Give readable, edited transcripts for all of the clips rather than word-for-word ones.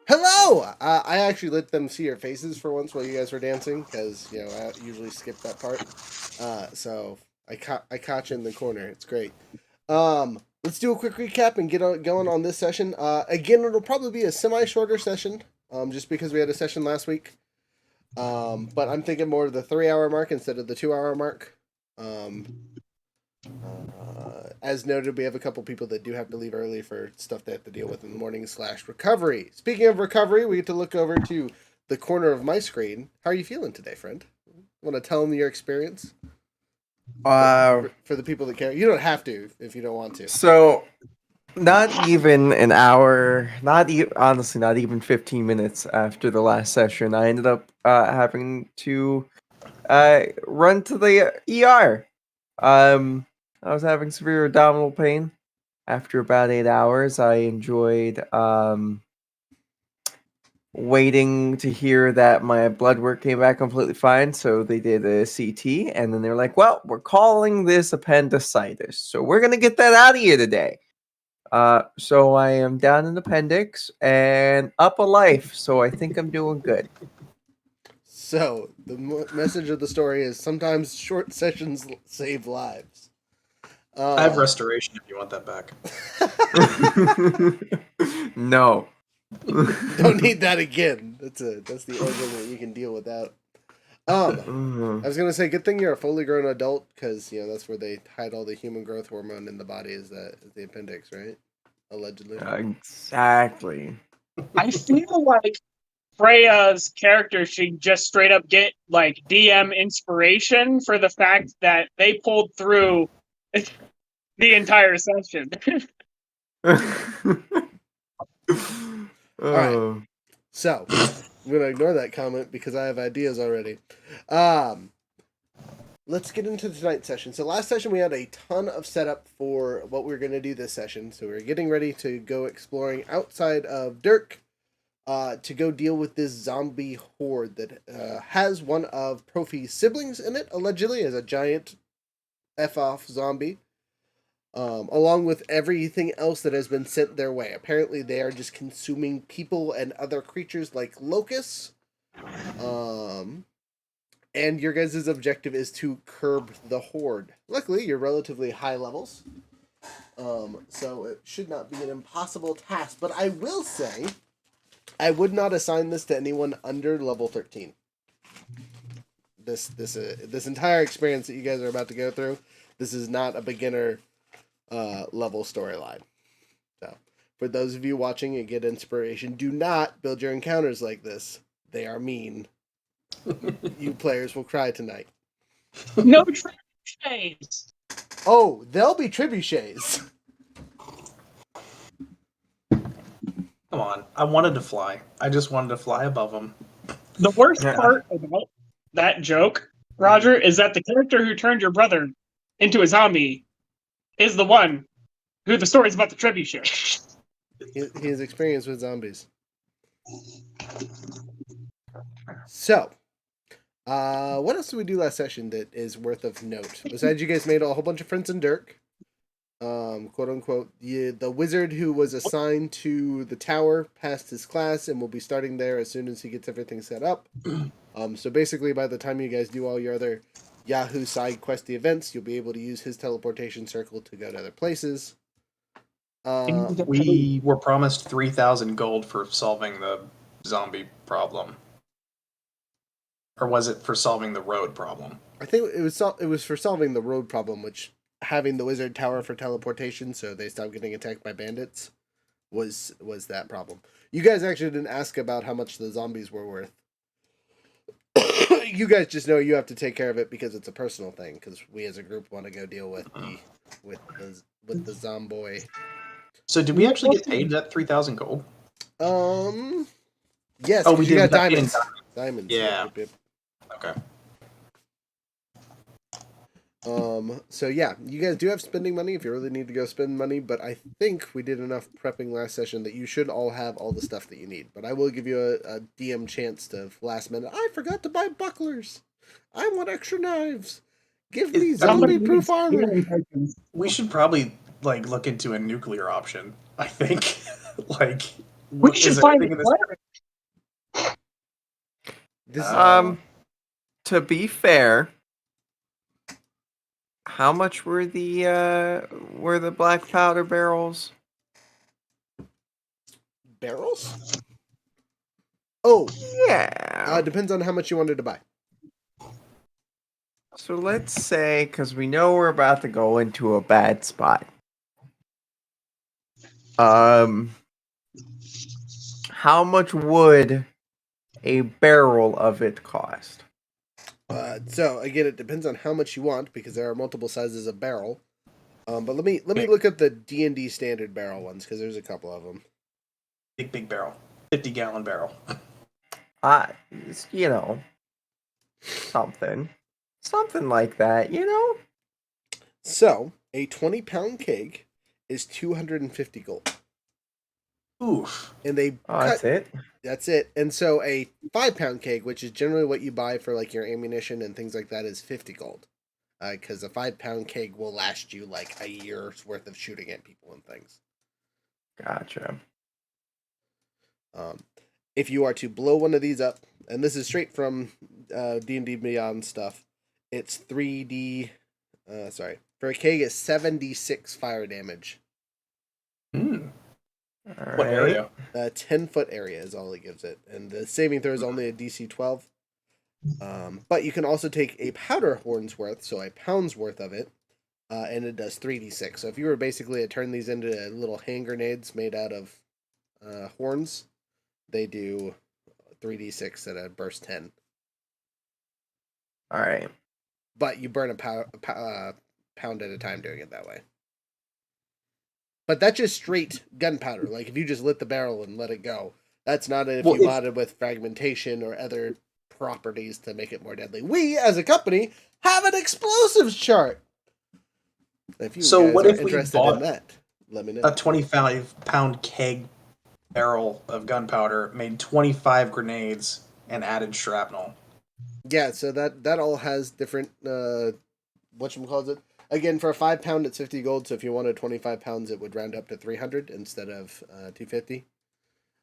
Hello! I actually let them see your faces for once while you guys were dancing, because, I usually skip that part. So I caught you in the corner. It's great. Let's do a quick recap and get going on this session. Again, it'll probably be a semi-shorter session, just because we had a session last week. But I'm thinking more of the 3-hour mark instead of the 2-hour mark. As noted, we have a couple people that do have to leave early for stuff they have to deal with in the morning / recovery. Speaking of recovery, we get to look over to the corner of my screen. How are you feeling today, friend? Want to tell them your experience? For the people that care. You don't have to if you don't want to. So, not even an hour, honestly, not even 15 minutes after the last session, I ended up having to run to the ER. I was having severe abdominal pain. After about 8 hours, I enjoyed waiting to hear that my blood work came back completely fine. So they did a CT, and then they were like, well, we're calling this appendicitis. So we're going to get that out of you today. So I am down in appendix and up a life. So I think I'm doing good. So the message of the story is sometimes short sessions save lives. I have restoration if you want that back. No. Don't need that again. That's the organ that you can deal without. I was gonna say, good thing you're a fully grown adult, because that's where they hide all the human growth hormone in the body. Is the appendix, right? Allegedly. Exactly. I feel like Freya's character should just straight up get like DM inspiration for the fact that they pulled through the entire session. All right. So I'm gonna ignore that comment because I have ideas already. Let's get into tonight's session. So last session we had a ton of setup for what we're gonna do this session. So we're getting ready to go exploring outside of Dirk, to go deal with this zombie horde that has one of Profi's siblings in it, allegedly, as a giant F-off zombie. Along with everything else that has been sent their way. Apparently they are just consuming people and other creatures like locusts. And your guys' objective is to curb the horde. Luckily, you're relatively high levels. So it should not be an impossible task. But I will say, I would not assign this to anyone under level 13. This entire experience that you guys are about to go through, this is not a beginner level storyline. So, for those of you watching and get inspiration, do not build your encounters like this. They are mean. You players will cry tonight. No trebuchets. Oh, there'll be trebuchets. Come on, I wanted to fly. I just wanted to fly above them. The worst part about that joke, Roger, is that the character who turned your brother into a zombie is the one who the story's about the trebuchet. He has experience with zombies. So, what else did we do last session that is worth of note? Besides, you guys made a whole bunch of friends in Dirk. Quote unquote. The wizard who was assigned to the tower passed his class and will be starting there as soon as he gets everything set up. So basically, by the time you guys do all your other Yahoo side questy events, you'll be able to use his teleportation circle to go to other places. We were promised 3,000 gold for solving the zombie problem. Or was it for solving the road problem? I think it was for solving the road problem, which having the wizard tower for teleportation so they stop getting attacked by bandits was that problem. You guys actually didn't ask about how much the zombies were worth. You guys just know you have to take care of it because it's a personal thing, because we as a group want to go deal with the zomboy. So did we actually get paid that 3,000 gold? Yes. Oh, we did. got diamonds. Diamonds. Yeah. Yep. Okay. So yeah, you guys do have spending money if you really need to go spend money, but I think we did enough prepping last session that you should all have all the stuff that you need. But I will give you a DM chance to last minute. I forgot to buy bucklers. I want extra knives. Give me Somebody zombie-proof needs armor. healing potions. We should probably like look into a nuclear option. I think. Like, We should is there find anything a in this? cleric. This To be fair, how much were the black powder barrels? barrels? Oh, Yeah. depends on how much you wanted to buy. So let's say, because we know we're about to go into a bad spot. How much would a barrel of it cost? So again, it depends on how much you want because there are multiple sizes of barrel. But let me look at the D&D standard barrel ones because there's a couple of them. Big barrel, 50-gallon barrel. You know, something like that. You know. So a 20-pound keg is 250 gold, Oof. and they That's it. That's it. And so a 5-pound keg, which is generally what you buy for like your ammunition and things like that, is 50 gold. Because a 5-pound keg will last you like a year's worth of shooting at people and things. Gotcha. If you are to blow one of these up, and this is straight from D&D Beyond stuff, it's 3D. For a keg, it's 76 fire damage. What area? 10-foot area is all it gives it, and the saving throw is only a DC 12. But you can also take a powder horn's worth, so a pound's worth of it, and it does 3d6. So if you were basically to turn these into little hand grenades made out of horns, they do 3d6 at a burst 10. All right. But you burn a pound at a time doing it that way. But that's just straight gunpowder. Like if you just lit the barrel and let it go, that's not if you bought it with fragmentation or other properties to make it more deadly. We, as a company, have an explosives chart. If you guys are interested in that, let me know. A 25-pound keg barrel of gunpowder, made 25 grenades, and added shrapnel. Yeah, so that all has different whatchamacallit. Again, for a 5-pound, it's 50 gold. So if you wanted 25 pounds, it would round up to 300 instead of 250.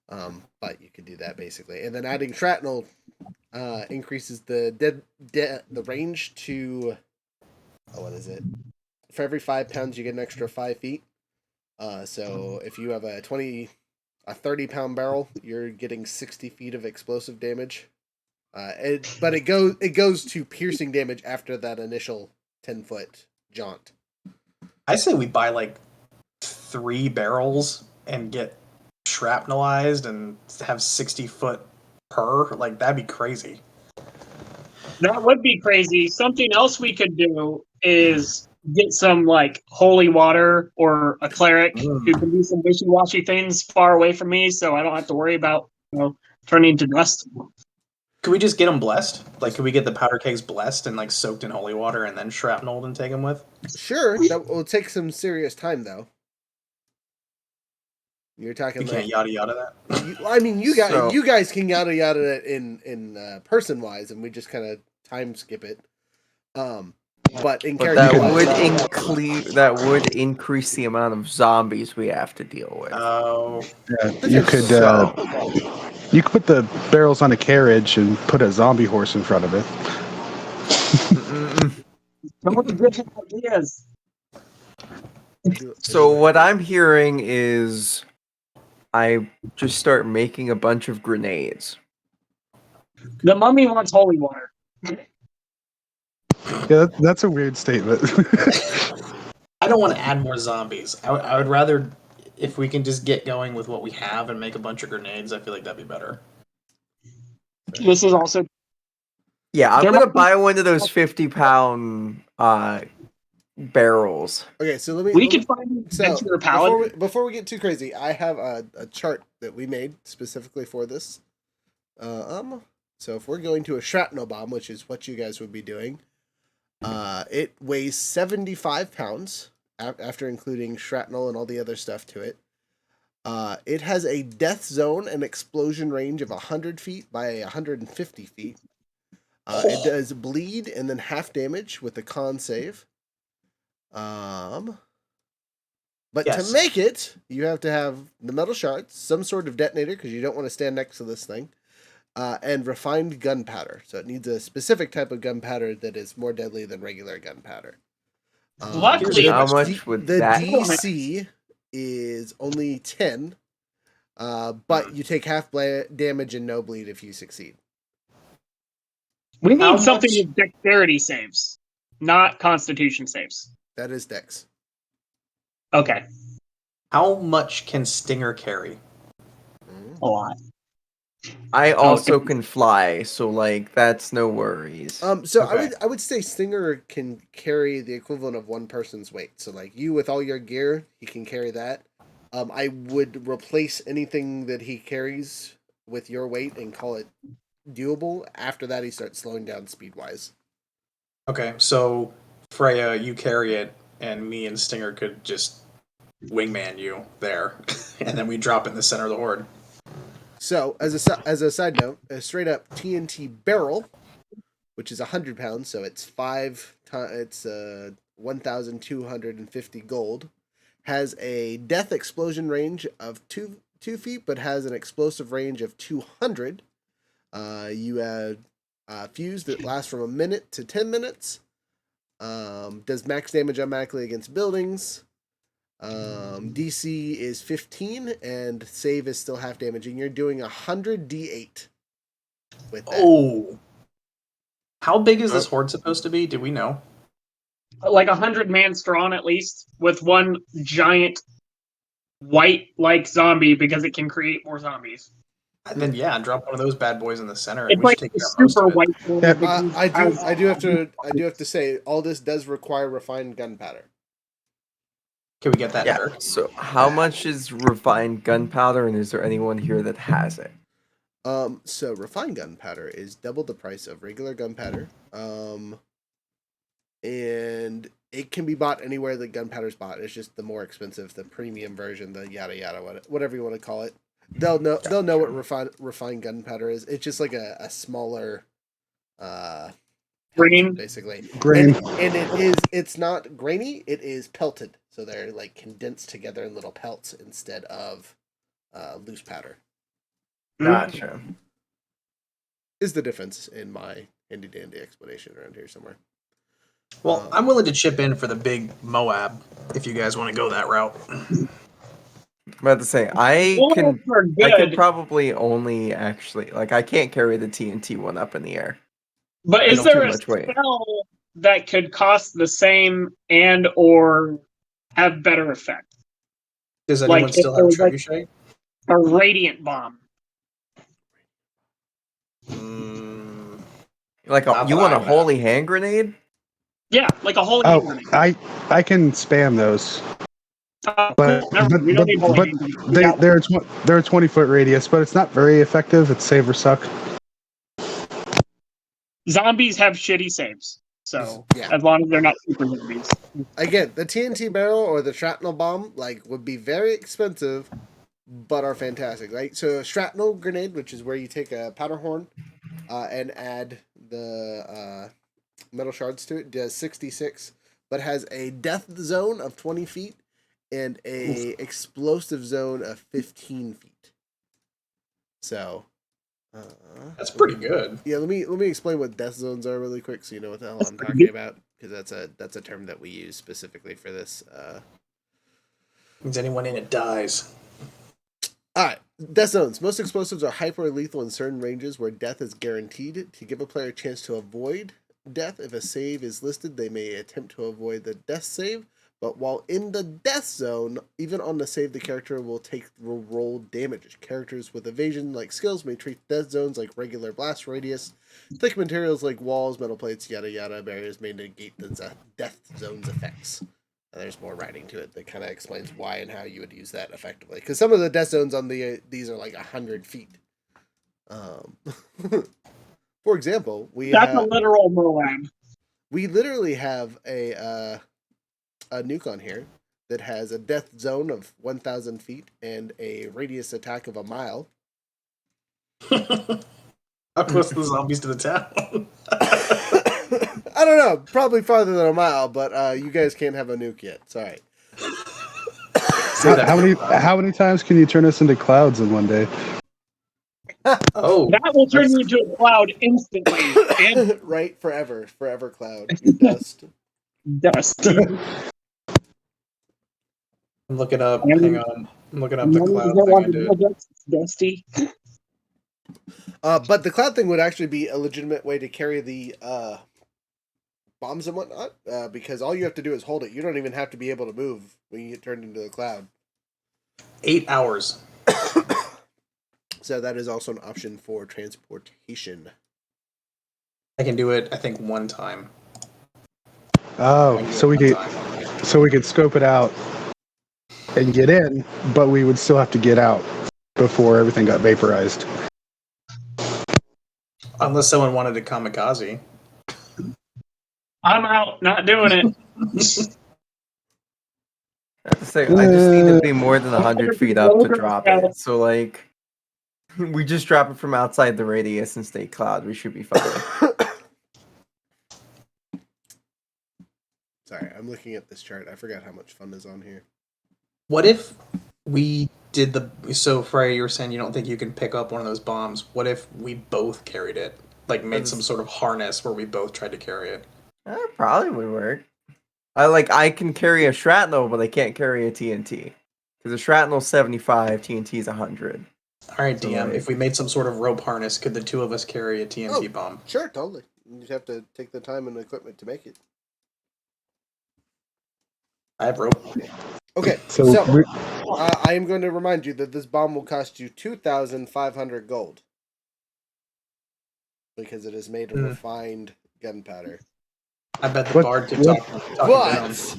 But you could do that basically, and then adding shrapnel increases the range to what is it? For every 5 pounds, you get an extra 5 feet. So if you have a 30-pound barrel, you're getting 60 feet of explosive damage. But it goes to piercing damage after that initial 10-foot jaunt. I say we buy like 3 barrels and get shrapnelized and have 60 foot per. Like that'd be crazy. That would be crazy. Something else we could do is get some like holy water or a cleric who can do some wishy-washy things far away from me, so I don't have to worry about turning to dust. Could we just get them blessed? Like, could we get the powder kegs blessed and like soaked in holy water and then shrapneled and take them with? Sure, that will take some serious time though. You're talking. You can't yada yada that. You guys can yada yada it in person wise, and we just kind of time skip it. But in character, that would increase the amount of zombies we have to deal with. Oh, yeah, you could put the barrels on a carriage and put a zombie horse in front of it. Ideas. So what I'm hearing is I just start making a bunch of grenades. The mummy wants holy water. Yeah, that's a weird statement. I don't want to add more zombies. I would rather, if we can just get going with what we have and make a bunch of grenades, I feel like that'd be better. This is also... Yeah, I'm going to buy one of those 50-pound barrels. Okay, so let me... We can find a pallet. Before we get too crazy, I have a chart that we made specifically for this. So if we're going to a shrapnel bomb, which is what you guys would be doing, It weighs 75 pounds after including shrapnel and all the other stuff to it. It has a death zone and explosion range of 100 feet by 150 feet. It does bleed and then half damage with a con save. But Yes. to make it, you have to have the metal shards, some sort of detonator because you don't want to stand next to this thing, and refined gunpowder. So it needs a specific type of gunpowder that is more deadly than regular gunpowder. Luckily, How much would the that DC is only 10, but you take half damage and no bleed if you succeed. we How need something much- with dexterity saves, not constitution saves. That is Dex. Okay, How much can Stinger carry? a lot. I also can fly, so like that's no worries. So Okay. I would say Stinger can carry the equivalent of one person's weight. So like you with all your gear, he can carry that. I would replace anything that he carries with your weight and call it doable. After that, he starts slowing down speed wise. Okay, so Freya, you carry it, and me and Stinger could just wingman you there, and then we drop it in the center of the horde. So as a side note, a straight up TNT barrel, which is 100 pounds, so it's 1,250 gold, has a death explosion range of 2 feet, but has an explosive range of 200. You have fuse that lasts from a minute to 10 minutes. Does max damage automatically against buildings. DC is 15, and save is still half damage, and you're doing 100 D8 with that. Oh, how big is this horde supposed to be? Do we know? Like 100-man strong at least, with one giant white-like zombie because it can create more zombies. Then yeah, drop one of those bad boys in the center, and It's we like should take a care of most super of it. white. Yeah, I do have to say all this does require refined gunpowder. Can we get that, Yeah. Dirk? So how much is refined gunpowder, and is there anyone here that has it? So refined gunpowder is double the price of regular gunpowder. And it can be bought anywhere that gunpowder's bought. It's just the more expensive, the premium version, the yada yada, whatever you want to call it. They'll know what refined gunpowder is. It's just like a smaller Grain? basically. Grain. And it's not grainy, it is pelted. So they're like condensed together in little pelts instead of loose powder. Gotcha. Is the difference in my handy dandy explanation around here somewhere. Well, I'm willing to chip in for the big Moab if you guys want to go that route. I'm about to say I Bullets are could good, probably only actually I can't carry the TNT one up in the air. but It's is there too a much weight. spell that could cost the same and or have better effect? Does Like, anyone if still there have was, like, trebuchet? a radiant bomb. Like Not you that want I a have. holy hand grenade? Yeah, like a holy Oh, hand I can spam those, grenade. but Never mind, we don't need holy hand grenade. We got they're a 20-foot radius, but it's not very effective. It's save or suck. zombies have shitty saves, so Yeah. as long as they're not super zombies. Again, the TNT barrel or the shrapnel bomb would be very expensive, but are fantastic. Right? So a shrapnel grenade, which is where you take a powder horn and add the metal shards to it, does 66, but has a death zone of 20 feet and a explosive zone of 15 feet. So That's pretty good. yeah, let me explain what death zones are really quick, so you know what the hell I'm talking about, because that's a term that we use specifically for this. Means anyone in it dies. Alright, death zones. Most explosives are hyper lethal in certain ranges where death is guaranteed. To give a player a chance to avoid death, if a save is listed, they may attempt to avoid the death save. But while in the death zone, even on the save, the character will roll damage. Characters with evasion like skills may treat death zones like regular blast radius. Thick materials like walls, metal plates, yada yada barriers may negate the death zone's effects. And there's more writing to it that kind of explains why and how you would use that effectively. Because some of the death zones on these are like 100 feet. For example, That's a literal Moab. We literally have a nuke on here that has a death zone of 1,000 feet and a radius attack of a mile. How close are the zombies to the town? I don't know, probably farther than a mile, but you guys can't have a nuke yet. Sorry. How many times can you turn us into clouds in one day? Oh, That will turn you into a cloud instantly. And Right, forever cloud. Your dust. dusty. I'm looking up. And- Hang on. I'm looking up the cloud thing I did. It's dusty. But the cloud thing would actually be a legitimate way to carry the bombs and whatnot, because all you have to do is hold it. You don't even have to be able to move when you get turned into the cloud. 8 hours. So that is also an option for transportation. I can do it, I think, one time. Oh, so we could scope it out and get in, but we would still have to get out before everything got vaporized. Unless someone wanted to kamikaze. I'm out. Not doing it. I have to say, I just need to be more than 100 feet up to drop it. So, like, we just drop it from outside the radius and stay cloud. We should be fine. Sorry, I'm looking at this chart. I forgot how much fun is on here. What if we did the... So, Frey, you were saying you don't think you can pick up one of those bombs. What if we both carried it? Like, made some sort of harness where we both tried to carry it? That probably would work. I can carry a shrapnel, but I can't carry a TNT. Because a shrapnel's 75, TNT's 100. Alright, So, DM, like- if we made some sort of rope harness, could the two of us carry a TNT bomb? Sure, totally. You just have to take the time and equipment to make it. I have rope. Okay, So, so I am going to remind you that this bomb will cost you 2,500 gold. Because it is made of refined gunpowder. I bet the What- bard could what- talk down. But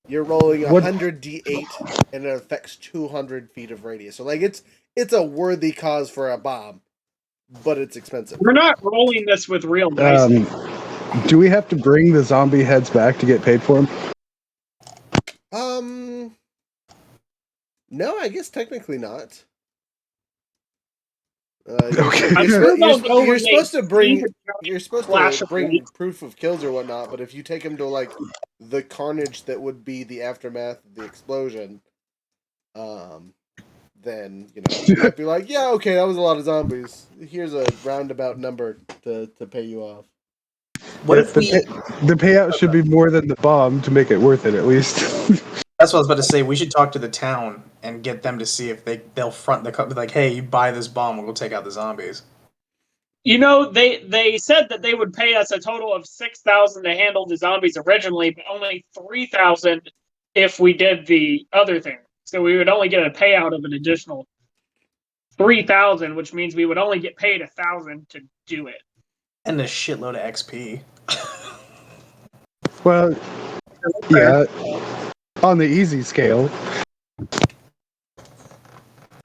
you're rolling What- 100 d8 and it affects 200 feet of radius. So, like, it's a worthy cause for a bomb, but it's expensive. We're not rolling this with real dice. do we have to bring the zombie heads back to get paid for them? No, I guess technically not. Okay. You're supposed to bring Flash of light. proof of kills or whatnot, but if you take them to like the carnage that would be the aftermath of the explosion, then you might be like, yeah, okay, that was a lot of zombies. Here's a roundabout number to pay you off. What if we... The payout should be more than the bomb to make it worth it, at least. That's what I was about to say. We should talk to the town and get them to see if they'll front the company. Like, hey, you buy this bomb, we'll take out the zombies. You know, they said that they would pay us a total of 6,000 to handle the zombies originally, but only 3,000 if we did the other thing. So we would only get a payout of an additional 3,000, which means we would only get paid 1,000 to do it. And a shitload of XP. Well, yeah, on the easy scale.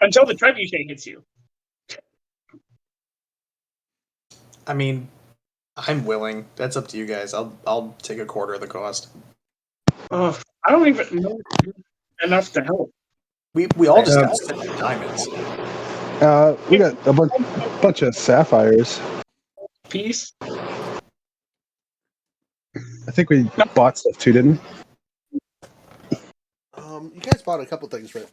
Until the trebuchet hits you. I mean, I'm willing. That's up to you guys. I'll take a quarter of the cost. I don't even know enough to help. We all just got 7 diamonds. We got a bunch of sapphires. Peace. I think we bought stuff too, didn't we? You guys bought a couple things, right?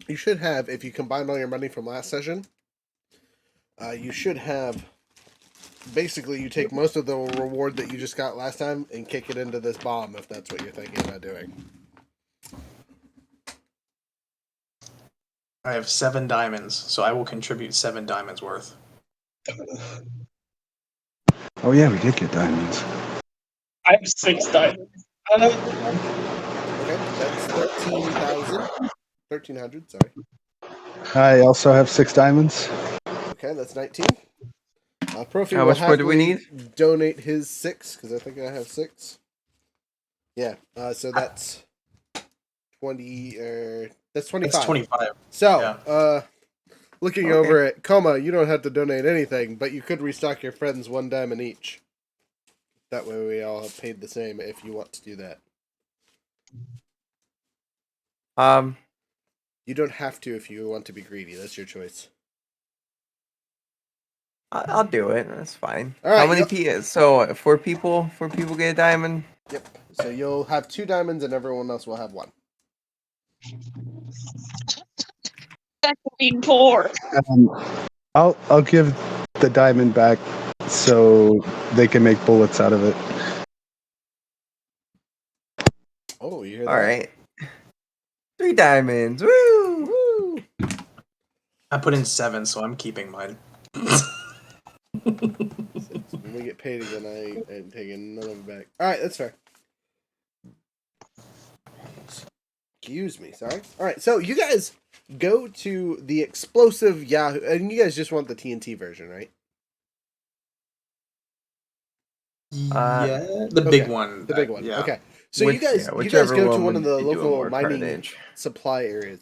You should have, if you combined all your money from last session, you should have. Basically, you take most of the reward that you just got last time and kick it into this bomb, if that's what you're thinking about doing. I have 7 diamonds, so I will contribute 7 diamonds worth. Oh yeah, we did get diamonds. I have 6 diamonds. Okay, that's 13,000. 1,300, sorry. I also have 6 diamonds. Okay, that's 19. Profi How will much more do we happily donate his 6, because I think I have 6. Yeah, so that's 20, that's 25. That's 25. So, Yeah. Looking over at Coma, you don't have to donate anything, but you could restock your friends 1 diamond each. That way we all have paid the same if you want to do that. You don't have to if you want to be greedy. That's your choice. I'll do it. That's fine. All right, How many PS? So 4 people get a diamond. Yep. So you'll have 2 diamonds, and everyone else will have 1. That's being poor. I'll give the diamond back so they can make bullets out of it. Oh, you hear All that? right. 3 diamonds. Woo! Woo! I put in 7, so I'm keeping mine. When we get paid again, I am taking none of it back. All right, that's fair. Excuse me, sorry. All right, so you guys go to the explosive Yahoo, and you guys just want the TNT version, right? Yeah, the big Okay, one. The big one. Yeah. Okay. So you guys whichever go to one one of would the be doing local more mining carnage. supply areas,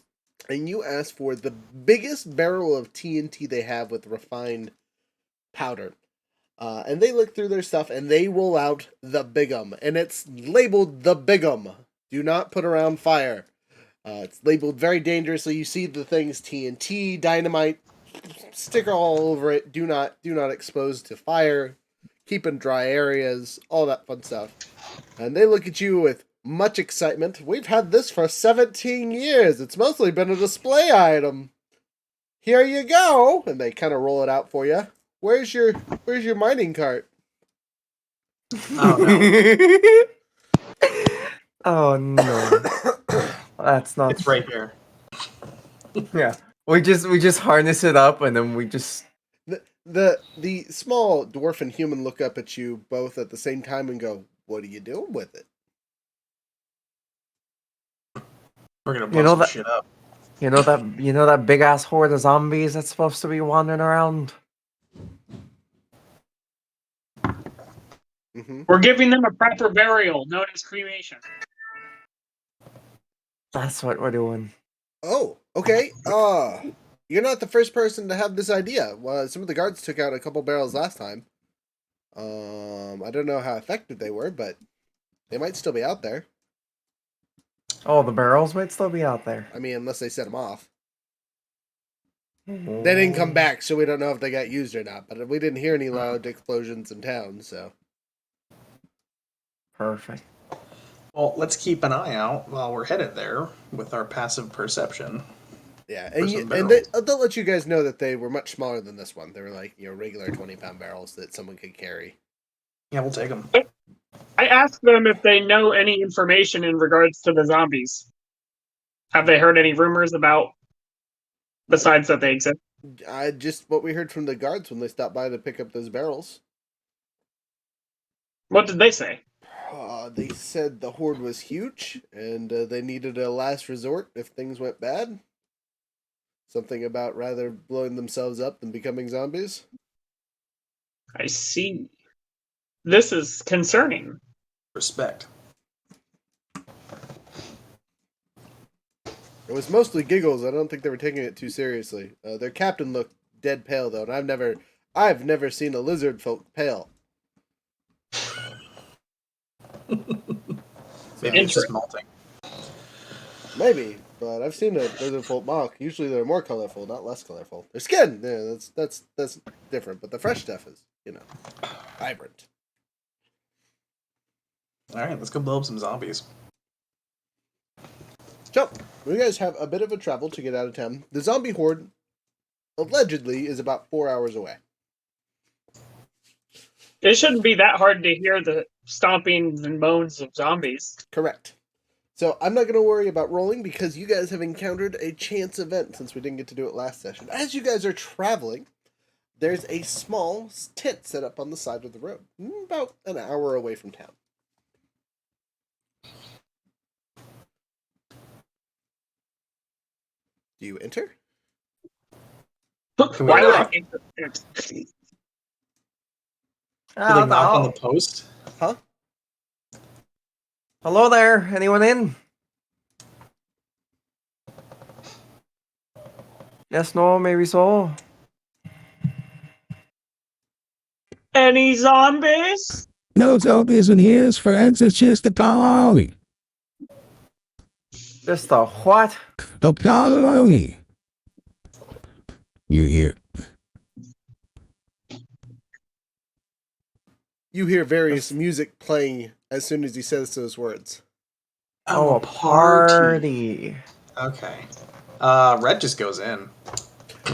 and you ask for the biggest barrel of TNT they have with refined powder. And they look through their stuff and they roll out the Bigum, and it's labeled the Bigum. Do not put around fire. It's labeled very dangerously. You see the things TNT, dynamite, sticker all over it. Do not expose to fire. Keep in dry areas, all that fun stuff. And they look at you with much excitement. We've had this for 17 years. It's mostly been a display item. Here you go. And they kind of roll it out for you. Where's your mining cart? Oh no. Oh no. That's not. It's right here. Yeah. We just harness it up and then we just. The small dwarf and human look up at you both at the same time and go, "What are you doing with it?" We're gonna blow some shit up. You know that big ass horde of zombies that's supposed to be wandering around. Mm-hmm. We're giving them a proper burial known as cremation. That's what we're doing. Oh, okay. You're not the first person to have this idea. Well, some of the guards took out a couple barrels last time. I don't know how effective they were, but they might still be out there. Oh, the barrels might still be out there. I mean, unless they set them off. They didn't come back, so we don't know if they got used or not. But we didn't hear any loud explosions in town, so. Perfect. Well, let's keep an eye out while we're headed there with our passive perception. Yeah, For some and barrels. they'll let you guys know that they were much smaller than this one. They were like, regular 20-pound barrels that someone could carry. Yeah, we'll take them. I asked them if they know any information in regards to the zombies. Have they heard any rumors about, besides that they exist? Just what we heard from the guards when they stopped by to pick up those barrels. What did they say? They said the horde was huge, and they needed a last resort if things went bad. Something about rather blowing themselves up than becoming zombies. I see. This is concerning. Respect. It was mostly giggles. I don't think they were taking it too seriously. Their captain looked dead pale though, and I've never seen a lizard folk pale. Maybe it's just melting. Maybe, but I've seen a lizard folk mock. Usually they're more colorful, not less colorful. Their skin, yeah, that's different, but the fresh stuff is, vibrant. All right, let's go blow up some zombies. So, you guys have a bit of a travel to get out of town. The zombie horde, allegedly, is about 4 hours away. It shouldn't be that hard to hear the stompings and moans of zombies. Correct. So, I'm not going to worry about rolling because you guys have encountered a chance event since we didn't get to do it last session. As you guys are traveling, there's a small tent set up on the side of the road, about an hour away from town. Do you enter? Can we Why would I knock? enter it? Can we knock on the post? Huh? Hello there. Anyone in? Yes, no, maybe so. Any zombies? No zombies and his friends. It's just the colony. Just a what? The colony. You hear? You hear various music playing as soon as he says those words. Oh, a party. Okay. Red just goes in.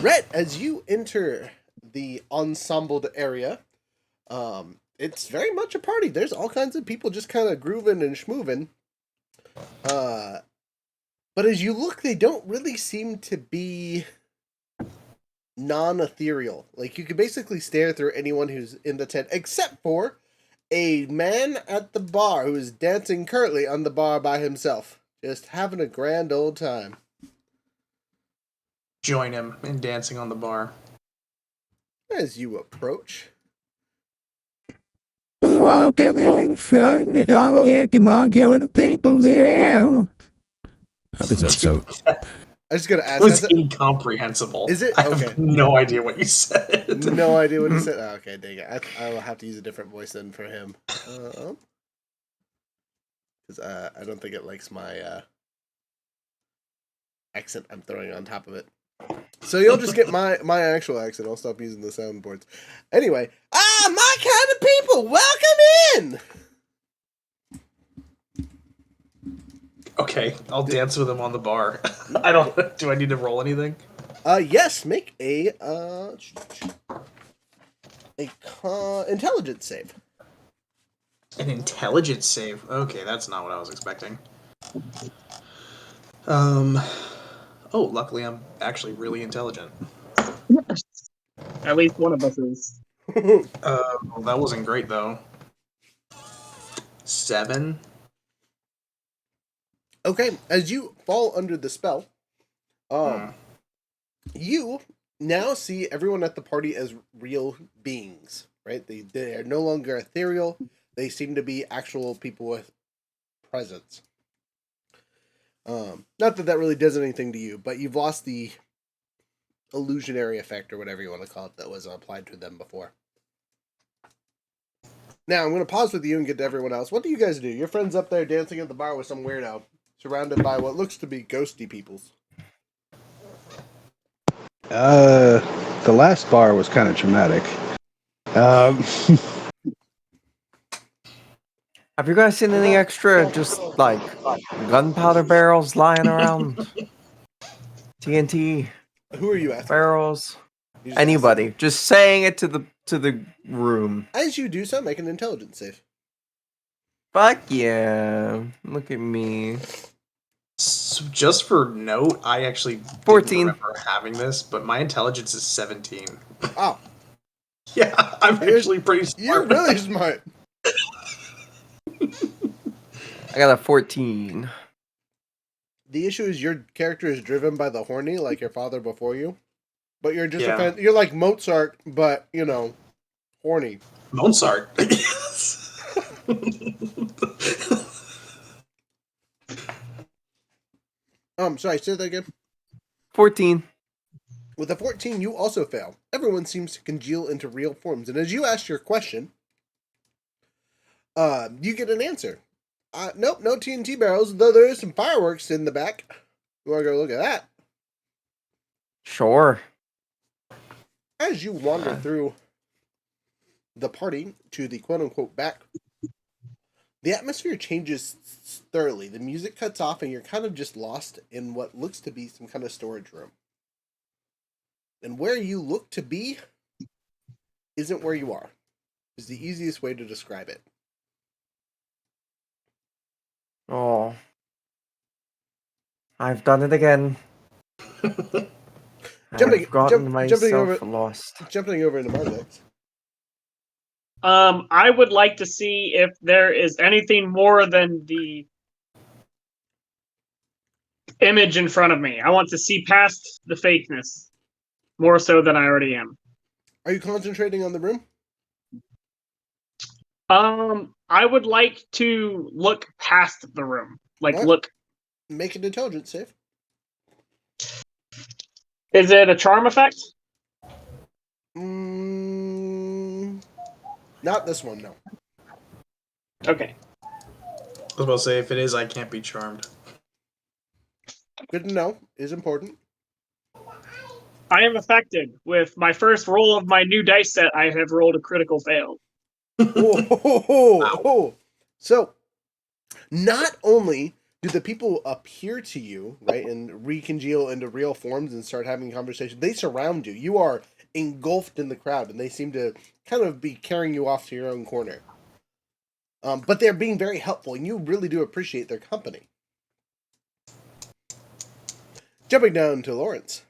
Rhett, as you enter the ensembled area, it's very much a party. There's all kinds of people just kind of grooving and schmooving. But as you look, they don't really seem to be non-ethereal. Like, you can basically stare through anyone who's in the tent, except for a man at the bar who is dancing currently on the bar by himself. Just having a grand old time. Join him in dancing on the bar. As you approach, Oh, come on, son. Oh, yeah, come on, killing the people there. Episode so. I was gonna ask. It was has incomprehensible. Is it? I have Okay. no idea what you said. No idea what he said. Oh, okay, dang it. I will have to use a different voice then for him. Because I don't think it likes my accent I'm throwing on top of it. So you'll just get my actual accent. I'll stop using the soundboards. Anyway, my kind of people, welcome in. Okay, I'll dance with him on the bar. I don't. Do I need to roll anything? Yes, make a intelligence save. An intelligence save. Okay, that's not what I was expecting. Oh, luckily I'm actually really intelligent. At least one of us is. Well, that wasn't great though. 7. Okay, as you fall under the spell, you now see everyone at the party as real beings, right? They are no longer ethereal. They seem to be actual people with presence. Not that that really does anything to you, but you've lost the illusionary effect or whatever you want to call it that was applied to them before. Now, I'm going to pause with you and get to everyone else. What do you guys do? Your friend's up there dancing at the bar with some weirdo, surrounded by what looks to be ghosty peoples. The last bar was kind of traumatic. Have you guys seen any extra, just like gunpowder barrels lying around? TNT Who are you asking? barrels? You just Anybody? Just saying it to the room. As you do so, make an intelligence save. Fuck yeah! Look at me. So just for note, I actually 14. didn't remember having this, but my intelligence is 17. Oh, Yeah, I'm actually pretty smart. you're really smart. I got a 14. The issue is your character is driven by the horny, like your father before you. But you're just Yeah. you're like Mozart, but, you know, horny. Mozart. Sorry, say that again. 14. With a 14, you also fail. Everyone seems to congeal into real forms. And as you ask your question, you get an answer. Nope, no TNT barrels, though there is some fireworks in the back. You want to go look at that? Sure. As you wander through the party to the quote-unquote back, the atmosphere changes thoroughly. The music cuts off and you're kind of just lost in what looks to be some kind of storage room. And where you look to be isn't where you are. Is the easiest way to describe it. Oh. I've done it again. I've gotten myself lost. Jumping over into Marlex. I would like to see if there is anything more than the image in front of me. I want to see past the fakeness, more so than I already am. Are you concentrating on the room? I would like to look past the room. Like, What? look. Make an intelligence save. Is it a charm effect? Not this one, no. Okay. I was about to say, if it is, I can't be charmed. Good to know. Is important. I am affected. With my first roll of my new dice set, I have rolled a critical fail. Oh. So, not only do the people appear to you, right, and recongeal into real forms and start having conversation, they surround you. You are engulfed in the crowd, and they seem to kind of be carrying you off to your own corner. But they're being very helpful, and you really do appreciate their company. Jumping down to Lawrence.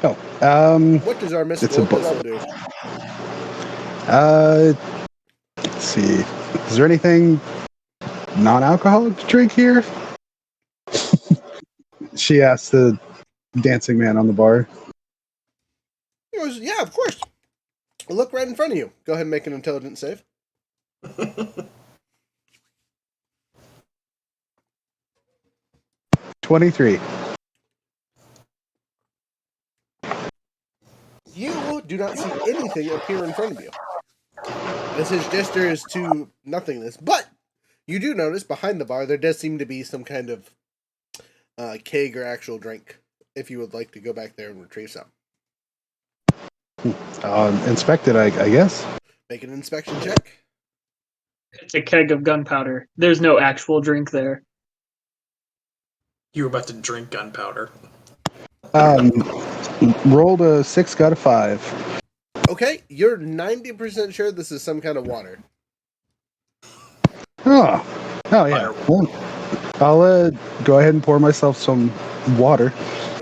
Oh, What does our Miss it's a Dwarf Whistle do? let's see. Is there anything non-alcoholic to drink here? She asked the dancing man on the bar. He goes, yeah, of course. Look right in front of you. Go ahead and make an intelligence save. 23. You do not see anything appear in front of you. As his gesture is to nothingness. But you do notice behind the bar there does seem to be some kind of keg or actual drink. If you would like to go back there and retrieve some. Inspect it, I guess. Make an inspection check. It's a keg of gunpowder. There's no actual drink there. You were about to drink gunpowder. Rolled a 6, got a 5. Okay, you're 90% sure this is some kind of water. Oh yeah. Well, I'll go ahead and pour myself some water.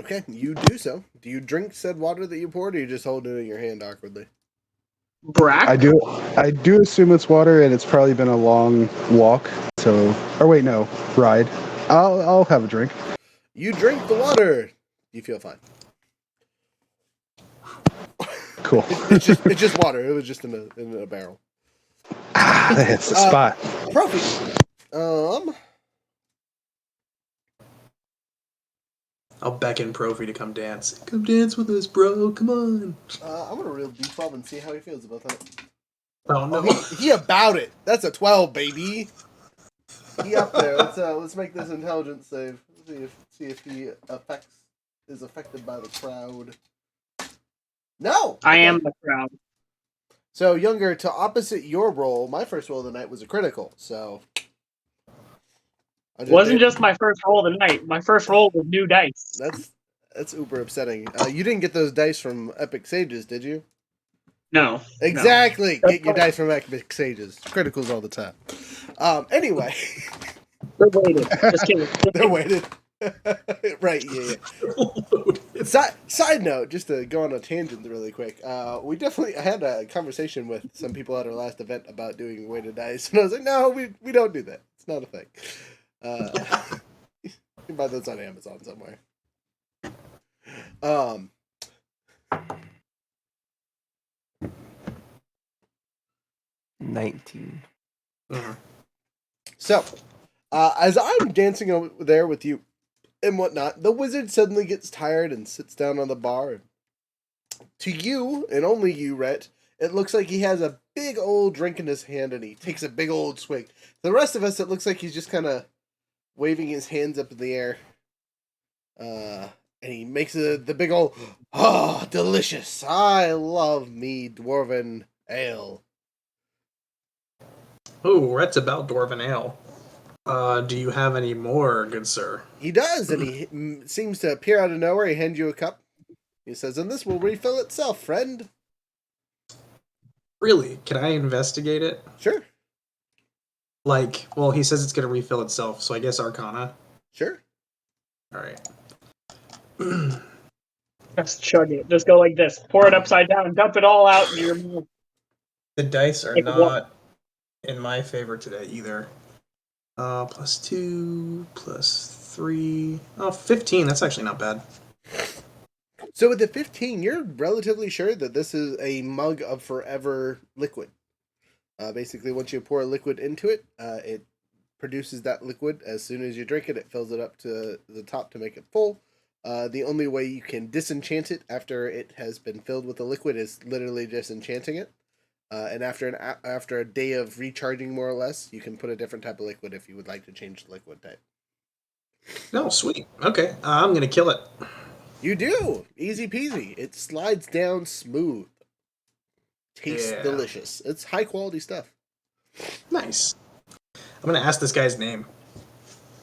Okay, you do so. Do you drink said water that you poured, or you just hold it in your hand awkwardly? Brack? I do assume it's water, and it's probably been a long walk. So, or wait, no, ride. I'll have a drink. You drink the water. You feel fine. Cool. It's just water. It was just in a barrel. That's the spot. Profi. I'll beckon Profi to come dance. Come dance with us, bro. Come on. I'm gonna reel D12 and see how he feels about that. Oh no. He about it. That's a 12, baby. He up there. Let's make this intelligence save. See if he is affected by the crowd. No, I okay. am the crowd. So Younger, to opposite your roll, my first roll of the night was a critical. So Wasn't just my first roll of the night. My first roll was new dice. That's uber upsetting. You didn't get those dice from Epic Sages, did you? No. Exactly. No. Get your dice from Epic Sages. Criticals all the time. Anyway. They're weighted. Just kidding. They're weighted. Right, yeah. Side note, just to go on a tangent really quick. I had a conversation with some people at our last event about doing weighted dice, and I was like, no, we don't do that. It's not a thing. You can buy those on Amazon somewhere. 19. Mhm. So, as I'm dancing over there with you and whatnot, the wizard suddenly gets tired and sits down on the bar. To you, and only you, Rhett, it looks like he has a big old drink in his hand and he takes a big old swig. The rest of us, it looks like he's just kind of waving his hands up in the air. And he makes the big old, delicious. I love me dwarven ale. Oh, Rhett's about dwarven ale. Do you have any more, good sir? He does, and he seems to appear out of nowhere. He hands you a cup. He says, and this will refill itself, friend. Really? Can I investigate it? Sure. He says it's going to refill itself, so I guess Arcana. Sure. Alright. Just chug it. Just go like this. Pour it upside down. Dump it all out in your mouth. The dice are Take not in my favor today either. +2, +3. Oh, 15. That's actually not bad. So with the 15, you're relatively sure that this is a mug of forever liquid. Basically, once you pour a liquid into it, it produces that liquid. As soon as you drink it, it fills it up to the top to make it full. The only way you can disenchant it after it has been filled with the liquid is literally just enchanting it. And after a day of recharging, more or less, you can put a different type of liquid if you would like to change the liquid type. No, sweet. Okay, I'm gonna kill it. You do! Easy peasy. It slides down smooth. Tastes Yeah. delicious. It's high quality stuff. Nice. I'm gonna ask this guy's name.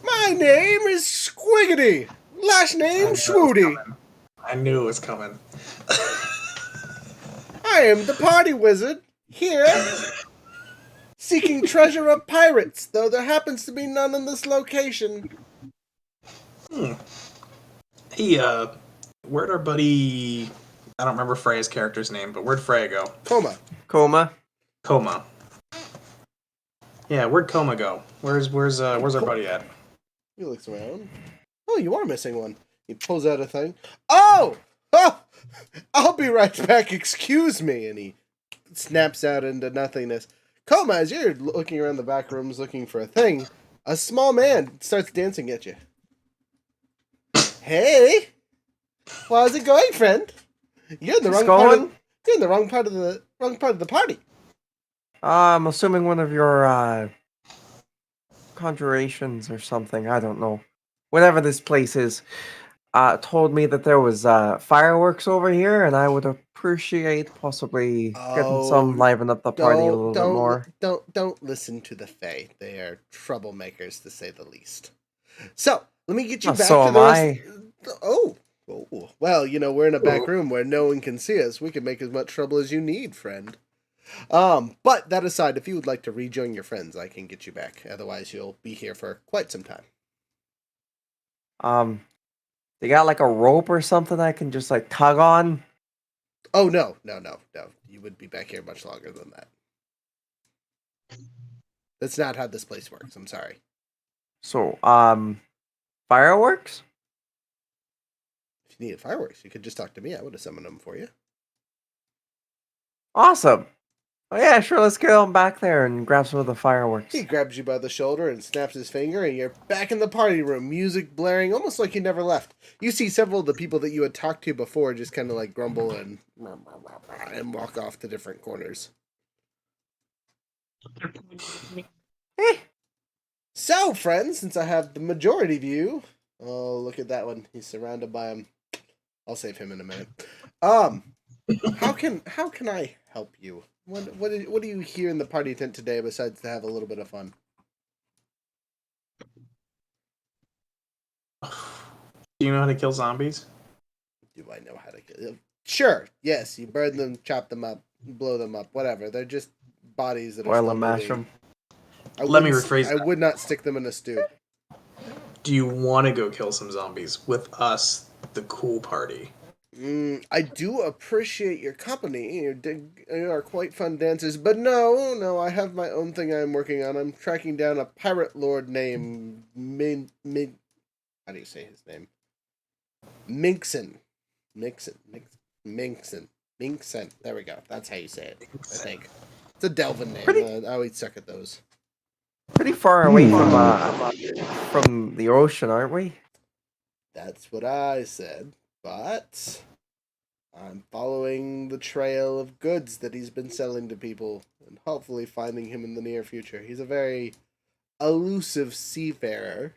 My name is Squiggity. Last name Schwoody. I knew it was coming. I am the party wizard here, seeking treasure of pirates, though there happens to be none in this location. Hey, where'd our buddy? I don't remember Freya's character's name, but where'd Freya go? Coma. Coma. Yeah, where'd Coma go? Where's our buddy at? He looks around. Oh, you are missing one. He pulls out a thing. Oh! I'll be right back, excuse me. And he snaps out into nothingness. Coma, as you're looking around the back rooms looking for a thing, a small man starts dancing at you. Hey! How's it going, friend? You're in the wrong part of the party. I'm assuming one of your conjurations or something. I don't know. Whatever this place is, told me that there was fireworks over here, and I would appreciate possibly getting some liven up the party a little bit more. Don't listen to the Fae. They are troublemakers, to say the least. So let me get you back to the rest. Oh, well, we're in a back room where no one can see us. We can make as much trouble as you need, friend. But that aside, if you would like to rejoin your friends, I can get you back. Otherwise, you'll be here for quite some time. They got like a rope or something I can just like tug on? Oh, no. You would be back here much longer than that. That's not how this place works. I'm sorry. So, fireworks? If you needed fireworks, you could just talk to me. I would have summoned them for you. Awesome. Oh yeah, sure, let's get on back there and grab some of the fireworks. He grabs you by the shoulder and snaps his finger, and you're back in the party room, music blaring, almost like you never left. You see several of the people that you had talked to before just kind of like grumble and walk off to different corners. So, friends, since I have the majority view, oh, look at that one. He's surrounded by him. I'll save him in a minute. How can I help you? What do you hear in the party tent today besides to have a little bit of fun? Do you know how to kill zombies? Do I know how to kill them? Sure. Yes, you burn them, chop them up, blow them up, whatever. They're just bodies that are Boil and mash them. Let me rephrase that. I would not stick them in a stew. Do you want to go kill some zombies with us, the cool party? I do appreciate your company. You are quite fun dancers, but no, I have my own thing I'm working on. I'm tracking down a pirate lord named how do you say his name? Minkson. There we go. That's how you say it, I think. It's a Delvin name. I always suck at those. Pretty far away from the ocean, aren't we? That's what I said. But I'm following the trail of goods that he's been selling to people and hopefully finding him in the near future. He's a very elusive seafarer.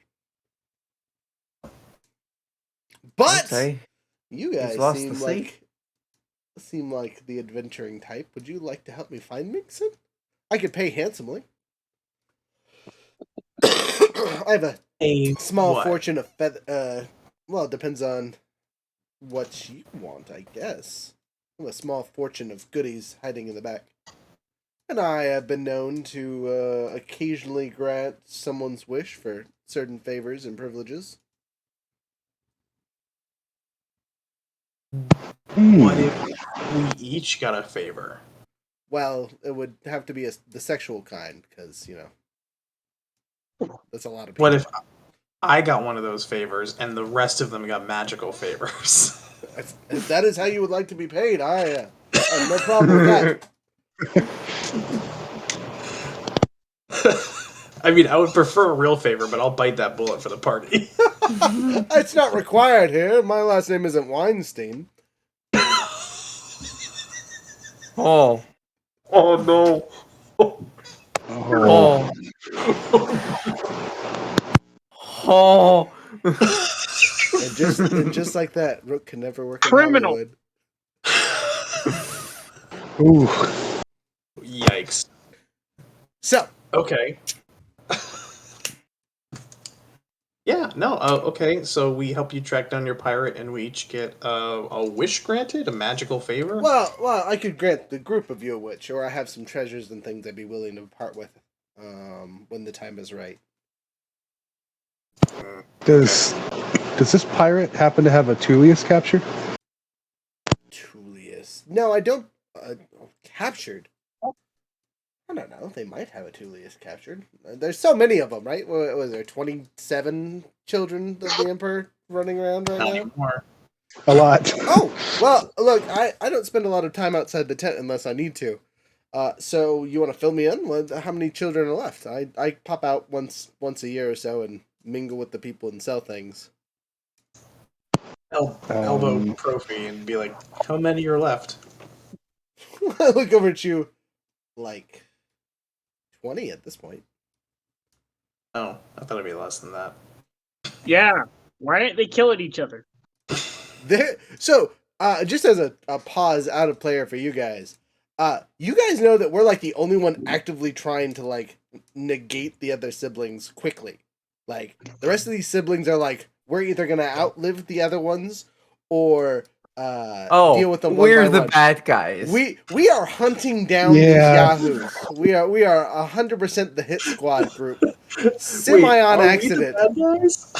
But okay. You guys seem like the adventuring type. Would you like to help me find Mixon? I could pay handsomely. I have a small fortune of feather. Well, it depends on what you want, I guess. I have a small fortune of goodies hiding in the back. And I have been known to occasionally grant someone's wish for certain favors and privileges. What if we each got a favor? Well, it would have to be the sexual kind, because, that's a lot of people. What if I got one of those favors and the rest of them got magical favors? If that is how you would like to be paid, I have no problem with that. I mean, I would prefer a real favor, but I'll bite that bullet for the party. It's not required here. My last name isn't Weinstein. Oh. Oh no! Oh, Oh. And just like that, Rook can never work in Criminal. Hollywood. ooh. Yikes. So, Okay. Yeah, no, okay, so we help you track down your pirate, and we each get a wish granted, a magical favor? well, I could grant the group of you a witch, or I have some treasures and things I'd be willing to part with, when the time is right. Does this pirate happen to have a Tullius captured? Tullius. No, I don't. Captured. I don't know. They might have a Tullius captured. There's so many of them, right? What was there? 27 children of the Emperor running around right Not now? anymore. A lot. Oh, well, look, I don't spend a lot of time outside the tent unless I need to. So you want to fill me in? How many children are left? I pop out once a year or so and mingle with the people and sell things. Elbow Profi and be like, how many are left? I look over at you like 20 at this point. Oh, I thought it'd be less than that. Yeah. Why aren't they killing each other? So, just as a pause out of player for you guys know that we're like the only one actively trying to like negate the other siblings quickly. Like the rest of these siblings are like, we're either gonna outlive the other ones or deal with them one we're by the one. bad guys. We are hunting down these yahoos. We are 100% the hit squad group. Semi on accident. We the bad guys?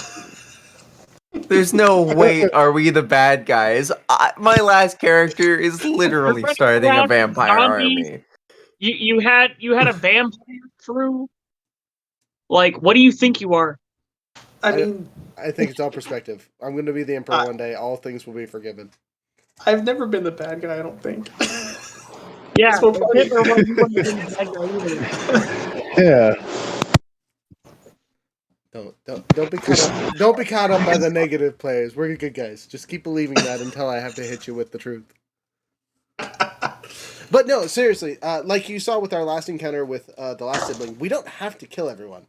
There's no wait, are we the bad guys? My last character is literally running starting a around with vampire zombies. army. You had a vampire crew. Like, what do you think you are? I mean, I think it's all perspective. I'm going to be the emperor one day. All things will be forgiven. I've never been the bad guy, I don't think. Yeah, So funny. Hitler wasn't the bad guy either. Yeah. Don't be caught up by the negative players. We're good guys. Just keep believing that until I have to hit you with the truth. But no, seriously, like you saw with our last encounter with the last sibling, we don't have to kill everyone,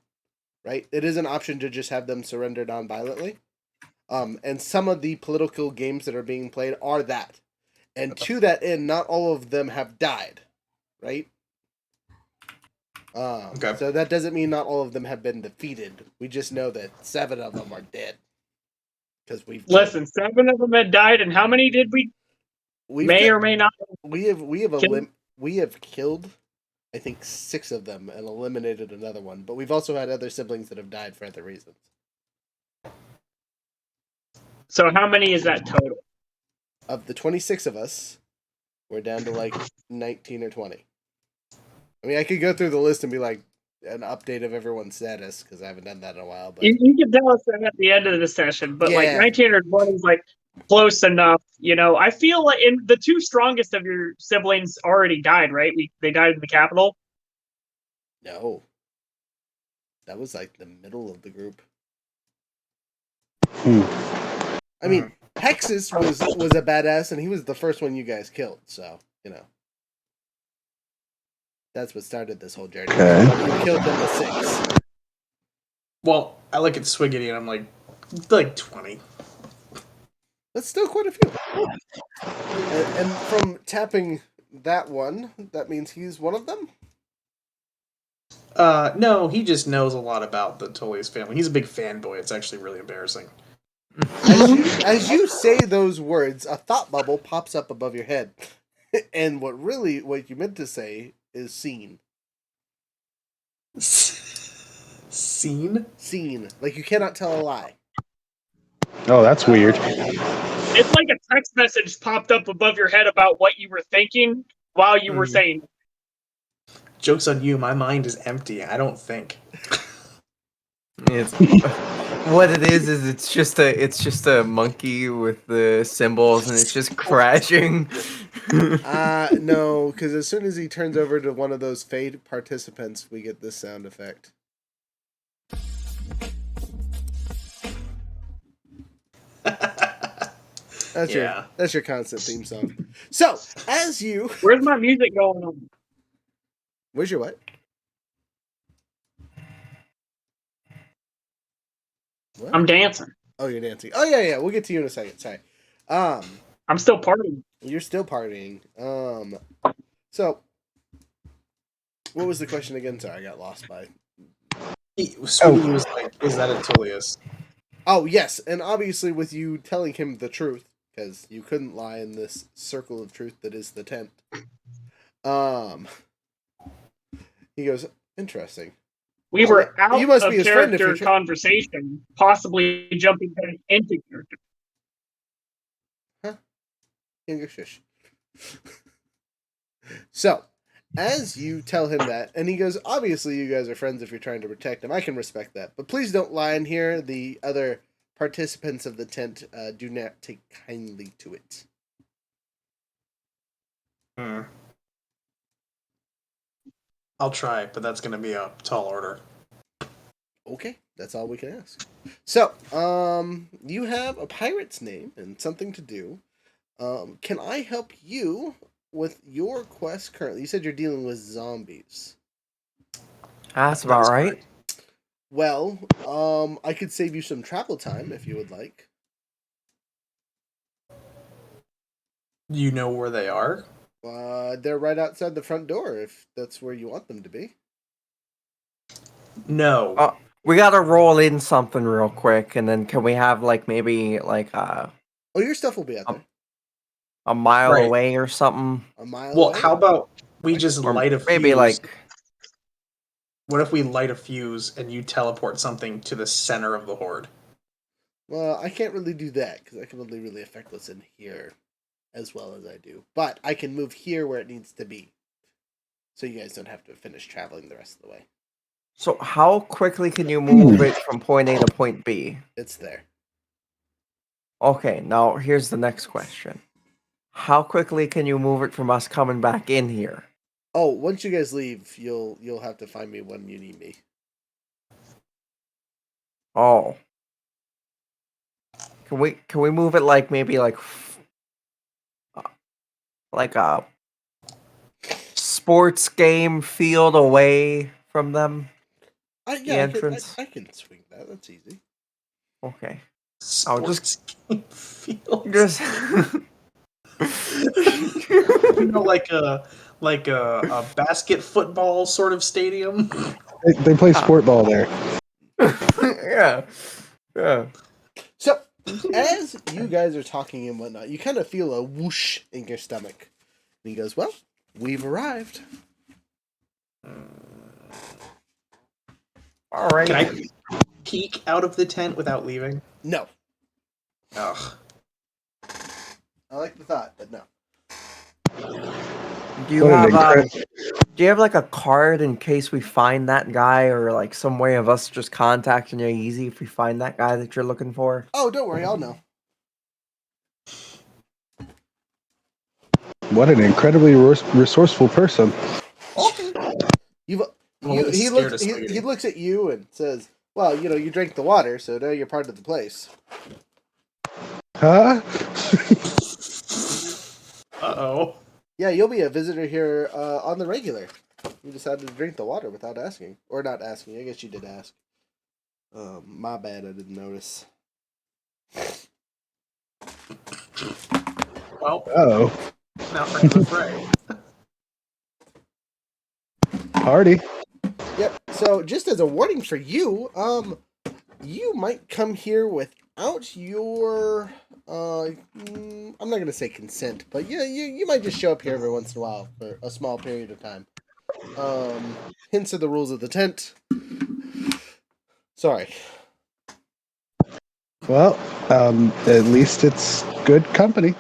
right? It is an option to just have them surrender non-violently. And some of the political games that are being played are that. And to that end, not all of them have died, right? Okay. So that doesn't mean not all of them have been defeated. We just know that 7 of them are dead. Because Listen, 7 of them had died, and how many did we or may not? We have killed, I think, 6 of them and eliminated another one. But we've also had other siblings that have died for other reasons. So how many is that total? Of the 26 of us, we're down to like 19 or 20. I mean, I could go through the list and be like an update of everyone's status because I haven't done that in a while. But You can tell us that at the end of the session, but like Yeah. 1920 is like close enough. You know, I feel like the 2 strongest of your siblings already died, right? They died in the capital. no, that was like the middle of the group. I mean, Hexus was a badass, and he was the first one you guys killed. So you know, that's what started this whole journey. Okay. You killed them with 6. Well, I look at Swiggity and I'm like 20. That's still quite a few. And from tapping that one, that means he's one of them? No, he just knows a lot about the Tullius family. He's a big fanboy. It's actually really embarrassing. As you say those words, a thought bubble pops up above your head. And what you meant to say is seen. Scene? Seen. Like you cannot tell a lie. Oh, that's weird. It's like a text message popped up above your head about what you were thinking while you were saying. Joke's on you, my mind is empty. I don't think. It's what it is it's just a monkey with the symbols and it's just crashing. No, because as soon as he turns over to one of those fade participants, we get this sound effect. That's your constant theme song. So, as you Where's my music going on? Where's your what? What? I'm dancing. Oh, you're dancing. Oh yeah, yeah. We'll get to you in a second. Sorry. I'm still partying. You're still partying. So what was the question again? Sorry, I got lost by. Sweetie was like, "Is that Atilius?" Oh yes, and obviously with you telling him the truth, because you couldn't lie in this circle of truth that is the tent. He goes, interesting. We Well, were out you must of be his friend if character you're conversation, possibly jumping back into character. English fish. So, as you tell him that, and he goes, obviously you guys are friends if you're trying to protect him. I can respect that. But please don't lie in here. The other participants of the tent do not take kindly to it. I'll try, but that's going to be a tall order. Okay, that's all we can ask. So, you have a pirate's name and something to do. Can I help you with your quest currently? You said you're dealing with zombies. That's about right. Correct. Well, I could save you some travel time if you would like. You know where they are? They're right outside the front door if that's where you want them to be. No. We gotta roll in something real quick, and then can we have like maybe like Oh, your stuff will be out there. a mile Right. away or something? A mile Well, away? how about we just Or light a maybe fuse? like What if we light a fuse and you teleport something to the center of the horde? Well, I can't really do that because I can only really affect what's in here as well as I do. But I can move here where it needs to be. So you guys don't have to finish traveling the rest of the way. So how quickly can you move it from point A to point B? It's there. Okay, now here's the next question. How quickly can you move it from us coming back in here? Oh, once you guys leave, you'll have to find me when you need me. Oh. Can we move it like maybe like a sports game field away from them? Yeah, entrance? I can swing that. That's easy. Okay. Sports game field. Just You know, like a basket football sort of stadium. They play sport ball there. yeah. Yeah. So, as you guys are talking and whatnot, you kind of feel a whoosh in your stomach. And he goes, well, we've arrived. All right. Can I peek out of the tent without leaving? No. Ugh. I like the thought, but no. Do you have like a card in case we find that guy, or like some way of us just contacting you easy if we find that guy that you're looking for? Oh, don't worry, I'll know. What an incredibly resourceful person. He looks at you and says, well, you drank the water, so now you're part of the place. Huh? Uh-oh. Yeah, you'll be a visitor here on the regular. You decided to drink the water without asking. Or not asking, I guess you did ask. My bad, I didn't notice. Well, Oh, now friends with Ray. Yep. party. So just as a warning for you, you might come here without your I'm not gonna say consent, but yeah, you might just show up here every once in a while for a small period of time. Hints of the rules of the tent. Sorry. Well, at least it's good company.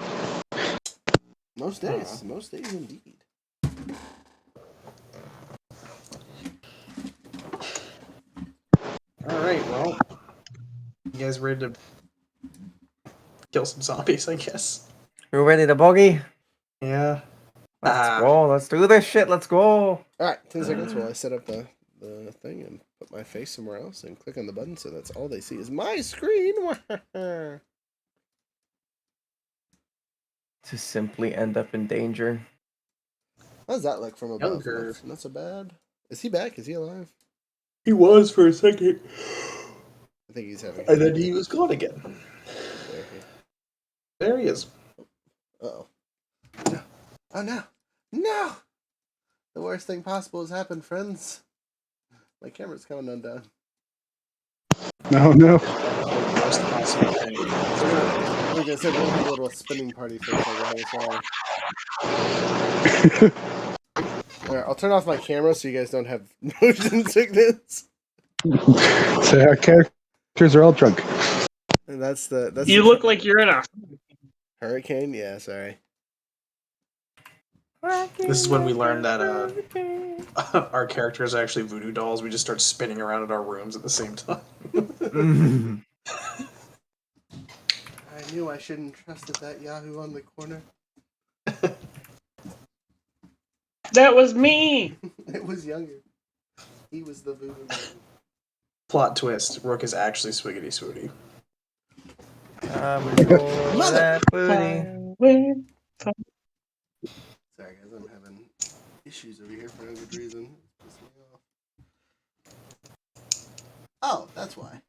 Most days indeed. Alright, well. You guys ready to kill some zombies, I guess? You ready to boogie? Yeah. Let's go. Let's do this shit. Let's go. Alright, 10 seconds while I set up the thing and put my face somewhere else and click on the button so that's all they see is my screen. To simply end up in danger. How does that look from above? Younger. Not so bad. Is he back? Is he alive? He was for a second. I think he's having. And then he was gone again. There he. There he is. Uh-oh. No. Oh no. No! The worst thing possible has happened, friends. My camera's coming undone. No, no. Worst possible thing. Like I said, we'll have a little spinning party for a second here, sorry. Alright, I'll turn off my camera so you guys don't have motion sickness. So our characters are all drunk. And that's You look like you're in a. hurricane? Yeah, sorry. This is when we learned that our characters are actually voodoo dolls. We just start spinning around in our rooms at the same time. I knew I shouldn't trusted that Yahoo on the corner. That was me. It was younger. He was the voodoo man. Plot twist: Rook is actually Swiggity Swooty. That booty. Sorry guys, I'm having issues over here for no good reason. It's pissing me off. Oh, that's why.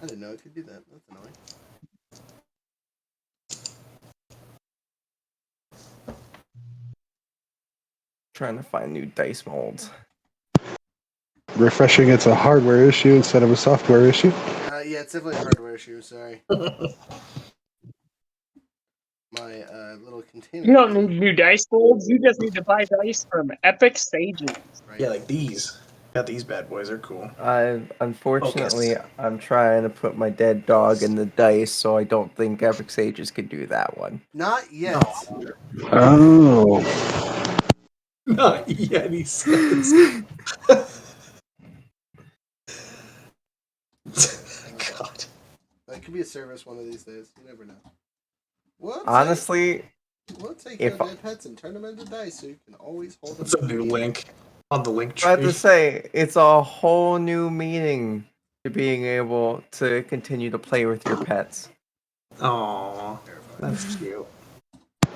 I didn't know it could do that. That's annoying. Trying to find new dice molds. Refreshing, it's a hardware issue instead of a software issue. Yeah, it's definitely a hardware issue. Sorry. My little container. You don't need new dice molds. You just need to buy dice from Epic Sages. Right? Yeah, like these. Got these bad boys. They're cool. Unfortunately, I'm trying to put my dead dog in the dice, so I don't think Epic Sages could do that one. Not yet. Oh. Not yet, he says. God. That could be a service one of these days. You never know. Honestly, we'll take if your dead pets and turn them into dice so you can always hold them. It's a new link on the link I have tree. to say, it's a whole new meaning to being able to continue to play with your pets. Aww, that's cute.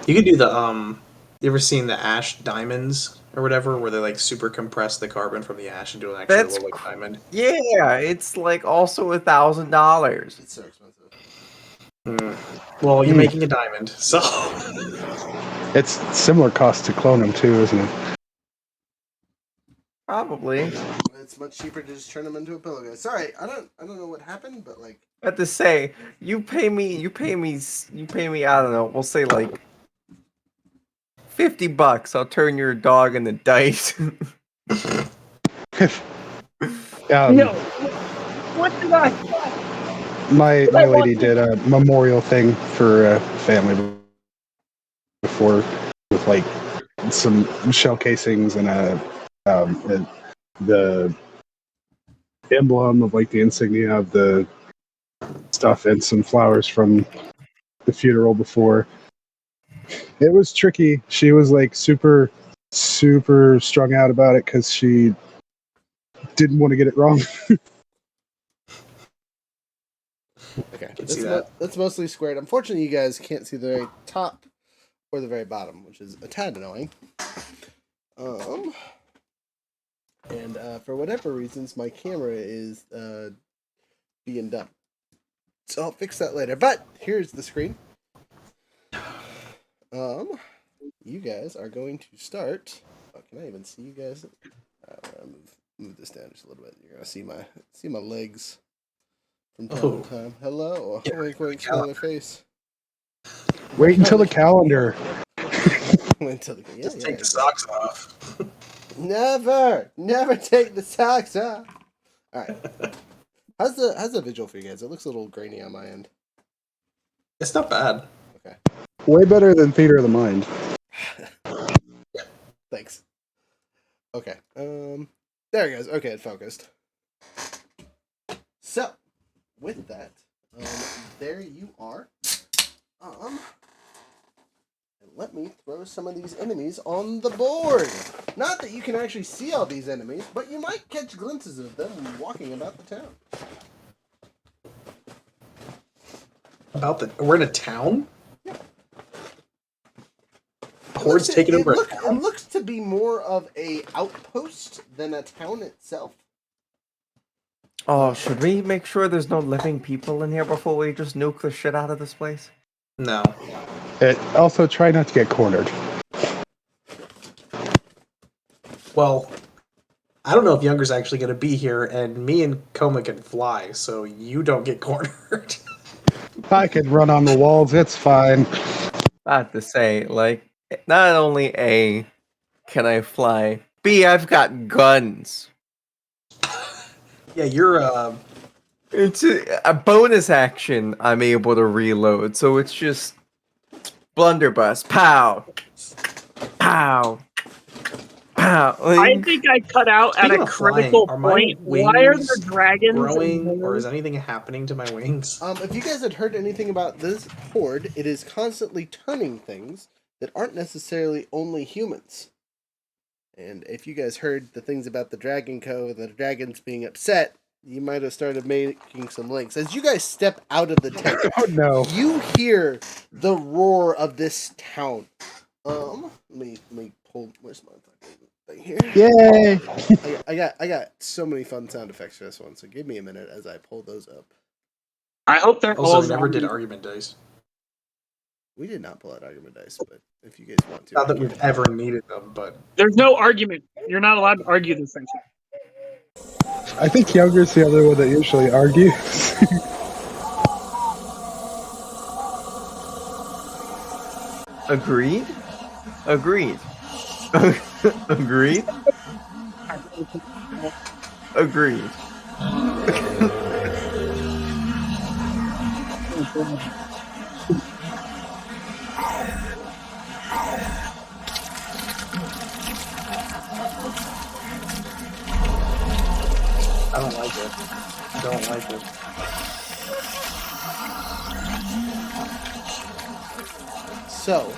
You could do the You ever seen the ash diamonds or whatever, where they like super compress the carbon from the ash into an actual That's little like diamond? Yeah, it's like also $1,000. It's so expensive. Well, you're making a diamond, so It's similar cost to clone them too, isn't it? Probably. It's much cheaper to just turn them into a pillow guy. Sorry, I don't know what happened, but like. I have to say, you pay me, I don't know, we'll say like $50. I'll turn your dog into dice. No. What did I? My lady did a memorial thing for family before with like some shell casings and the emblem of like the insignia of the stuff and some flowers from the funeral before. It was tricky. She was like super strung out about it because she didn't want to get it wrong. Okay, see that. that's mostly squared. Unfortunately, you guys can't see the very top or the very bottom, which is a tad annoying. And for whatever reasons, my camera is being dumb. So I'll fix that later. But here's the screen. You guys are going to start. Oh, can I even see you guys? I'll move this down just a little bit. You're gonna see my legs from time to time. Hello, Yeah, wink, wink, smiley face. Wait until the calendar. Wait until just take the socks off. Never take the socks off. All right. How's the visual for you guys? It looks a little grainy on my end. It's not bad. Okay. Way better than Theater of the Mind. Thanks. Okay. There it goes. Okay, it focused. So, with that, there you are. And let me throw some of these enemies on the board. Not that you can actually see all these enemies, but you might catch glimpses of them walking about the town. We're in a town? Horde's It, taking over a it town? looks to be more of a outpost than a town itself. Oh, should we make sure there's no living people in here before we just nuke the shit out of this place? No. Also, try not to get cornered. Well, I don't know if Younger's actually going to be here, and me and Coma can fly, so you don't get cornered. I can run on the walls, it's fine. I have to say, like, not only A, can I fly, B, I've got guns. Yeah, you're, It's a bonus action I'm able to reload, so it's just blunderbuss, pow, pow, pow. I think I cut out at Speaking a of flying, critical are my point. Why are wings there dragons? growing, or is anything happening to my wings? If you guys had heard anything about this horde, it is constantly turning things that aren't necessarily only humans. And if you guys heard the things about the Dragon Cove and the dragons being upset, you might have started making some links. As you guys step out of the tent, Oh no. you hear the roar of this town. Let me pull. Where's my fucking thing here? Yay! I got so many fun sound effects for this one. So give me a minute as I pull those up. I hope they're Also, all we never did zombies. argument dice. We did not pull out argument dice, but if you guys want to, Not that we've ever needed them, but There's no argument. You're not allowed to argue this thing. I think Younger's the other one that usually argues. Agreed? Agreed. Agreed? Agreed. I don't like it. I don't like it. So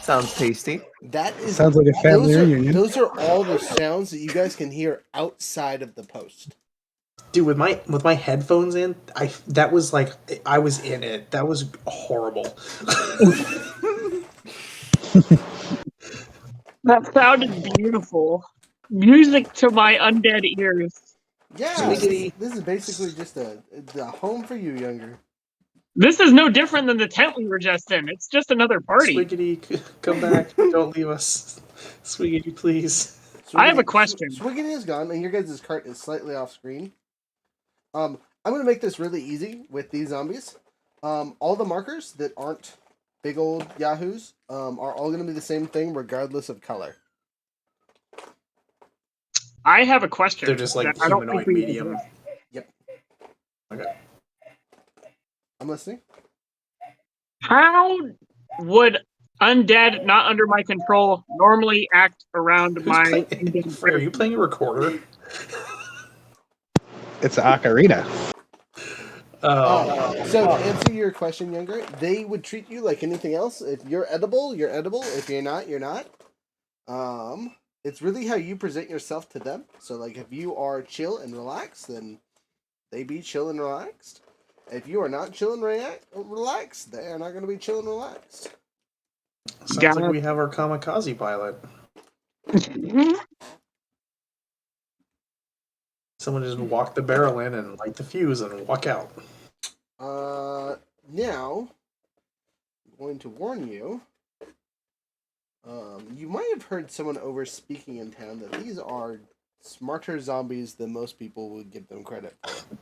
Sounds tasty. that is Sounds like a family reunion. Those are all the sounds that you guys can hear outside of the post. Dude, with my headphones in, that was like I was in it. That was horrible. That sounded beautiful. Music to my undead ears. Yeah, Swiggity. this is basically just a home for you, Younger. This is no different than the tent we were just in. It's just another party. Swiggity, come back! Don't leave us, Swiggity, please. I have a question. Swiggity is gone, and your guys' cart is slightly off screen. I'm gonna make this really easy with these zombies. All the markers that aren't big old yahoos are all gonna be the same thing regardless of color. I have a question. They're just like that I don't humanoid think we medium. Yep. Okay. I'm listening. How would undead not under my control normally act around Who's my playing? undead Frey, are you playing a recorder? It's an ocarina. So to answer your question, Younger, they would treat you like anything else. If you're edible, you're edible. If you're not, you're not. It's really how you present yourself to them. So like if you are chill and relaxed, then they be chill and relaxed. If you are not chill and relaxed, they are not going to be chill and relaxed. Sounds like we have our kamikaze pilot. Someone just walk the barrel in and light the fuse and walk out. Now, I'm going to warn you. You might have heard someone over speaking in town that these are smarter zombies than most people would give them credit for.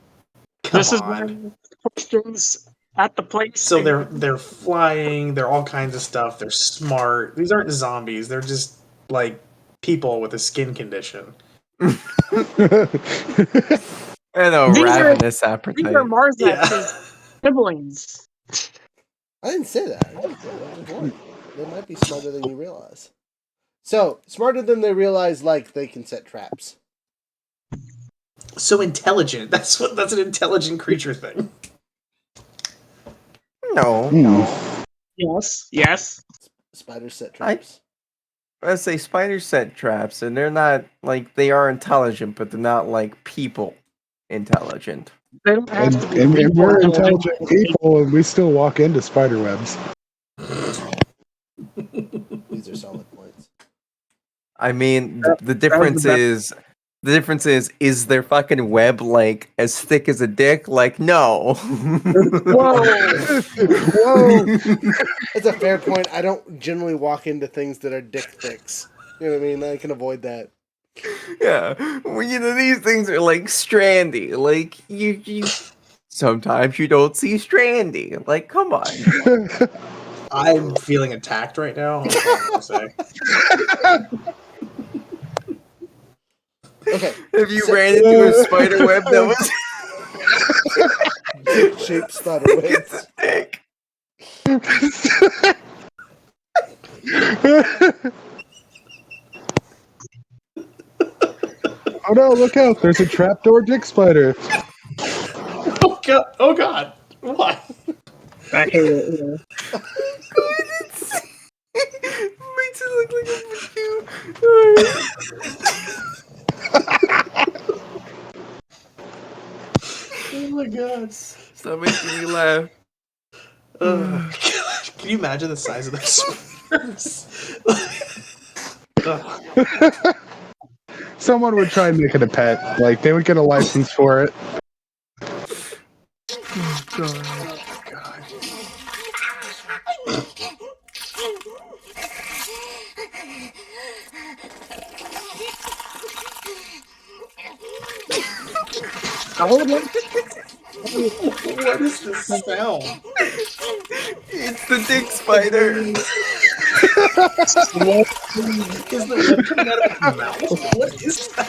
This is on. my questions at the place. So they're flying, they're all kinds of stuff, they're smart. These aren't zombies, they're just like people with a skin condition. And a These are- ravenous These are appetite. Marzak's siblings. I didn't say that. I just warned you. They might be smarter than you realize. So, smarter than they realize, like, they can set traps. So intelligent. That's an intelligent creature thing. No. Yes. Spiders set traps. Let's say spiders set traps, and they're not, like, they are intelligent, but they're not like people intelligent. They don't have And, to be and, and we're intelligent. intelligent people, and we still walk into spider webs. These are solid points. I mean, the That was difference is their fucking web like as thick as a dick? Like, no. Whoa! Whoa! That's a fair point. I don't generally walk into things that are dick thicks. You know what I mean? I can avoid that. Yeah, well, these things are like strandy. Like you sometimes you don't see strandy. Like, come on. I'm feeling attacked right now. That's all I'm gonna say. Okay. Have you So- ran into a spider web that was Dick-shaped spider webs. dick? Oh no, look out! There's a trapdoor dick spider. Oh god! Oh god! What? I hate it. Makes it look like a Oh my god! Stop making me laugh. Can you imagine the size of those spiders? Someone would try and make it a pet. Like they would get a license for it. God. What is this sound? It's the dick spider. Is the web coming out of its mouth? What is that?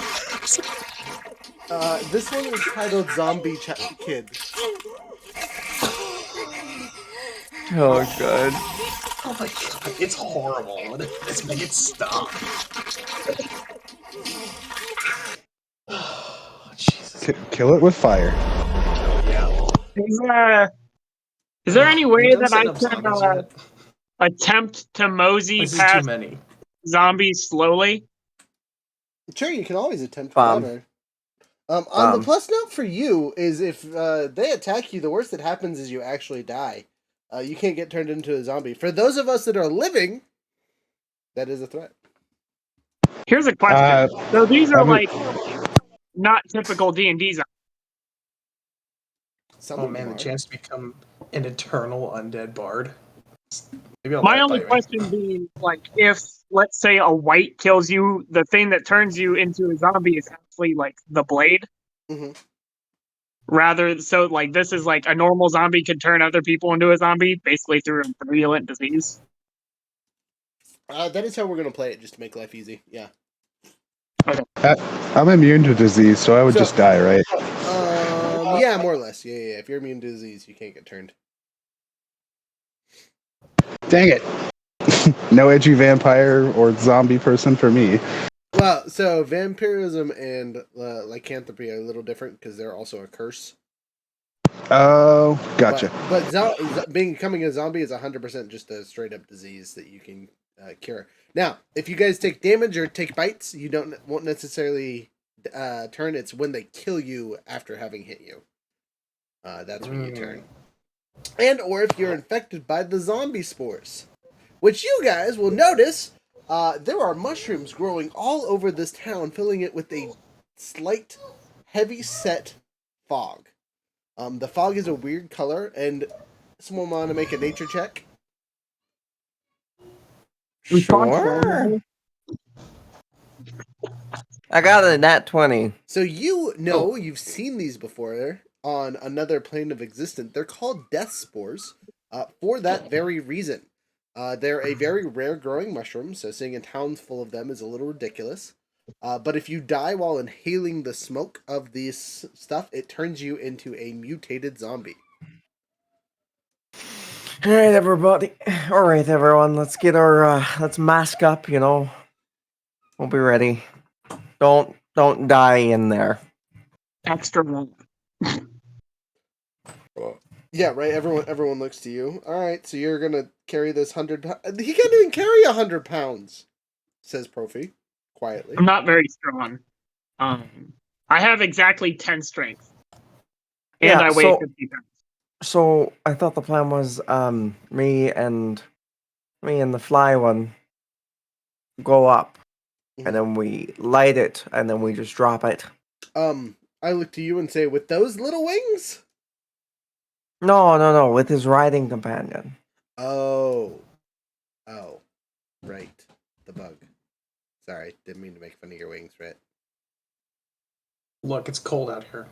This one is titled Zombie Kid. Oh god. Oh my god, it's horrible. Let's make it stop. Oh, Jesus. Kill it with fire. Yeah. Is there any way You done that I setting up can zombies yet? attempt to mosey This is too past many. zombies slowly? Sure, you can always attempt Bomb. whatever. On the Bomb. plus note for you is if they attack you, the worst that happens is you actually die. You can't get turned into a zombie. For those of us that are living, that is a threat. Here's a question. So these are I'm a- like not typical D&D zombies. Some Oh of man, them the are. chance to become an eternal undead bard. Maybe I'll My let it only bite me. question being, like, if let's say a white kills you, the thing that turns you into a zombie is actually like the blade. Mhm. Rather, so like this is like a normal zombie could turn other people into a zombie, basically through a virulent disease. That is how we're gonna play it, just to make life easy. Yeah. I'm immune to disease, so I would So- just die, right? Yeah, more or less. Yeah. If you're immune to disease, you can't get turned. Dang it. No edgy vampire or zombie person for me. Well, so vampirism and lycanthropy are a little different because they're also a curse. Oh, gotcha. But becoming a zombie is 100% just a straight up disease that you can cure. Now, if you guys take damage or take bites, you won't necessarily turn. It's when they kill you after having hit you. That's when you turn. And or if you're infected by the zombie spores, which you guys will notice, there are mushrooms growing all over this town, filling it with a slight, heavy-set fog. The fog is a weird color, and someone want to make a nature check? Sure. I got a nat 20. So you know you've seen these before on another plane of existence. They're called death spores for that very reason. They're a very rare growing mushroom, so seeing a town full of them is a little ridiculous. But if you die while inhaling the smoke of this stuff, it turns you into a mutated zombie. All right, everybody. All right, everyone. Let's get our let's mask up. We'll be ready. Don't die in there. Extra long. Yeah, right. Everyone looks to you. All right, so you're gonna carry this 100. He can't even carry 100 pounds, says Profi quietly. I'm not very strong. I have exactly 10 strength. And Yeah, I weigh 50 pounds. So I thought the plan was me and the fly one go up, and then we light it, and then we just drop it. I look to you and say, with those little wings? No, with his riding companion. Oh, right, the bug. Sorry, didn't mean to make fun of your wings, right? Look, it's cold out here.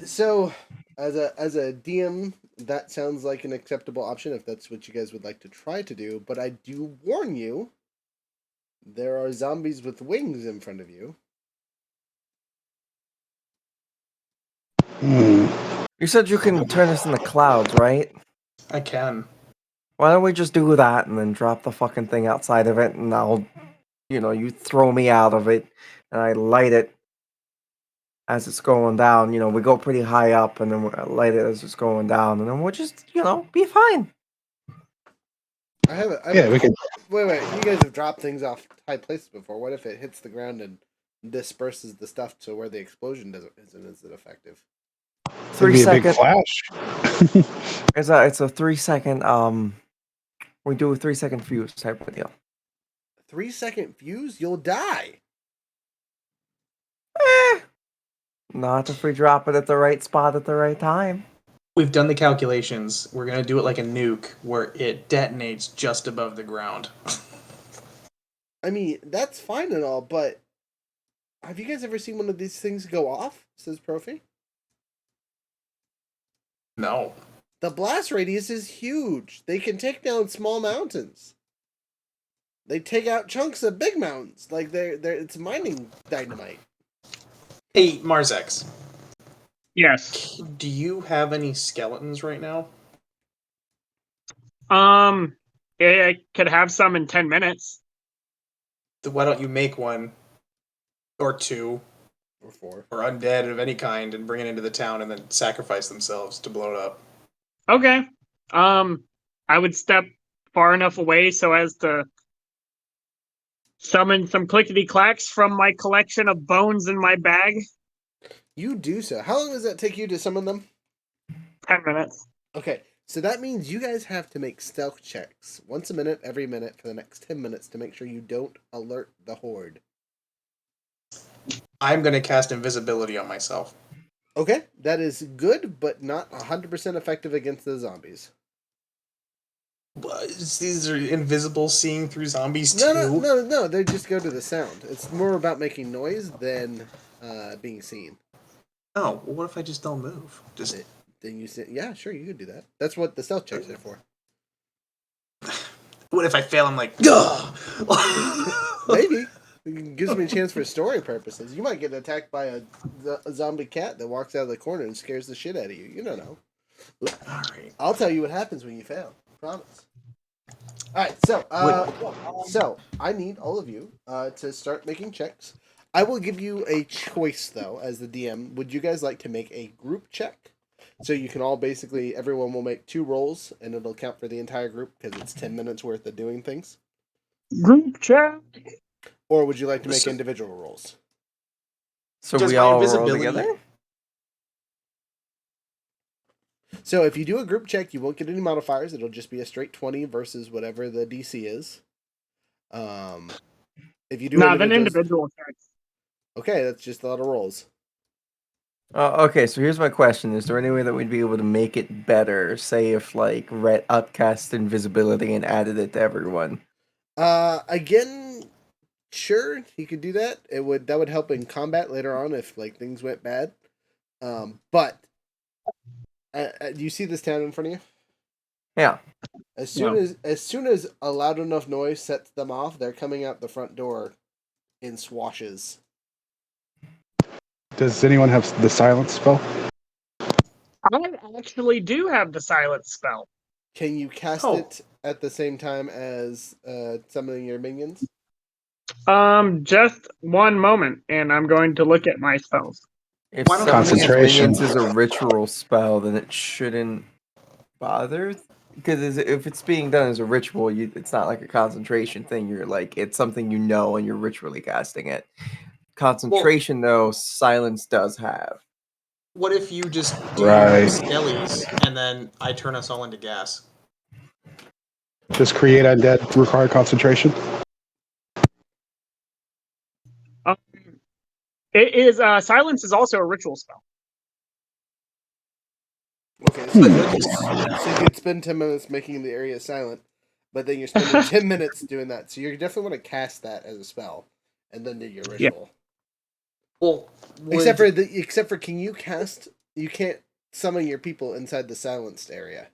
So as a DM, that sounds like an acceptable option if that's what you guys would like to try to do. But I do warn you, there are zombies with wings in front of you. You said you can turn us into clouds, right? I can. Why don't we just do that and then drop the fucking thing outside of it, and I'll, you throw me out of it, and I light it as it's going down. We go pretty high up, and then we light it as it's going down, and then we'll just, be fine. We can. Wait. You guys have dropped things off high places before. What if it hits the ground and disperses the stuff to where the explosion isn't as effective? 3 Be a big second. flash. It's a 3 second. We do a 3 second fuse type of deal. 3 second fuse, you'll die. Not if we drop it at the right spot at the right time. We've done the calculations. We're gonna do it like a nuke, where it detonates just above the ground. I mean, that's fine and all, but have you guys ever seen one of these things go off? Says Profi. No. The blast radius is huge. They can take down small mountains. They take out chunks of big mountains. Like it's mining dynamite. Hey, Marzex. Yes. Do you have any skeletons right now? Yeah, I could have some in 10 minutes. Why don't you make one or two Or 4. or undead of any kind and bring it into the town and then sacrifice themselves to blow it up? Okay. I would step far enough away so as to summon some clickety clacks from my collection of bones in my bag. You do so. How long does that take you to summon them? 10 minutes. Okay, so that means you guys have to make stealth checks once a minute, every minute, for the next 10 minutes to make sure you don't alert the horde. I'm going to cast invisibility on myself. Okay, that is good, but not 100% effective against the zombies. These are invisible seeing through zombies too? No, they just go to the sound. It's more about making noise than being seen. Oh, well, what if I just don't move? Then you say, yeah, sure, you could do that. That's what the stealth checks are for. What if I fail? I'm like, ugh! Maybe. It gives me a chance for story purposes. You might get attacked by a zombie cat that walks out of the corner and scares the shit out of you. You don't know. All right. I'll tell you what happens when you fail. Promise. All right, so I need all of you to start making checks. I will give you a choice, though, as the DM. Would you guys like to make a group check? So you can all everyone will make 2 rolls, and it'll count for the entire group because it's 10 minutes worth of doing things. Group chat. Or would you like to make individual rolls? So Does we my all roll invisibility- together? So if you do a group check, you won't get any modifiers. It'll just be a straight 20 versus whatever the DC is. If you do Individual checks. Okay, that's just a lot of rolls. Okay, so here's my question. Is there any way that we'd be able to make it better? Say if, like, Red upcast invisibility and added it to everyone. Again, sure, he could do that. That would help in combat later on if, like, things went bad. But do you see this town in front of you? Yeah. As soon as a loud enough noise sets them off, they're coming out the front door in swashes. Does anyone have the silence spell? I actually do have the silence spell. Can you cast it at the same time as summoning your minions? Just one moment, and I'm going to look at my spells. If Why don't summoning his concentration. minions is a ritual spell, then it shouldn't bother. Because if it's being done as a ritual, it's not like a concentration thing. You're like, it's something you know and you're ritually casting it. concentration, though, silence does have. What if you just do Right. your skellies and then I turn us all into gas? Just create undead require concentration. It is silence is also a ritual spell. Okay, so you could spend 10 minutes making the area silent, but then you're spending 10 minutes doing that. So you definitely want to cast that as a spell, and then do your ritual. Well, Except for can you cast? You can't summon your people inside the silenced area.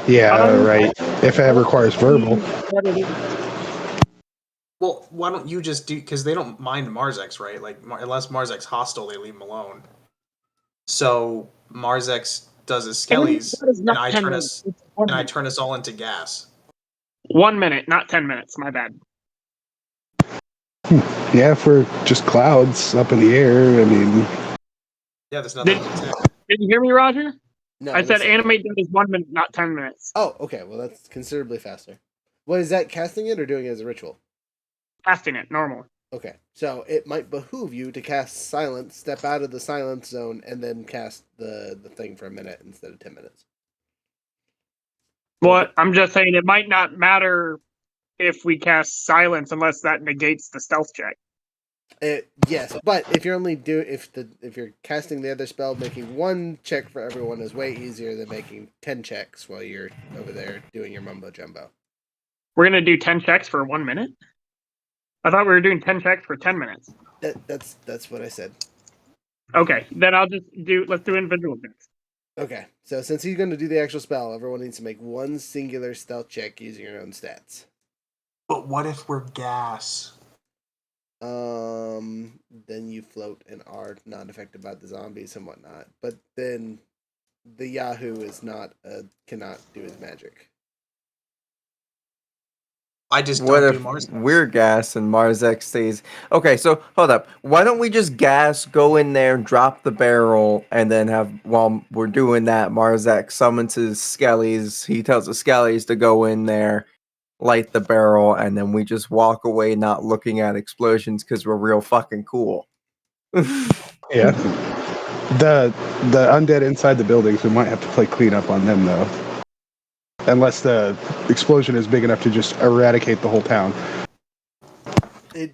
Yeah, right. If it requires verbal. Well, why don't you just do? Because they don't mind Marzex, right? Like unless Marzex hostile, they leave him alone. So Marzex does his skellies, and I turn us all into gas. 1 minute, not 10 minutes. My bad. Yeah, if we're just clouds up in the air, I mean. Yeah, there's nothing to attack. Did you hear me, Roger? No, I said listen. animate that is 1 minute, not 10 minutes. Oh, okay. Well, that's considerably faster. What is that? Casting it or doing it as a ritual? Casting it, normal. Okay, so it might behoove you to cast silence, step out of the silence zone, and then cast the thing for a minute instead of 10 minutes. Well, I'm just saying it might not matter if we cast silence unless that negates the stealth check. Yes, but if you're only if you're casting the other spell, making one check for everyone is way easier than making 10 checks while you're over there doing your mumbo jumbo. We're gonna do 10 checks for 1 minute. I thought we were doing 10 checks for 10 minutes. That's what I said. Okay, then let's do individual checks. Okay, so since he's going to do the actual spell, everyone needs to make one singular stealth check using your own stats. But what if we're gas? Then you float and are not affected by the zombies and whatnot. But then the Yahoo is cannot do his magic. I just What don't if do Marzex. we're gas and Marzex stays? Okay, so hold up. Why don't we just gas, go in there, drop the barrel, and then while we're doing that, Marzex summons his skellies. He tells the skellies to go in there, light the barrel, and then we just walk away not looking at explosions because we're real fucking cool. Yeah. The undead inside the buildings, we might have to play cleanup on them though. Unless the explosion is big enough to just eradicate the whole town. We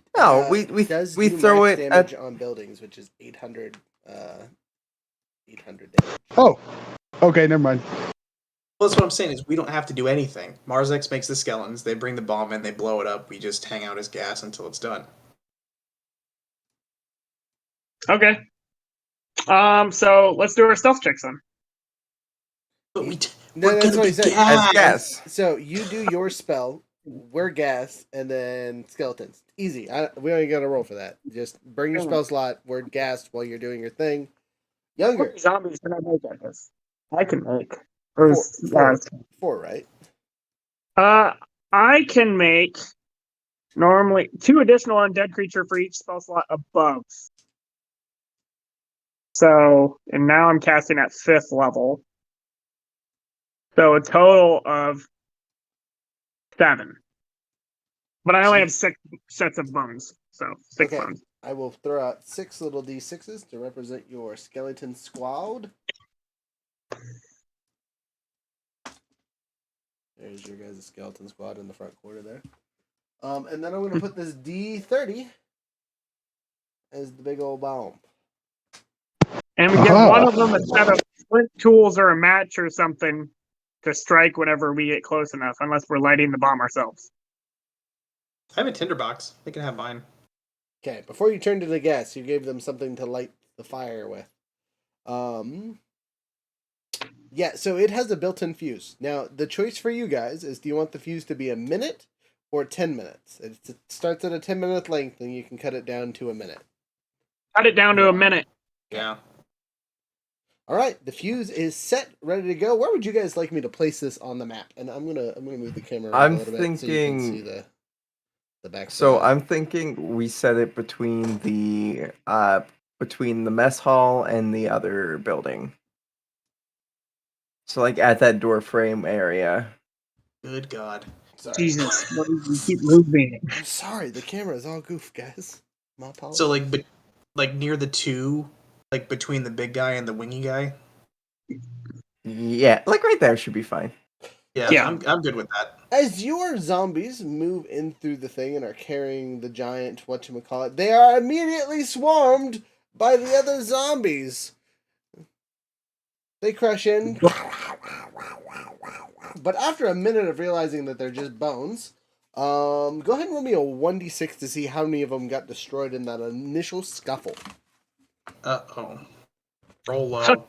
throw it damage at on buildings, which is 800 damage. Oh, okay, never mind. Well, that's what I'm saying is we don't have to do anything. Marzex makes the skeletons, they bring the bomb in, they blow it up, we just hang out as gas until it's done. Okay. So let's do our stealth checks then. But No, that's what he said. as gas. So you do your spell, we're gas, and then skeletons. Easy. We don't even got to roll for that. Just bring your spell slot, word gas while you're doing your thing. How Younger. many zombies can I make at this? I can make. Four, right? I can make normally 2 additional undead creature for each spell slot above. So, and now I'm casting at 5th level. So a total of 7. But I only have 6 sets of bones. So 6 Okay. bones. I will throw out 6 little d6s to represent your skeleton squad. There's your guys' skeleton squad in the front corner there. And then I'm going to put this d30 as the big old bomb. And we get one of them a set of flint tools or a match or something to strike whenever we get close enough, unless we're lighting the bomb ourselves. I have a tinderbox. They can have mine. Okay, before you turned to the gas, you gave them something to light the fire with. Yeah, so it has a built-in fuse. Now, the choice for you guys is, do you want the fuse to be a minute or 10 minutes? It starts at a 10-minute length, and you can cut it down to a minute. Cut it down to a minute. Yeah. All right, the fuse is set, ready to go. Where would you guys like me to place this on the map? And I'm gonna move the camera around a little bit so you can see the back. So I'm thinking we set it between the mess hall and the other building. So like at that door frame area. Good God. Sorry. Jesus, what do you keep moving? I'm sorry, the camera is all goof, guys. My apologies. So like near the two, like between the big guy and the wingy guy. Yeah, like right there should be fine. Yeah, Yeah. I'm good with that. As your zombies move in through the thing and are carrying the giant whatchamacallit, they are immediately swarmed by the other zombies. They crush in. But after a minute of realizing that they're just bones, go ahead and roll me a 1d6 to see how many of them got destroyed in that initial scuffle. Uh-oh. Roll low.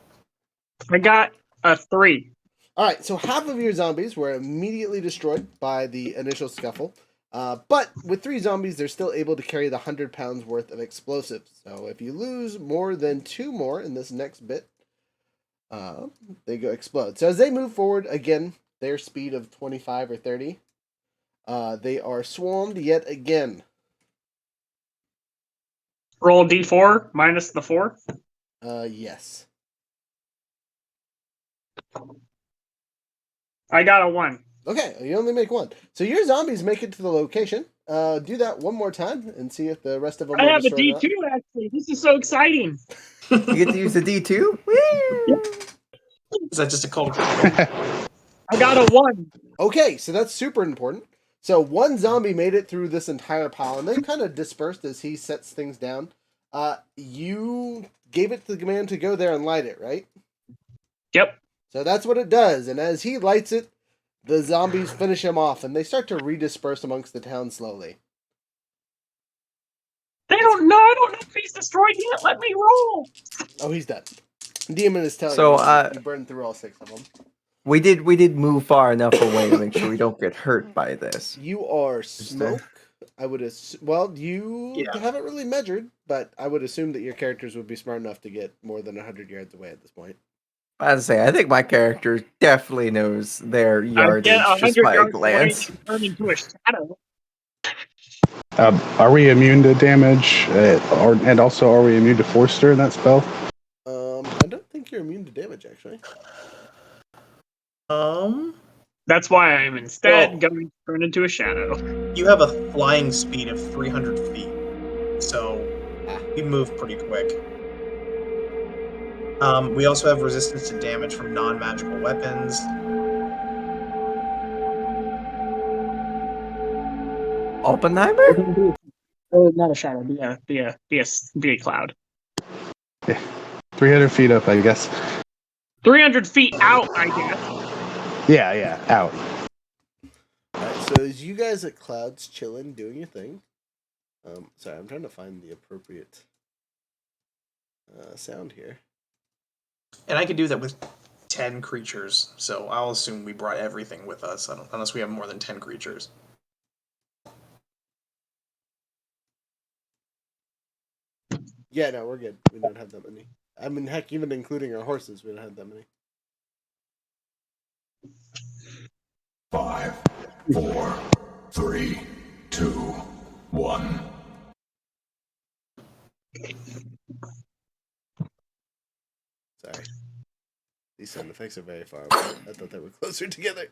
I got a 3. Alright, so half of your zombies were immediately destroyed by the initial scuffle. But with 3 zombies, they're still able to carry the 100 pounds worth of explosives. So if you lose more than 2 more in this next bit, they go explode. So as they move forward, again, their speed of 25 or 30, they are swarmed yet again. Roll D4 minus the 4. Yes. I got a 1. Okay, you only make 1. So your zombies make it to the location. Do that one more time and see if the rest of them I are have a destroyed. D2 actually. This is so exciting. You get to use the D2? Woo! Is that just a cold? I got a 1. Okay, so that's super important. So one zombie made it through this entire pile, and they kind of dispersed as he sets things down. You gave it the command to go there and light it, right? Yep. So that's what it does, and as he lights it, the zombies finish him off, and they start to redisperse amongst the town slowly. They don't know. I don't know if he's destroyed yet. Let me roll. Oh, he's done. Demon is telling So, you burned through all 6 of them. We did move far enough away to make sure we don't get hurt by this. You are smoke. I would well, you haven't really measured, but I would assume that your characters would be smart enough to get more than 100 yards away at this point. I think my character definitely knows their yardage just by a glance. Turn into a shadow. Are we immune to damage? And also, are we immune to Forster in that spell? I don't think you're immune to damage, actually. That's why I'm instead going to turn into a shadow. You have a flying speed of 300 feet, so you move pretty quick. We also have resistance to damage from non-magical weapons. Oppenheimer? Oh, not a shadow. Be a cloud. Yeah. 300 feet up, I guess. 300 feet out, I guess. Yeah, out. Alright, so as you guys at Clouds chilling, doing your thing. Sorry, I'm trying to find the appropriate sound here. And I could do that with 10 creatures, so I'll assume we brought everything with us, unless we have more than 10 creatures. Yeah, no, we're good. We don't have that many. I mean, heck, even including our horses, we don't have that many. 5, 4, 3, 2, 1. Sorry. These sound effects are very far apart. I thought they were closer together.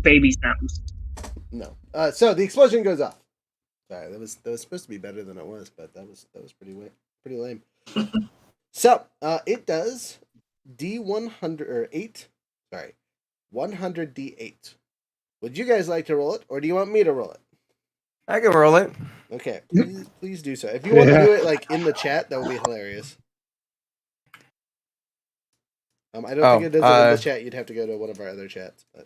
Baby sounds. No. So the explosion goes off. Sorry, that was supposed to be better than it was, but that was pretty lame. So it does D100 or 8. Sorry, 100 D8. Would you guys like to roll it, or do you want me to roll it? I can roll it. Okay, please do so. If you want to do it like in the chat, that would be hilarious. I don't think it does it in the chat. You'd have to go to one of our other chats. But...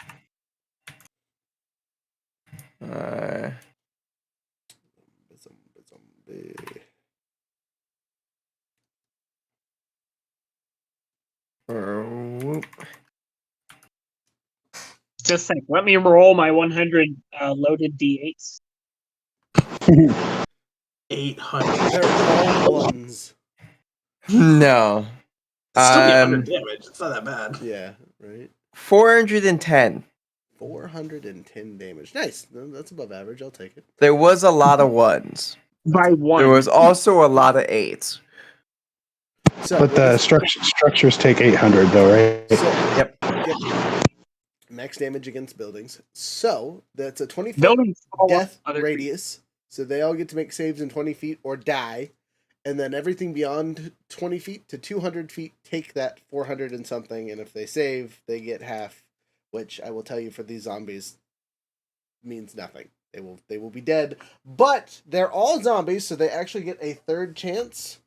Just think. Let me roll my 100 loaded D8s. 800. They're all ones. No. It's still be 100 damage. It's not that bad. Yeah, right. 410. 410 damage. Nice. That's above average. I'll take it. There was a lot of ones. By 1. There was also a lot of 8s. So, But the structures take 800 though, right? Yep. Max damage against buildings. So that's a 20-foot Buildings fall on death other radius. So they all get to make saves in 20 feet or die. And then everything beyond 20 feet to 200 feet take that 400 and something. And if they save, they get half, which I will tell you for these zombies means nothing. They will be dead. But they're all zombies, so they actually get a third chance.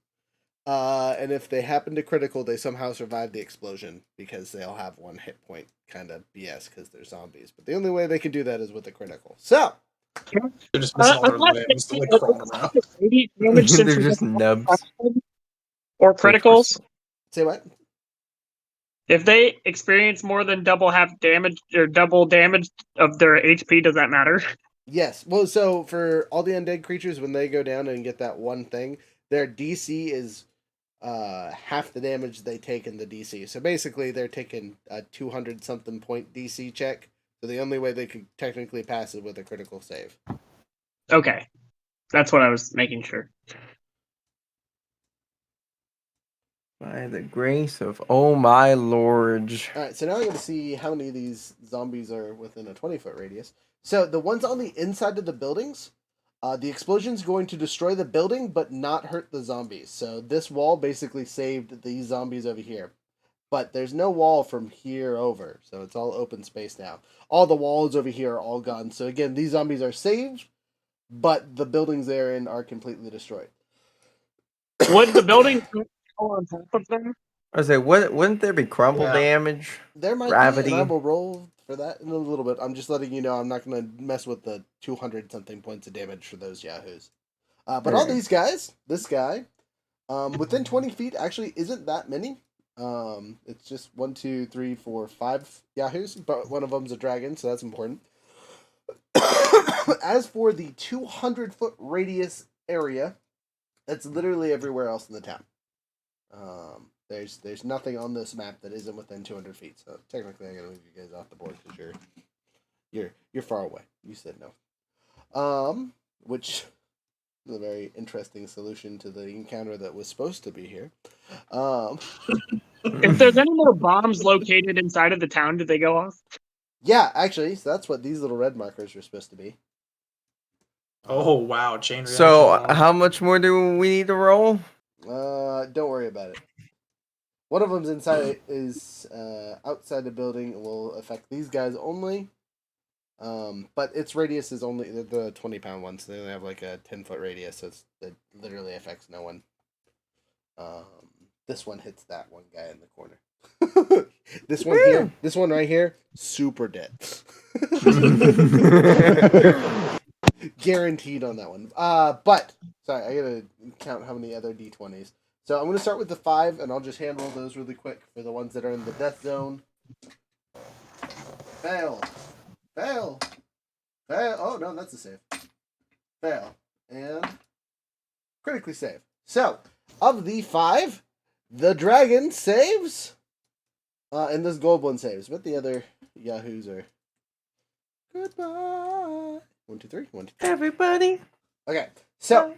And if they happen to critical, they somehow survive the explosion because they'll have 1 hit point, kind of BS because they're zombies. But the only way they can do that is with a critical. So They're just missing all their unless limbs. They're like they crawling around. radiant damage since They're we just just nubs. or criticals. say what? If they experience more than double half damage or double damage of their HP, does that matter? Yes. Well, so for all the undead creatures, when they go down and get that one thing, their DC is half the damage they take in the DC. So basically, they're taking a 200 something point DC check. So the only way they could technically pass is with a critical save. Okay, that's what I was making sure. By the grace of oh my lord. All right, so now I'm going to see how many of these zombies are within a 20-foot radius. So the ones on the inside of the buildings, the explosion's going to destroy the building but not hurt the zombies. So this wall basically saved these zombies over here. But there's no wall from here over, so it's all open space now. All the walls over here are all gone. So again, these zombies are saved, but the buildings they're in are completely destroyed. Would the building fall on top of them? I was like, wouldn't there be crumble Yeah. damage? There might Gravity. be, and I will roll for that in a little bit. I'm just letting you know I'm not going to mess with the 200 something points of damage for those yahoos. But all Okay. these guys, this guy, within 20 feet actually isn't that many. It's just 1, 2, 3, 4, 5 yahoos, but one of them's a dragon, so that's important. As for the 200-foot radius area, that's literally everywhere else in the town. There's nothing on this map that isn't within 200 feet. So technically, I'm gonna leave you guys off the board because you're far away. You said no. Which is a very interesting solution to the encounter that was supposed to be here. If there's any more bombs located inside of the town, did they go off? Yeah, actually, so that's what these little red markers are supposed to be. Oh wow, chain reaction. So how much more do we need to roll? Don't worry about it. One of them's inside is outside the building. It will affect these guys only. But its radius is only the 20-pound one, so they only have like a 10-foot radius, so it literally affects no one. This one hits that one guy in the corner. This one here, this one right here, super dead. Guaranteed on that one. But sorry, I gotta count how many other d20s. So I'm gonna start with the 5, and I'll just hand roll those really quick for the ones that are in the death zone. Fail. Fail. Fail. Oh no, that's a save. Fail. And critically save. So, of the 5, the dragon saves. And this gold one saves, but the other yahoos are goodbye. 1, 2, 3. 1, 2, 3. Everybody. Okay. So,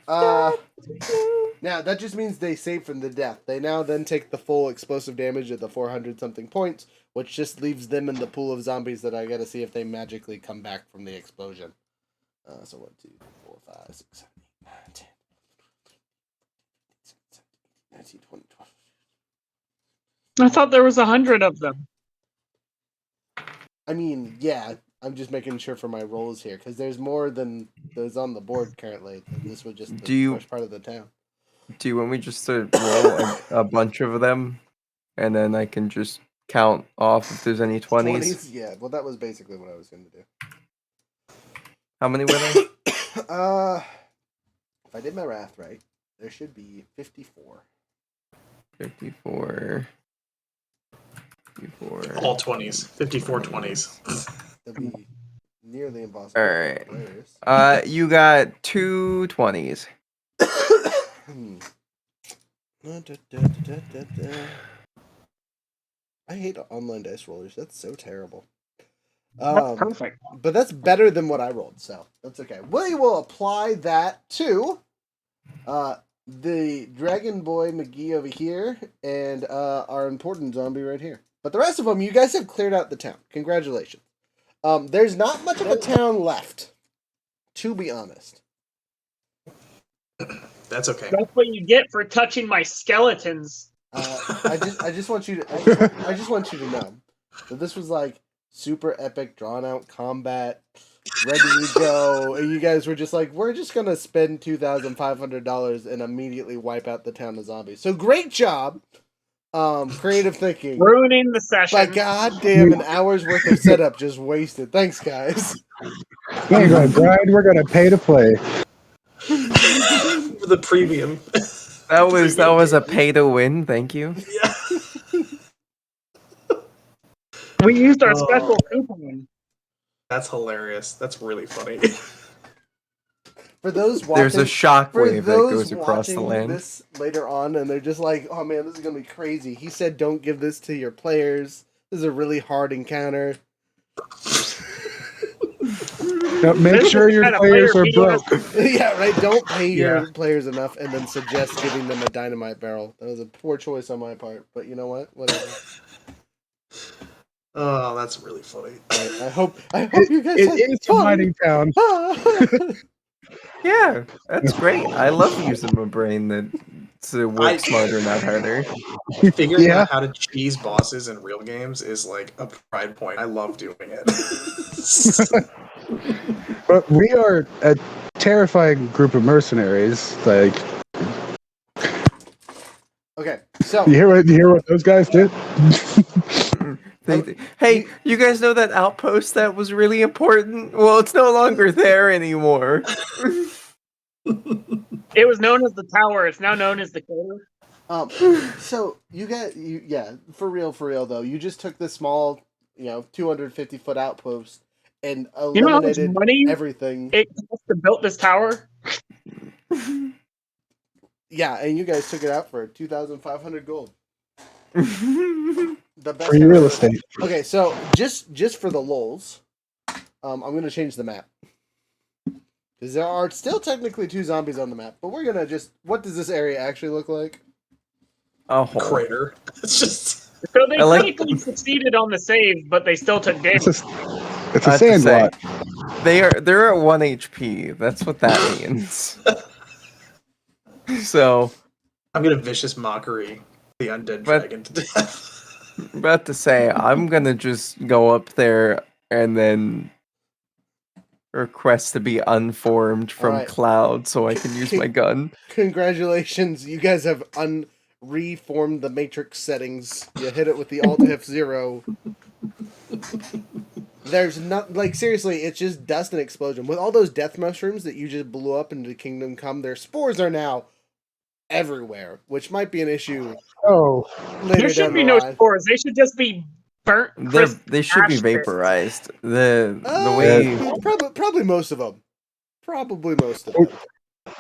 now that just means they save from the death. They now then take the full explosive damage of the 400 something points, which just leaves them in the pool of zombies that I gotta see if they magically come back from the explosion. So 1, 2, 4, 5, 6, 7, 8, 9, 10, 19, 20, 21. I thought there was 100 of them. I mean, yeah, I'm just making sure for my rolls here, because there's more than those on the board currently. And this was just the first part of the town. Do you want me just to roll a bunch of them, and then I can just count off if there's any 20s? Yeah, well, that was basically what I was going to do. How many were there? If I did my math right, there should be 54. 54. All 20s. 54 20s. That'd be nearly impossible. All right. You got 2 20s. I hate online dice rollers. That's so terrible. That's perfect. But that's better than what I rolled, so that's okay. We will apply that to the Dragon Boy McGee over here, and our important zombie right here. But the rest of them, you guys have cleared out the town. Congratulations. There's not much of a town left, to be honest. That's okay. That's what you get for touching my skeletons. I just want you to I just want you to know that this was like super epic, drawn out combat, ready to go, and you guys were just like, we're just gonna spend $2,500 and immediately wipe out the town of zombies. So great job, creative thinking. Ruining the session. But goddamn, an hour's worth of setup just wasted. Thanks, guys. We ain't gonna grind, we're gonna pay to play. The premium. That was a pay to win. Thank you. Yeah. We used our special coupon. That's hilarious. That's really funny. For those watching, There's a shockwave that those goes across the watching land. this later on, and they're just like, "Oh man, this is gonna be crazy." He said, "Don't give this to your players. This is a really hard encounter." Now, make sure your players are broke. Yeah, right. Don't pay your players enough, and then suggest giving them a dynamite barrel. That was a poor choice on my part, but you know what? Whatever. Oh, that's really funny. Right, I hope you guys. It is a mining town. Yeah, that's great. I love using my brain to work smarter, not harder. Figuring out how to cheese bosses in real games is like a pride point. I love doing it. But we are a terrifying group of mercenaries. Like, Okay, so you hear what those guys did? Hey, you guys know that outpost that was really important? Well, it's no longer there anymore. It was known as the tower. It's now known as the cove. So for real though, you just took this small, 250-foot outpost and You know how much eliminated money everything. it cost to build this tower? Yeah, and you guys took it out for 2,500 gold. The best Free real estate. Okay, so just for the lulz, I'm gonna change the map because there are still technically 2 zombies on the map, but we're gonna just. What does this area actually look like? A crater. It's just. So they technically succeeded on the save, but they still took damage. It's a sandlot. They're at 1 HP. That's what that means. So I'm gonna vicious mockery the undead dragon to death. About to say, I'm gonna just go up there and then request to be unformed from Cloud so I can use my gun. Congratulations, you guys have reformed the matrix settings. You hit it with the Alt F0. There's not seriously, it's just dust and explosion. With all those death mushrooms that you just blew up into Kingdom Come, their spores are now everywhere, which might be an issue. There should be no spores. They should just be burnt. They should be vaporized. The way probably most of them. Probably most of them.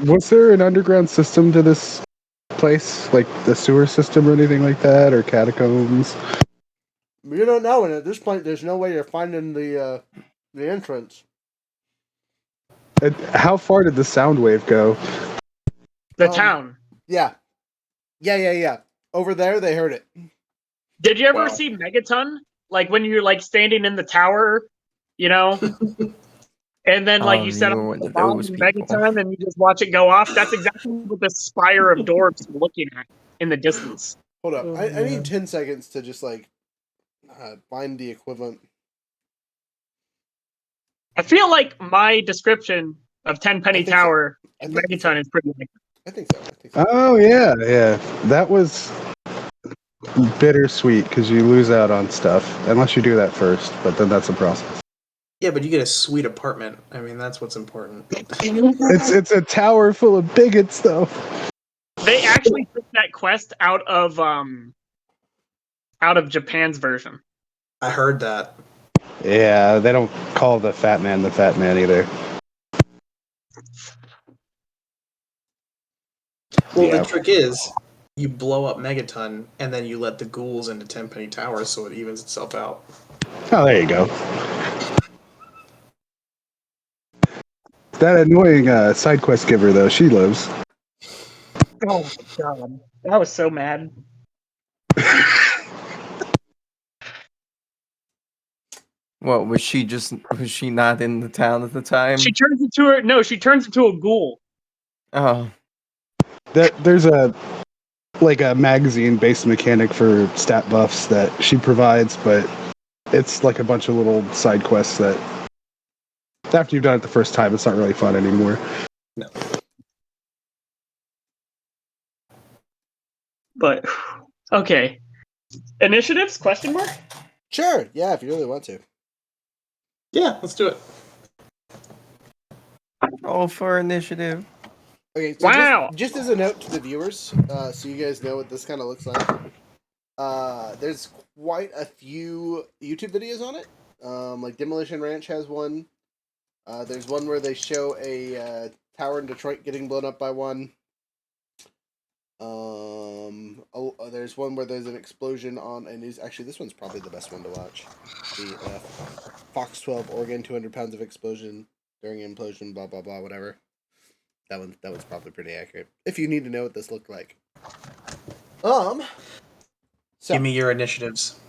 Was there an underground system to this place, like the sewer system or anything like that, or catacombs? You don't know, and at this point, there's no way you're finding the entrance. How far did the sound wave go? The town. Yeah. Over there, they heard it. Did you ever see Megaton? Like when you're standing in the tower, and then you set up the bomb in Megaton and you just watch it go off? That's exactly what the spire of dwarves are looking at in the distance. Hold up. I need 10 seconds to just find the equivalent. I feel like my description of 10 Penny Tower and Megaton is pretty like I think so. Oh, yeah. That was bittersweet because you lose out on stuff unless you do that first, but then that's a process. Yeah, but you get a sweet apartment. I mean, that's what's important. It's a tower full of bigots, though. They actually took that quest out of Japan's version. I heard that. Yeah, they don't call the fat man either. Well, the trick is you blow up Megaton and then you let the ghouls into 10 Penny Towers so it evens itself out. Oh, there you go. That annoying side quest giver, though, she lives. Oh my god. I was so mad. What was she not in the town at the time? She turns into a ghoul. Oh, There's a magazine-based mechanic for stat buffs that she provides, but it's like a bunch of little side quests that after you've done it the first time, it's not really fun anymore. No. But okay. Initiatives? Question mark? Sure. Yeah, if you really want to. Yeah, let's do it. roll for initiative. Okay. So Wow. Just as a note to the viewers, so you guys know what this kind of looks like. There's quite a few YouTube videos on it. Like Demolition Ranch has one. There's one where they show a tower in Detroit getting blown up by one. There's one where there's an explosion on a news. Actually, this one's probably the best one to watch. The Fox 12 Oregon 200 pounds of explosion during implosion. Blah blah blah. Whatever. That one's probably pretty accurate. If you need to know what this looked like. So Give me your initiatives.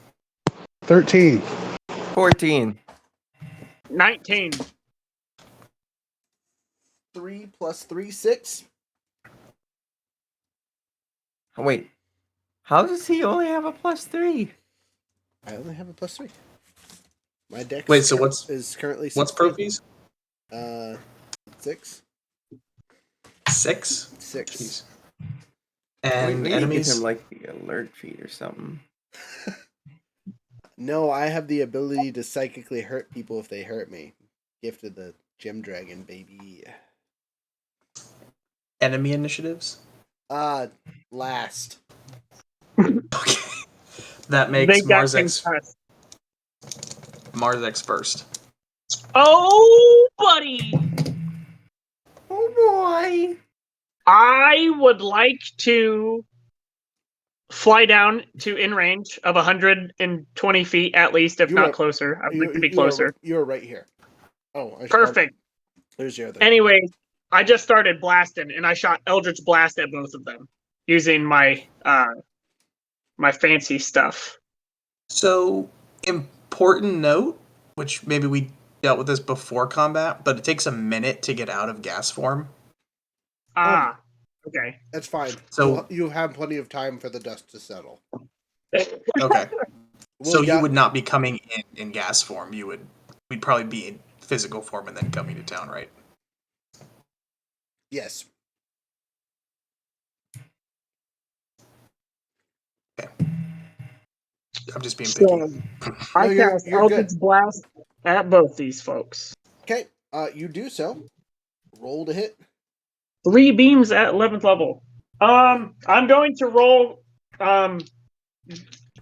13. 14. 19. 3 plus 3, 6. Oh, wait. How does he only have a +3? I only have a +3. My dex. Wait, so what's is currently 16. What's profies? 6. 6? 6. Jeez. We And need to enemies? give him like the alert feed or something. No, I have the ability to psychically hurt people if they hurt me. Gifted the Gem Dragon, baby. Enemy initiatives? Last. Okay. That makes They got Marzex concussed. first. Oh, buddy! Oh boy! I would like to fly down to in range of 120 feet at least, if You not are- closer. I'd like to be closer. You are right here. Oh, Perfect. There's your other. Anyway, I just started blasting, and I shot Eldritch Blast at both of them using my my fancy stuff. So, important note, which maybe we dealt with this before combat, but it takes a minute to get out of gas form. Okay. That's fine. So- you have plenty of time for the dust to settle. Okay. So yeah. you would not be coming in gas form. We'd probably be in physical form and then coming to town, right? Yes. I'm just being picky. So, I No, cast you're Eldritch good. Blast at both these folks. Okay. You do so. Roll to hit. 3 beams at 11th level. I'm going to roll them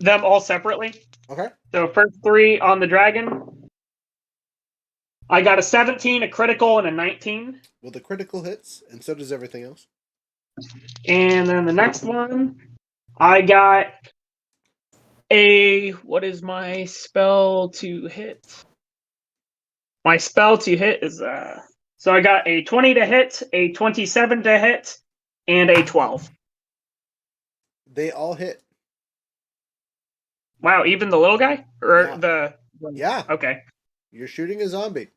all separately. Okay. So first 3 on the dragon. I got a 17, a critical, and a 19. Well, the critical hits, and so does everything else. And then the next one, I got what is my spell to hit? My spell to hit is so I got a 20 to hit, a 27 to hit, and a 12. They all hit. Wow, even the little guy? Or Yeah. the Yeah. Okay. You're shooting a zombie.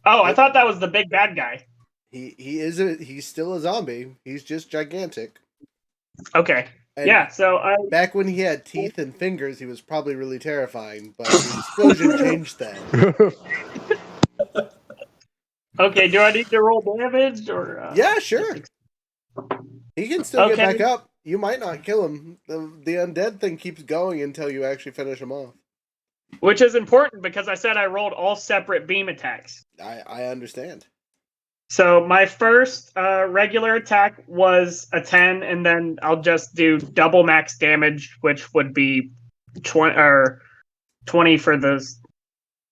Oh, I thought that was the big bad guy. He's still a zombie. He's just gigantic. Okay. And yeah, so back when he had teeth and fingers, he was probably really terrifying, but the explosion changed that. okay, do I need to roll damage or Yeah, sure. He can still get Okay. back up. You might not kill him. The undead thing keeps going until you actually finish him off. Which is important because I said I rolled all separate beam attacks. I understand. So my first regular attack was a 10, and then I'll just do double max damage, which would be 20 for the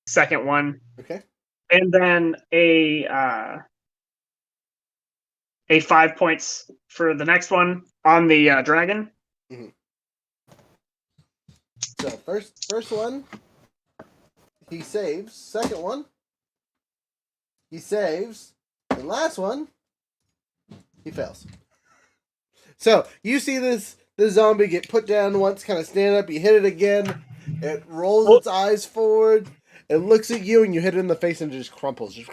second one. Okay. And then a 5 points for the next one on the dragon. Mm-hmm. So first one, he saves. Second one, he saves. And last one, he fails. So you see this zombie get put down once, kind of stand up. You hit it again. It rolls its eyes forward. It looks at you, and you hit it in the face, and it just crumples. Just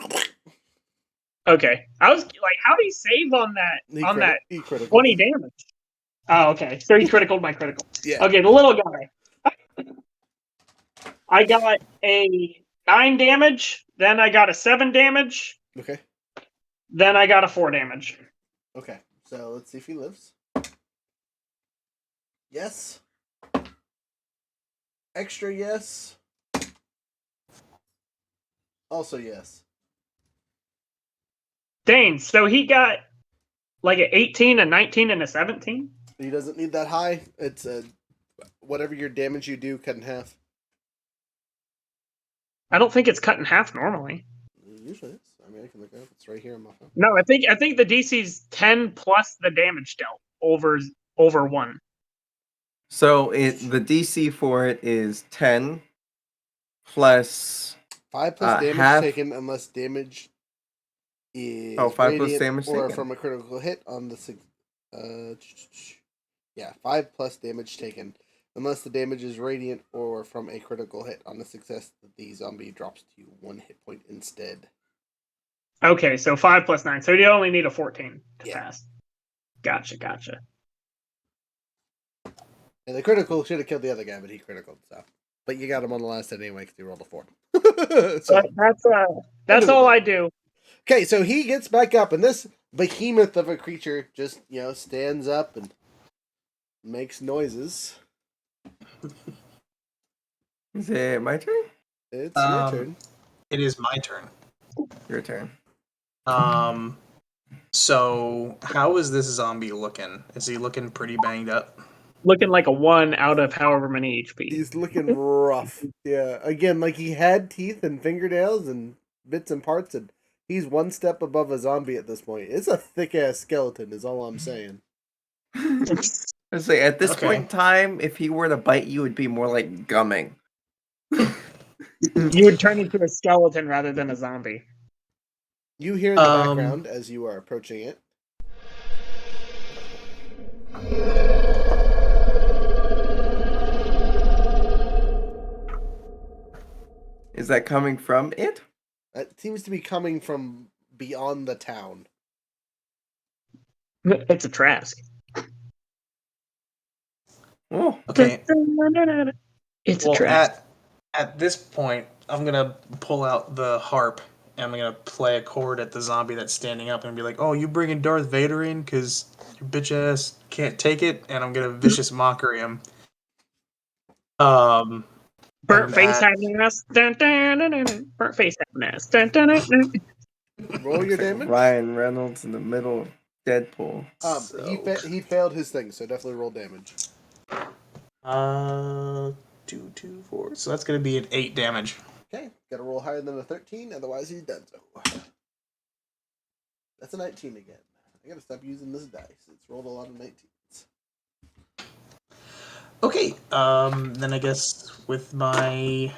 Okay. I was like, how do you save on that he critical. 20 damage? Oh, okay. So he criticaled my critical. Yeah. Okay, the little guy. I got a 9 damage, then I got a 7 damage, Okay. then I got a 4 damage. Okay. So let's see if he lives. Yes. Extra yes. Also yes. Dang, so he got like an 18, a 19, and a 17? He doesn't need that high. It's whatever your damage you do, cut in half. I don't think it's cut in half normally. It usually is. I mean, I can look it up. It's right here on my phone. No, I think the DC's 10 plus the damage dealt over 1. So the DC for it is 10 plus 5 plus damage half. taken unless damage is 5 plus radiant damage or taken. from a critical hit on the yeah, 5 plus damage taken unless the damage is radiant or from a critical hit. On the success, the zombie drops to 1 hit point instead. Okay, so 5 plus 9. So you only need a 14 to Yeah. pass. Gotcha. And the critical should have killed the other guy, but he critical, so. But you got him on the last hit anyway because he rolled a 4. So That's all I do. okay, so he gets back up, and this behemoth of a creature just, stands up and makes noises. Is it my turn? It's your turn. It is my turn. Your turn. So how is this zombie looking? Is he looking pretty banged up? Looking like a 1 out of however many HP. He's looking rough. Yeah, again, like he had teeth and fingernails and bits and parts, and he's one step above a zombie at this point. It's a thick-ass skeleton, is all I'm saying. I say at this point in time, if he were to bite you, it'd be more like gumming. You would turn into a skeleton rather than a zombie. You hear in the background as you are approaching it. Is that coming from it? That seems to be coming from beyond the town. It's a Trask. Oh, okay. It's a Trask. At this point, I'm gonna pull out the harp and I'm gonna play a chord at the zombie that's standing up and be like, "Oh, you bringing Darth Vader in because your bitch ass can't take it?" And I'm gonna vicious mockery him. Burnt face having ass. Burnt face having ass. Roll your damage. Ryan Reynolds in the middle of Deadpool. He failed his thing, so definitely roll damage. 2, 2, 4. So that's gonna be an 8 damage. Okay, gotta roll higher than a 13, otherwise he's done so. That's a 19 again. I gotta stop using this dice. It's rolled a lot of 19s. Okay, then I guess with my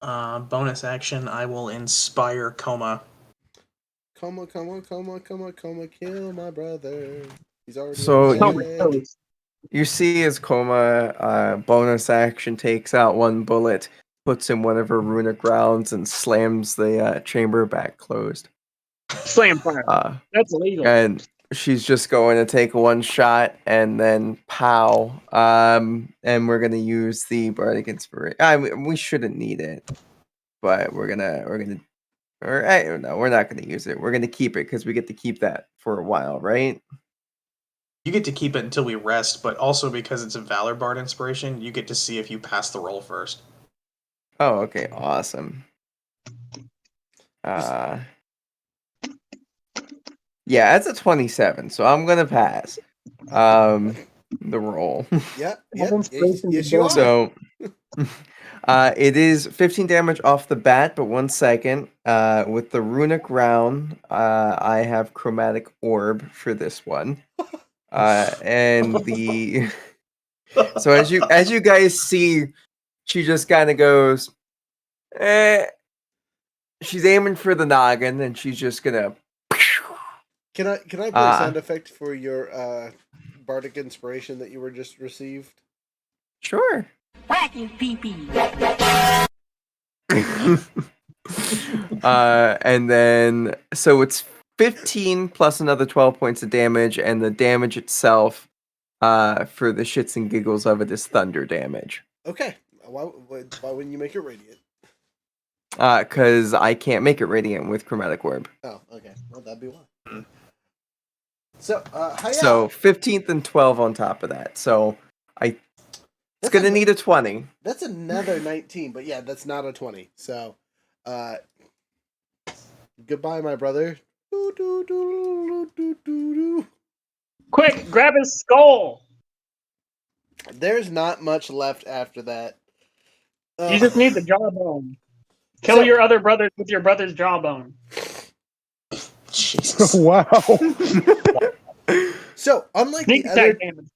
bonus action, I will inspire Coma. Coma, kill my brother. He's already So dead. you see his Coma bonus action takes out one bullet, puts in one of her runic rounds, and slams the chamber back closed. Slam fire. That's illegal. And she's just going to take one shot and then pow. And we're gonna use the bardic inspiration. I mean, we shouldn't need it, but we're not gonna use it. We're gonna keep it because we get to keep that for a while, right? You get to keep it until we rest, but also because it's a Valor Bard inspiration, you get to see if you pass the roll first. Oh, okay, awesome. Yeah, it's a 27, so I'm gonna pass. The roll. Yep. Yes, you are. So, it is 15 damage off the bat, but 1 second. With the runic round, I have chromatic orb for this one. And the so as you guys see, she just kind of goes, she's aiming for the noggin, and she's just gonna Can I play a sound effect for your bardic inspiration that you were just received? Sure. Whacking pee-pee. And then so it's 15 plus another 12 points of damage, and the damage itself, for the shits and giggles of it, is thunder damage. Okay. Why wouldn't you make it radiant? Because I can't make it radiant with chromatic orb. Oh, okay. Well, that'd be why. So, So 15th and 12 on top of that. So it's gonna need a 20. That's another 19, but yeah, that's not a 20. So, goodbye, my brother. Quick, grab his skull. There's not much left after that. You just need the jawbone. Kill your other brothers with your brother's jawbone. Jesus. Wow. So, unlike Sneak the attack other, damage.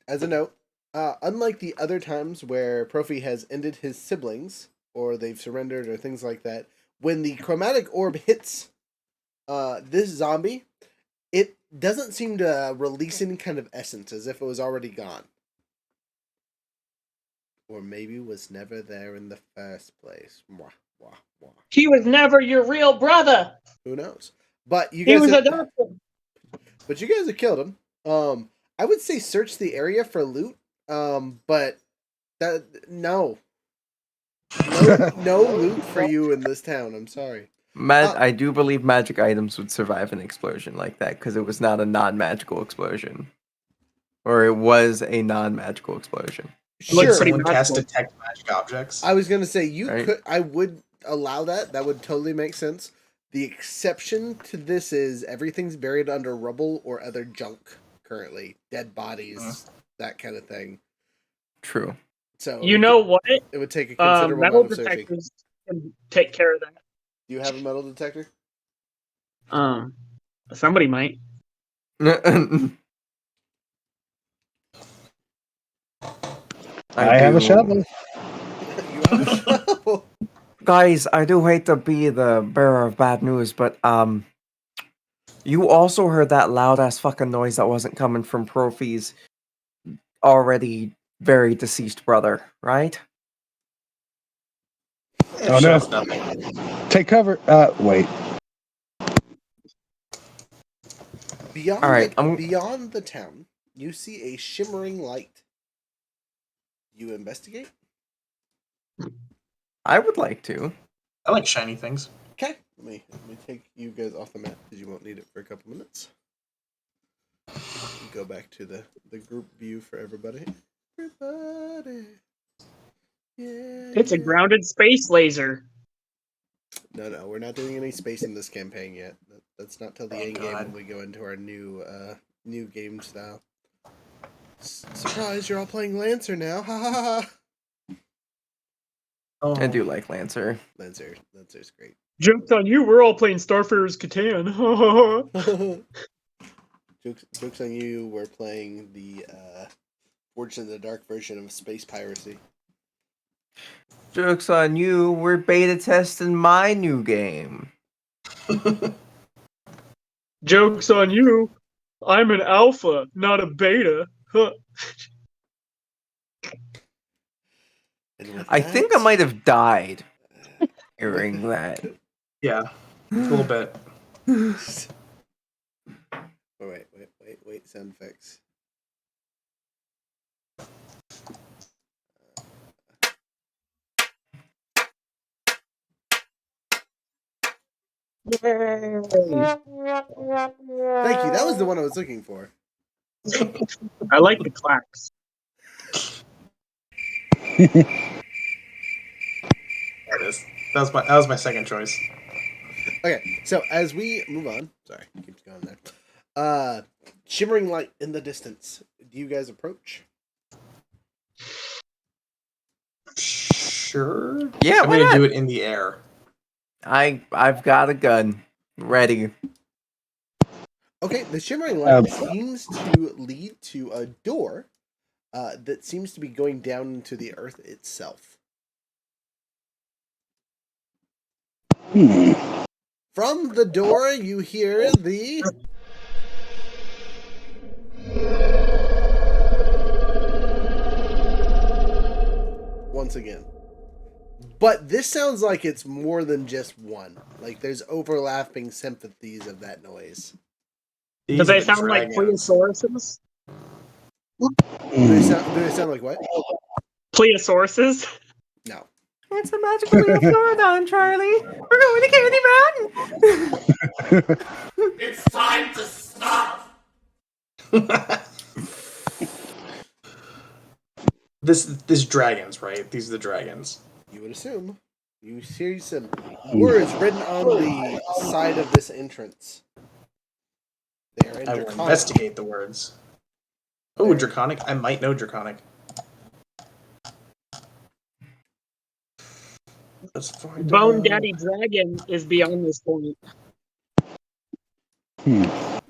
as a note, unlike the other times where Profi has ended his siblings, or they've surrendered, or things like that, when the chromatic orb hits this zombie, it doesn't seem to release any kind of essence, as if it was already gone. Or maybe was never there in the first place. Mwah, wah, wah. He was never your real brother. Who knows? But you He guys was have, adopted. but you guys have killed him. I would say search the area for loot. But that no loot for you in this town. I'm sorry. I do believe magic items would survive an explosion like that because it was not a non-magical explosion, or it was a non-magical explosion. Like Sure. someone cast detect magic objects. I was gonna say you Right. could. I would allow that. That would totally make sense. The exception to this is everything's buried under rubble or other junk currently, dead bodies, that kind of thing. True. So You know what? it would take a considerable Metal amount of searching. detectors can take care of that. Do you have a metal detector? Somebody might. I have a do. shovel. You have a shovel. Guys, I do hate to be the bearer of bad news, but you also heard that loud ass fucking noise that wasn't coming from Profi's already very deceased brother, right? Oh no! Take cover. Wait. Beyond, All right, beyond the town, you see a shimmering light. You investigate? I would like to. I like shiny things. Okay. Let me take you guys off the map because you won't need it for a couple minutes. Go back to the group view for everybody. Everybody. Yeah. It's a grounded space laser. No, we're not doing any space in this campaign yet. That's not till the Thank end game God. when we go into our new game style. Surprise! You're all playing Lancer now. Ha ha ha! Oh. I do like Lancer. Lancer's great. Joke's on you, we're all playing Starfarer's Catan. Jokes on you. We're playing the Forged in the Dark version of Space Piracy. Joke's on you, we're beta testing my new game. Joke's on you, I'm an alpha, not a beta. Huh. I think I might have died hearing that. Yeah, a little bit. Wait, sound effects. Thank you. That was the one I was looking for. I like the claps. There it is. That was my second choice. Okay, so as we move on, sorry, keeps going there. Shimmering light in the distance. Do you guys approach? Sure. Yeah, I'm why gonna not? do it in the air. I've got a gun ready. Okay, the shimmering light seems to lead to a door that seems to be going down into the earth itself. From the door, you hear the Once again. But this sounds like it's more than just one. Like there's overlapping sympathies of that noise. Do These they are the sound like dragons. pleosauruses? Do they sound like what? Pleosauruses? No. It's a magical wheel of Floridon, Charlie. We're going to Candy Mountain. It's time to stop! This dragons, right? These are the dragons. You would assume. You see some words written on the side of this entrance. They are in I will Draconic. investigate the words. Oh, Draconic. I might know Draconic. Let's find Bone out. Daddy Dragon is beyond this point. I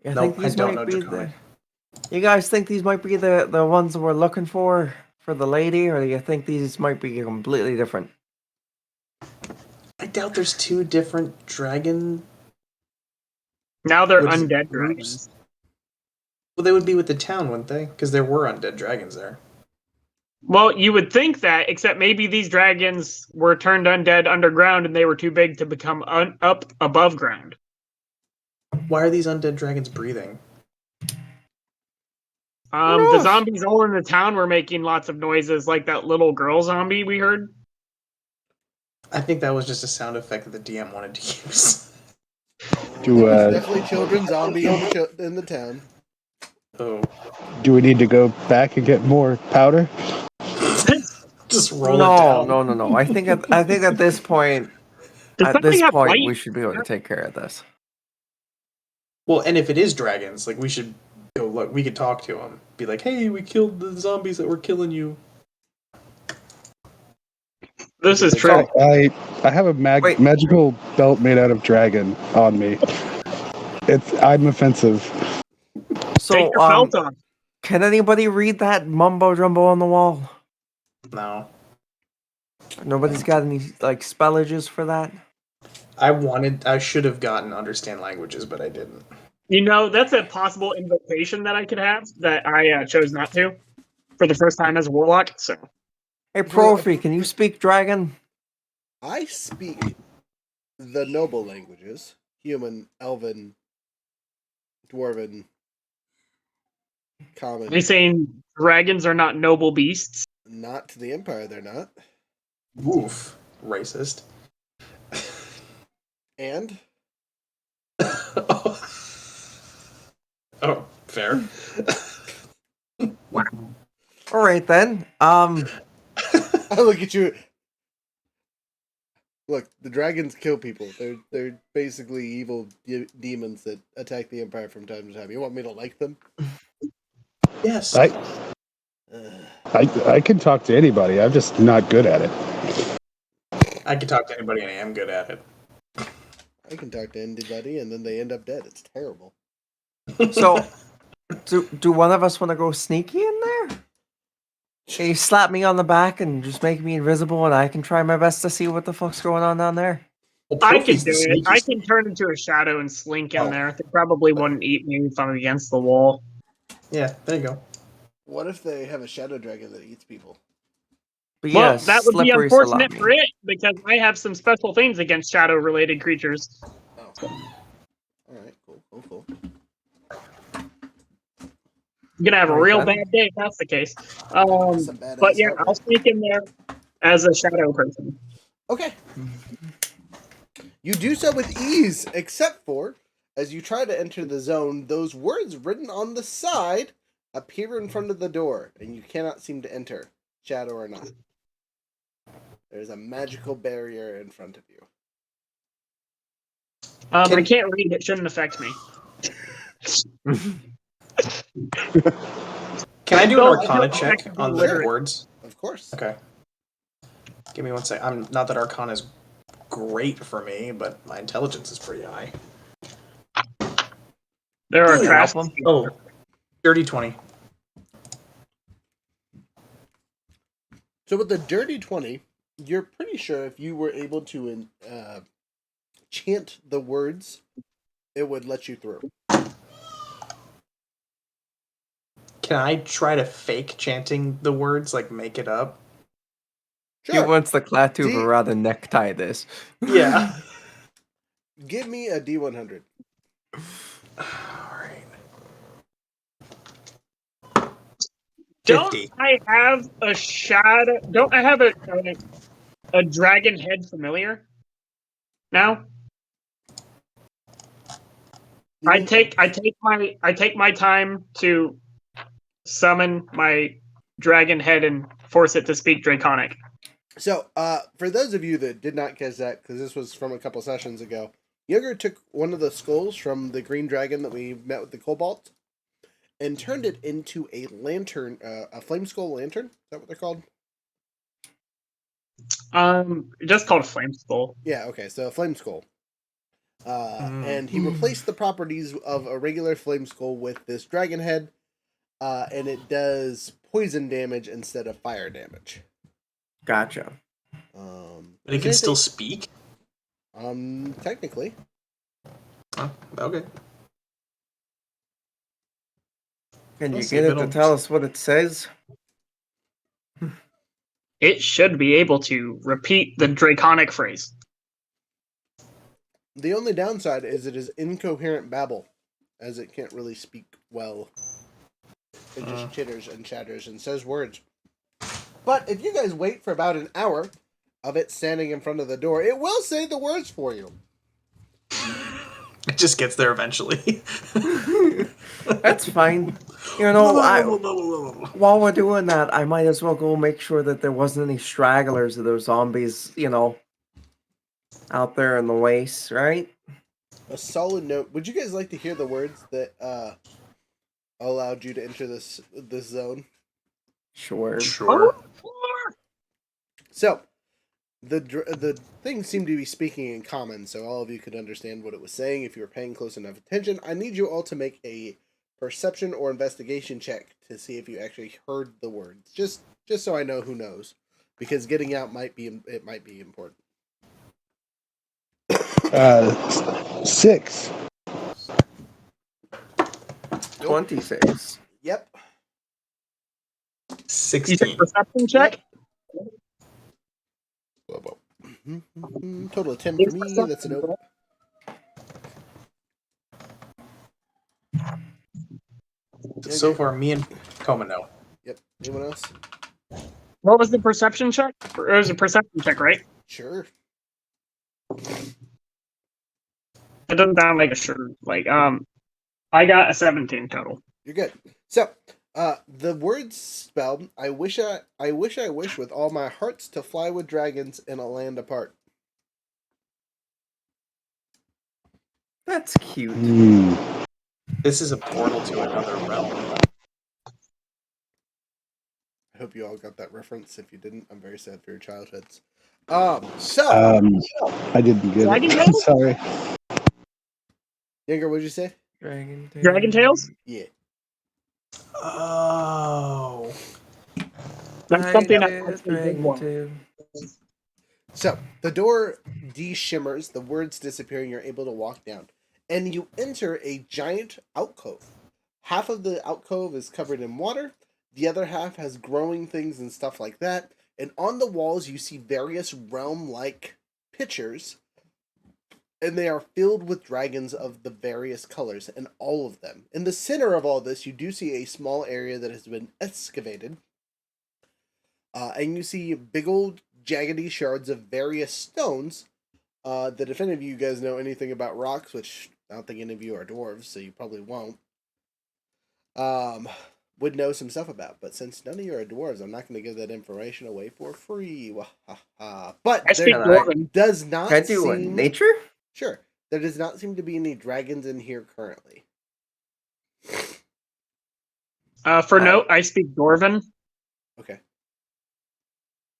Nope, think these I don't might know be Draconic. You guys think these might be the ones that we're looking for the lady, or do you think these might be completely different? I doubt there's two different dragon. Now they're What is it, undead groups? dragons. Well, they would be with the town, wouldn't they? Because there were undead dragons there. Well, you would think that, except maybe these dragons were turned undead underground and they were too big to become up above ground. Why are these undead dragons breathing? The zombies all in the town were making lots of noises, like that little girl zombie we heard. I think that was just a sound effect that the DM wanted to use. There's definitely children zombie in the town. Oh. Do we need to go back and get more powder? Just roll it down. No. I think at this point, we should be able to take care of this. Well, and if it is dragons, like we should go look. We could talk to them. Be like, hey, we killed the zombies that were killing you. This is true. I have a magical belt made out of dragon on me. I'm offensive. So, Take your belt off. Can anybody read that mumbo jumbo on the wall? No. Nobody's got any spellages for that? I should have gotten understand languages, but I didn't. You know, that's a possible invocation that I could have that I chose not to for the first time as a warlock. So, hey, Profi, can you speak dragon? I speak the noble languages: human, elven, dwarven, common. are you saying dragons are not noble beasts? Not to the Empire, they're not. Oof, racist. And oh, fair. Wow. All right then. I look at you. Look, the dragons kill people. They're basically evil demons that attack the Empire from time to time. You want me to like them? Yes. I can talk to anybody. I'm just not good at it. I can talk to anybody, and I am good at it. I can talk to anybody, and then they end up dead. It's terrible. So, do one of us want to go sneaky in there? Can you slap me on the back and just make me invisible, and I can try my best to see what the fuck's going on down there? Well, I can Profi's do the it. I sneakiest. can turn into a shadow and slink in there. They probably wouldn't eat me if I'm against the wall. Yeah, there you go. What if they have a shadow dragon that eats people? But Well, yes, that would be slippery unfortunate salami. for it because I have some special things against shadow-related creatures. Oh. All right. Cool. I'm gonna have a real bad day if that's the case. But yeah, I'll sneak in there as a shadow person. Okay. You do so with ease, except for as you try to enter the zone, those words written on the side appear in front of the door, and you cannot seem to enter, shadow or not. There's a magical barrier in front of you. I can't read. It shouldn't affect me. Can I do an Arcana check technically on the literate. words? Of course. Okay. Give me one sec. I'm not that Arcana is great for me, but my intelligence is pretty high. There are Help trash. 'em. Oh, dirty 20. So with the dirty 20, you're pretty sure if you were able to chant the words it would let you through. Can I try to fake chanting the words, like make it up? He wants the Klaatu Verada necktie this. Yeah. Give me a D100. Alright. Don't 50. I have a shadow? Don't I have a dragon head familiar? Now I take my time to summon my dragon head and force it to speak Draconic. So, for those of you that did not catch that, because this was from a couple sessions ago, Younger took one of the skulls from the green dragon that we met with the Cobalt and turned it into a lantern, a flame skull lantern. Is that what they're called? Just called Flame Skull. Yeah, okay, so a flame skull. And he replaced the properties of a regular flame skull with this dragon head, and it does poison damage instead of fire damage. Gotcha. But it can still speak? Technically. Oh, okay. Can you Let's get see if it to it'll- tell us what it says? It should be able to repeat the Draconic phrase. The only downside is it is incoherent babble, as it can't really speak well. It just chitters and chatters and says words. But if you guys wait for about an hour of it standing in front of the door, it will say the words for you. It just gets there eventually. That's fine. You know, while we're doing that, I might as well go make sure that there wasn't any stragglers of those zombies, you know, out there in the wastes, right? A solid note. Would you guys like to hear the words that allowed you to enter this zone? Sure. Sure. So, the thing seemed to be speaking in common, so all of you could understand what it was saying if you were paying close enough attention. I need you all to make a perception or investigation check to see if you actually heard the words. Just so I know who knows, because getting out might be important. 6. 26. Yep. 16. Perception check? Total of 10 for me. That's a nope. So far, me and Koma know. Yep. Anyone else? What was the perception check? It was a perception check, right? Sure. It doesn't sound like a sure. I got a 17 total. You're good. So, the words spelled, I wish with all my hearts to fly with dragons in a land apart. That's cute. This is a portal to another realm. I hope you all got that reference. If you didn't, I'm very sad for your childhoods. I didn't get it. Sorry. Younger, what'd you say? Dragon Tales? Yeah. Oh. That's something I actually did want. So, the door de-shimmers, the words disappear, and you're able to walk down. And you enter a giant alcove. Half of the alcove is covered in water. The other half has growing things and stuff like that. And on the walls, you see various realm-like pictures. And they are filled with dragons of the various colors, and all of them. In the center of all this, you do see a small area that has been excavated. And you see big old jaggedy shards of various stones. That if any of you guys know anything about rocks, which I don't think any of you are dwarves, so you probably won't, would know some stuff about. But since none of you are dwarves, I'm not going to give that information away for free. But I speak Dwarven. does not Can I do seem... nature? Sure. There does not seem to be any dragons in here currently. For note, I speak Dwarven. Okay.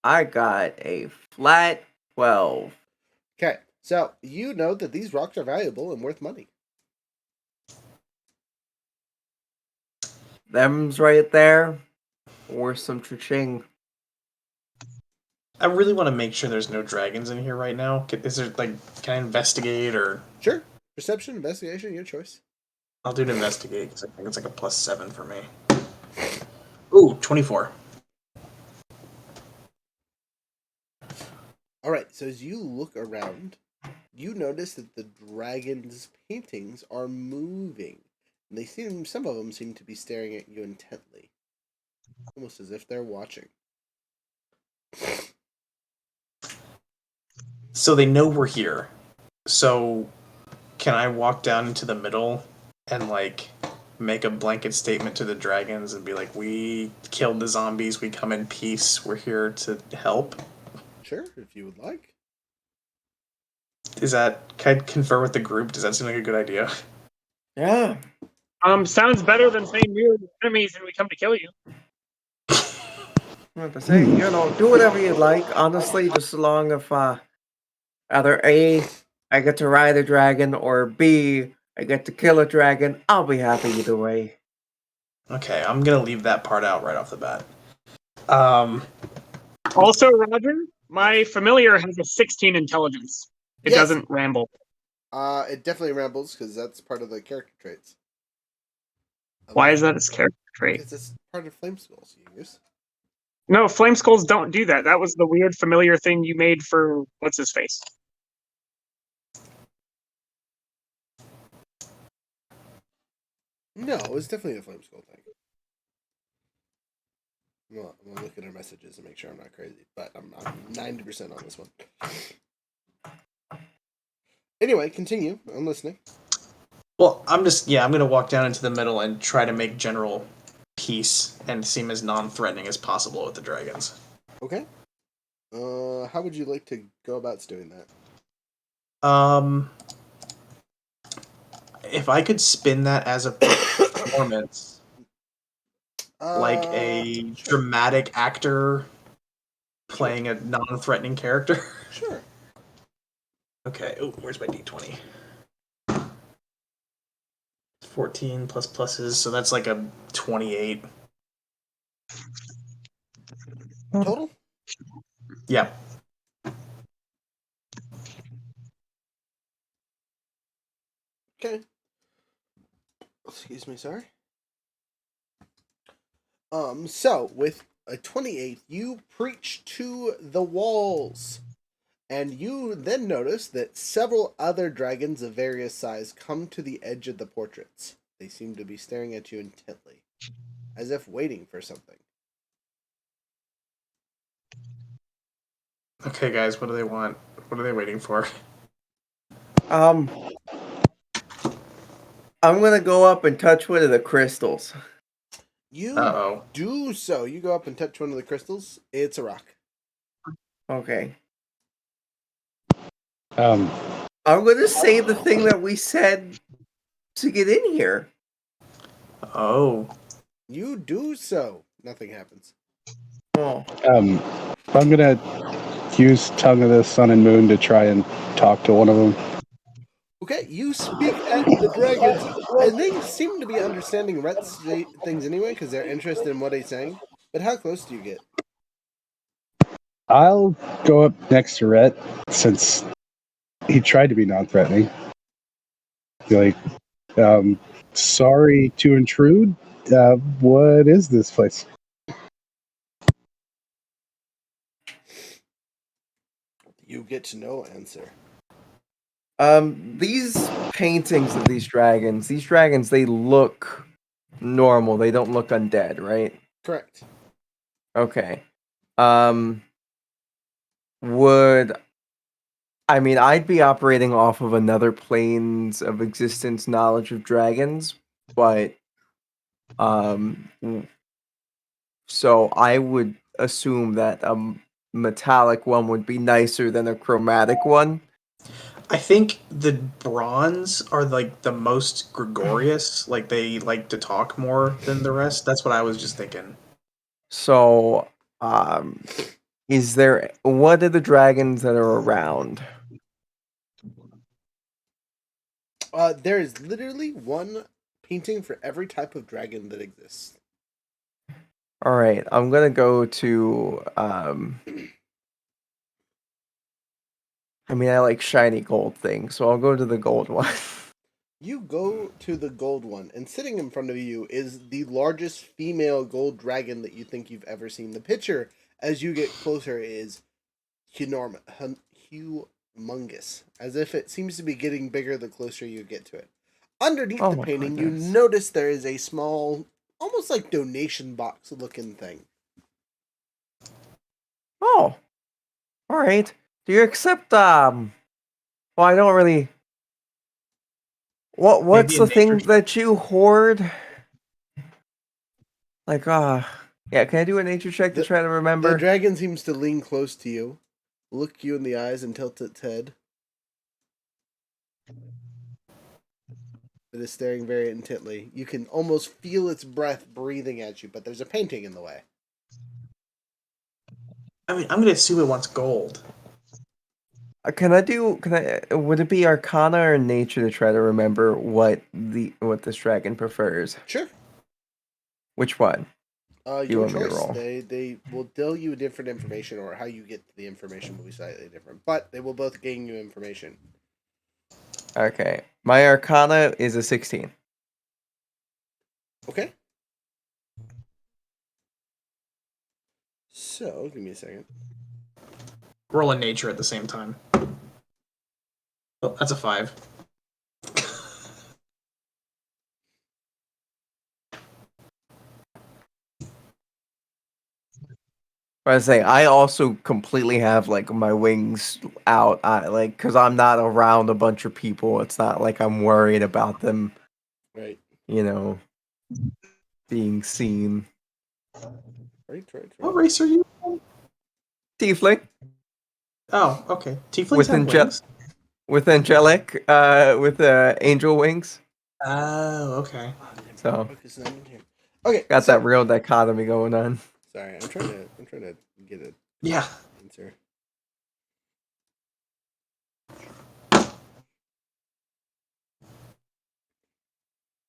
I got a flat 12. Okay. So, you know that these rocks are valuable and worth money. Them's right there. Or some cha-ching. I really want to make sure there's no dragons in here right now. Is there, can I investigate or... Sure. Perception, investigation, your choice. I'll do an investigate because I think it's like a +7 for me. Ooh, 24. All right. So as you look around, you notice that the dragon's paintings are moving. And some of them seem to be staring at you intently. Almost as if they're watching. So they know we're here. So can I walk down into the middle and like make a blanket statement to the dragons and be like, we killed the zombies, we come in peace, we're here to help? Sure, if you would like. Can I confer with the group? Does that seem like a good idea? Yeah. Sounds better than saying we're enemies and we come to kill you. I'm about to say, do whatever you'd like. Honestly, just as long as either A, I get to ride a dragon, or B, I get to kill a dragon, I'll be happy either way. Okay, I'm gonna leave that part out right off the bat. Also, Roger, my familiar has a 16 intelligence. It Yes. doesn't ramble. It definitely rambles because that's part of the character traits. Why is that its character trait? Because it's part of Flame Skulls, Youngers. No, flame skulls don't do that. That was the weird familiar thing you made for what's his face. No, it was definitely the Flame Skull thing. Well, I'm gonna look at our messages and make sure I'm not crazy, but I'm 90% on this one. Anyway, continue. I'm listening. Well, I'm gonna walk down into the middle and try to make general peace and seem as non-threatening as possible with the dragons. Okay. How would you like to go about doing that? If I could spin that as a performance, like a Sure. dramatic actor playing a non-threatening character. Sure. Okay. Oh, where's my d20? 14 plus pluses, so that's like a 28. Total? Yeah. Okay. Excuse me, sorry. So with a 28, you preach to the walls. And you then notice that several other dragons of various size come to the edge of the portraits. They seem to be staring at you intently, as if waiting for something. Okay, guys, what do they want? What are they waiting for? I'm gonna go up and touch one of the crystals. You Uh-oh. do so. You go up and touch one of the crystals. It's a rock. Okay. Um, I'm gonna say the thing that we said to get in here. Oh. You do so. Nothing happens. Oh. I'm gonna use Tongue of the Sun and Moon to try and talk to one of them. Okay, you speak at the dragons, and they seem to be understanding Rhett's things anyway because they're interested in what he's saying. But how close do you get? I'll go up next to Rhett since he tried to be non-threatening. Be like, sorry to intrude. What is this place? You get no answer. These paintings of these dragons, they look normal. They don't look undead, right? Correct. Okay. I'd be operating off of another planes of existence knowledge of dragons, but so I would assume that a metallic one would be nicer than a chromatic one. I think the bronze are like the most gregarious, like they like to talk more than the rest. That's what I was just thinking. So, what are the dragons that are around? There is literally one painting for every type of dragon that exists. All right, I'm gonna go to. I like shiny gold things, so I'll go to the gold one. You go to the gold one, and sitting in front of you is the largest female gold dragon that you think you've ever seen. The picture, as you get closer, is humongous, as if it seems to be getting bigger the closer you get to it. Underneath Oh the my painting, you goodness. notice there is a small, almost like donation box looking thing. Oh, all right. Do you accept? Well, I don't really. What's Maybe a the nature thing that you hoard? Like, yeah. Can I do a nature check to The, try to the remember? dragon seems to lean close to you, look you in the eyes, and tilt its head. It is staring very intently. You can almost feel its breath breathing at you, but there's a painting in the way. I mean, I'm gonna assume it wants gold. Can I do? Can I? Would it be Arcana or Nature to try to remember what this dragon prefers? Sure. Which one? Do you Your want me to choice. roll? They will tell you different information, or how you get to the information will be slightly different, but they will both gain you information. Okay, my Arcana is a 16. Okay. So, give me a second. Roll a nature at the same time. Oh, that's a 5. I was saying I also completely have like my wings out. Because I'm not around a bunch of people. It's not like I'm worried about them. Right. You know, being seen. Right. What race are you? Tiefling Oh, okay. Tieflings with have wings. with angelic, with angel wings. Oh, okay. So Focus on in here. Okay. got So, that real dichotomy going on. sorry, I'm trying to get an Yeah. answer.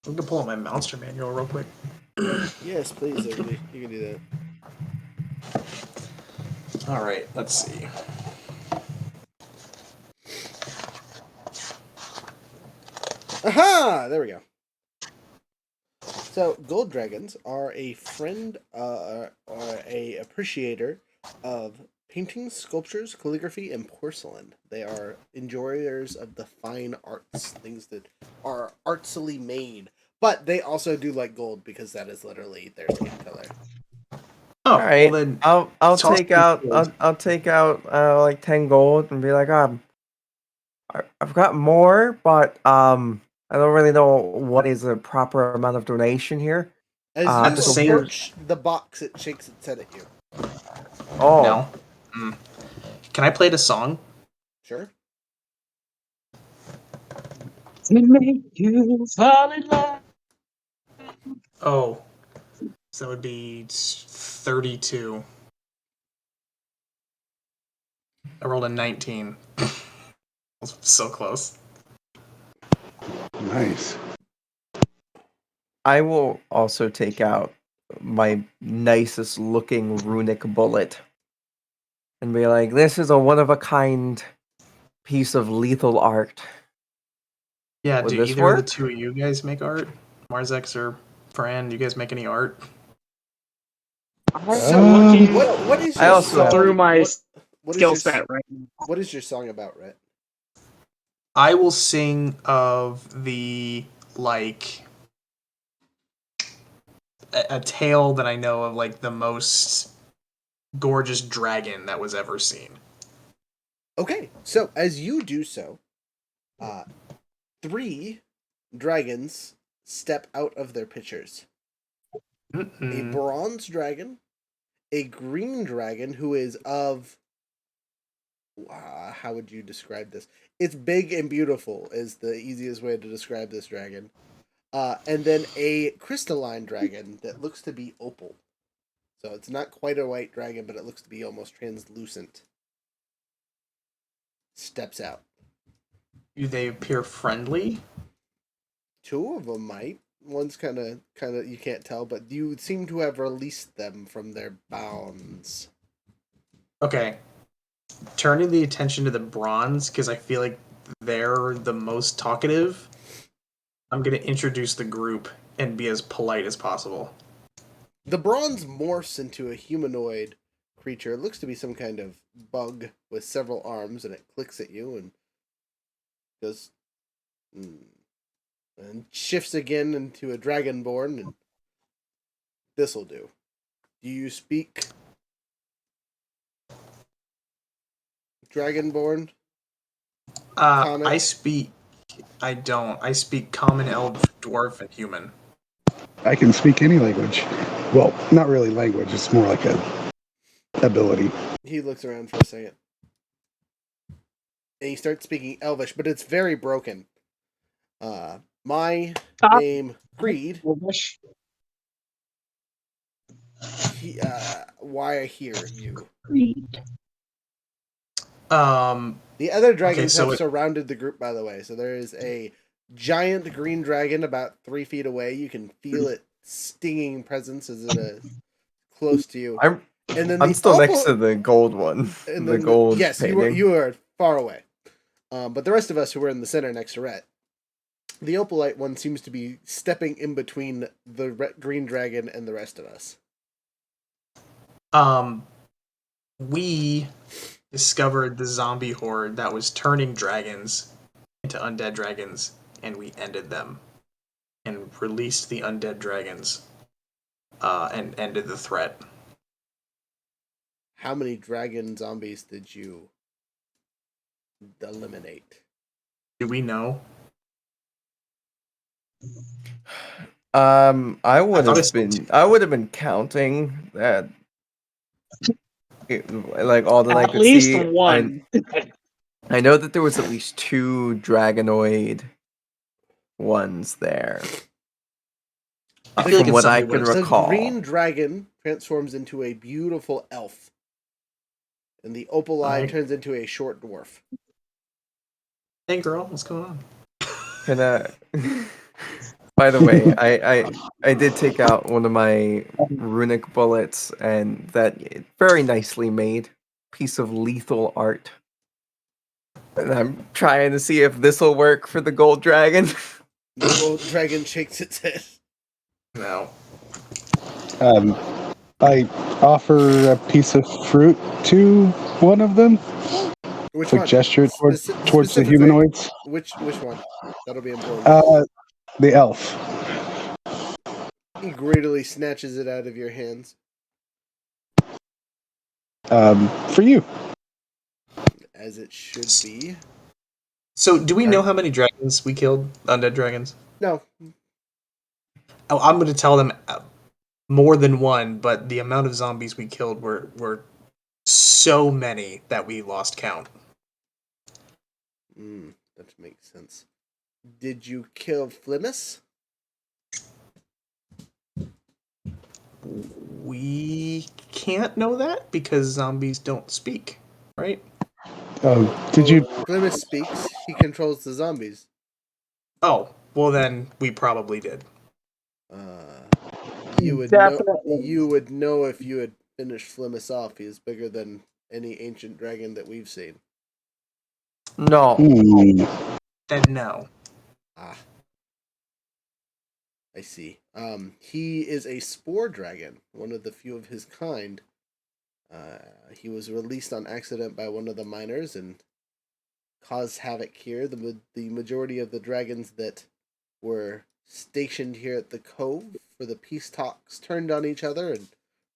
I'm gonna pull up my monster manual real quick. Yes, please, everybody. You can do that. All right. Let's see. Aha! There we go. So, gold dragons are a friend or a appreciator of paintings, sculptures, calligraphy, and porcelain. They are enjoyers of the fine arts, things that are artsily made. But they also do like gold because that is literally their skin color. Oh, All right, well then. I'll toss take me out gold. I'll take out like 10 gold and be like, I've got more, but I don't really know what is the proper amount of donation here. As At you the So same- approach the box, it shakes its head at you. oh, No. Can I play the song? Sure. To make you fall in love. Oh, so that would be 32. I rolled a 19. So close. Nice. I will also take out my nicest looking runic bullet and be like, this is a one of a kind piece of lethal art. Yeah, Would do this either of the work? two of you guys make art? Marzex or Fran, do you guys make any art? I'm looking What is I your also have- song? through my what is skill your set right now. What is your song about, Rhett? I will sing of the, like, a tale that I know of, like, the most gorgeous dragon that was ever seen. Okay, so as you do so, 3 dragons step out of their pictures. A Mm-mm. bronze dragon, a green dragon who is of how would you describe this? It's big and beautiful is the easiest way to describe this dragon. And then a crystalline dragon that looks to be opal. So it's not quite a white dragon, but it looks to be almost translucent. Steps out. Do they appear friendly? 2 of them might. One's kind of you can't tell, but you seem to have released them from their bounds. Okay. Turning the attention to the bronze, because I feel like they're the most talkative. I'm gonna introduce the group and be as polite as possible. The bronze morphs into a humanoid creature. It looks to be some kind of bug with several arms, and it clicks at you and goes and shifts again into a dragonborn, and this'll do. Do you speak dragonborn? I speak. I don't. I speak common, elf, dwarf, and human. I can speak any language. Well, not really language. It's more like a ability. He looks around for a second. And he starts speaking Elvish, but it's very broken. My name, Creed. Why I hear you. The other dragons have surrounded the group, by the way. So there is a giant green dragon about 3 feet away. You can feel it stinging presence as it is close to you. I'm still next to the gold one. And the gold. Yes, painting. you are far away. But the rest of us who were in the center next to Rhett, the opalite one seems to be stepping in between the green dragon and the rest of us. We discovered the zombie horde that was turning dragons into undead dragons, and we ended them and released the undead dragons and ended the threat. How many dragon zombies did you eliminate? Do we know? I would have been counting that. Like all that I could see. At least one. I know that there was at least 2 dragonoid ones there. I feel From like what I can recall. The green dragon transforms into a beautiful elf. And the opalite turns into a short dwarf. Hey girl, what's going on? Can By the way, I did take out one of my runic bullets, and that very nicely made piece of lethal art. And I'm trying to see if this will work for the gold dragon. The gold dragon shakes its head. No. I offer a piece of fruit to one of them. Which Quick one? gesture towards the humanoids. Which one? That'll be important. The elf. He greedily snatches it out of your hands. For you. As it should be. So, do we know how many dragons we killed? Undead dragons? No. Oh, I'm going to tell them more than one, but the amount of zombies we killed were so many that we lost count. That makes sense. Did you kill Flimus? We can't know that because zombies don't speak, right? Did you? Flimus speaks. He controls the zombies. Oh, well then we probably did. You would know if you had finished Flimus off. He is bigger than any ancient dragon that we've seen. No. Then no. I see. He is a spore dragon, one of the few of his kind. He was released on accident by one of the miners and caused havoc here. The majority of the dragons that were stationed here at the cove for the peace talks turned on each other and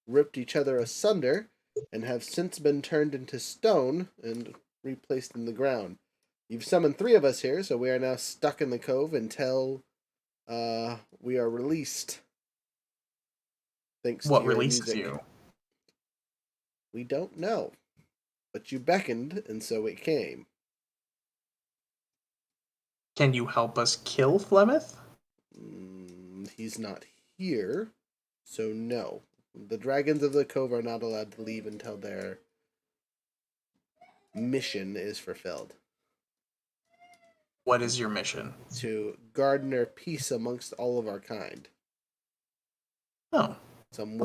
ripped each other asunder, and have since been turned into stone and replaced in the ground. You've summoned 3 of us here, so we are now stuck in the cove until we are released. Thanks to what your releases music. you? We don't know. But you beckoned, and so it came. Can you help us kill Flemeth? He's not here, so no. The dragons of the cove are not allowed to leave until their mission is fulfilled. What is your mission? To garner peace amongst all of our kind. Oh. Some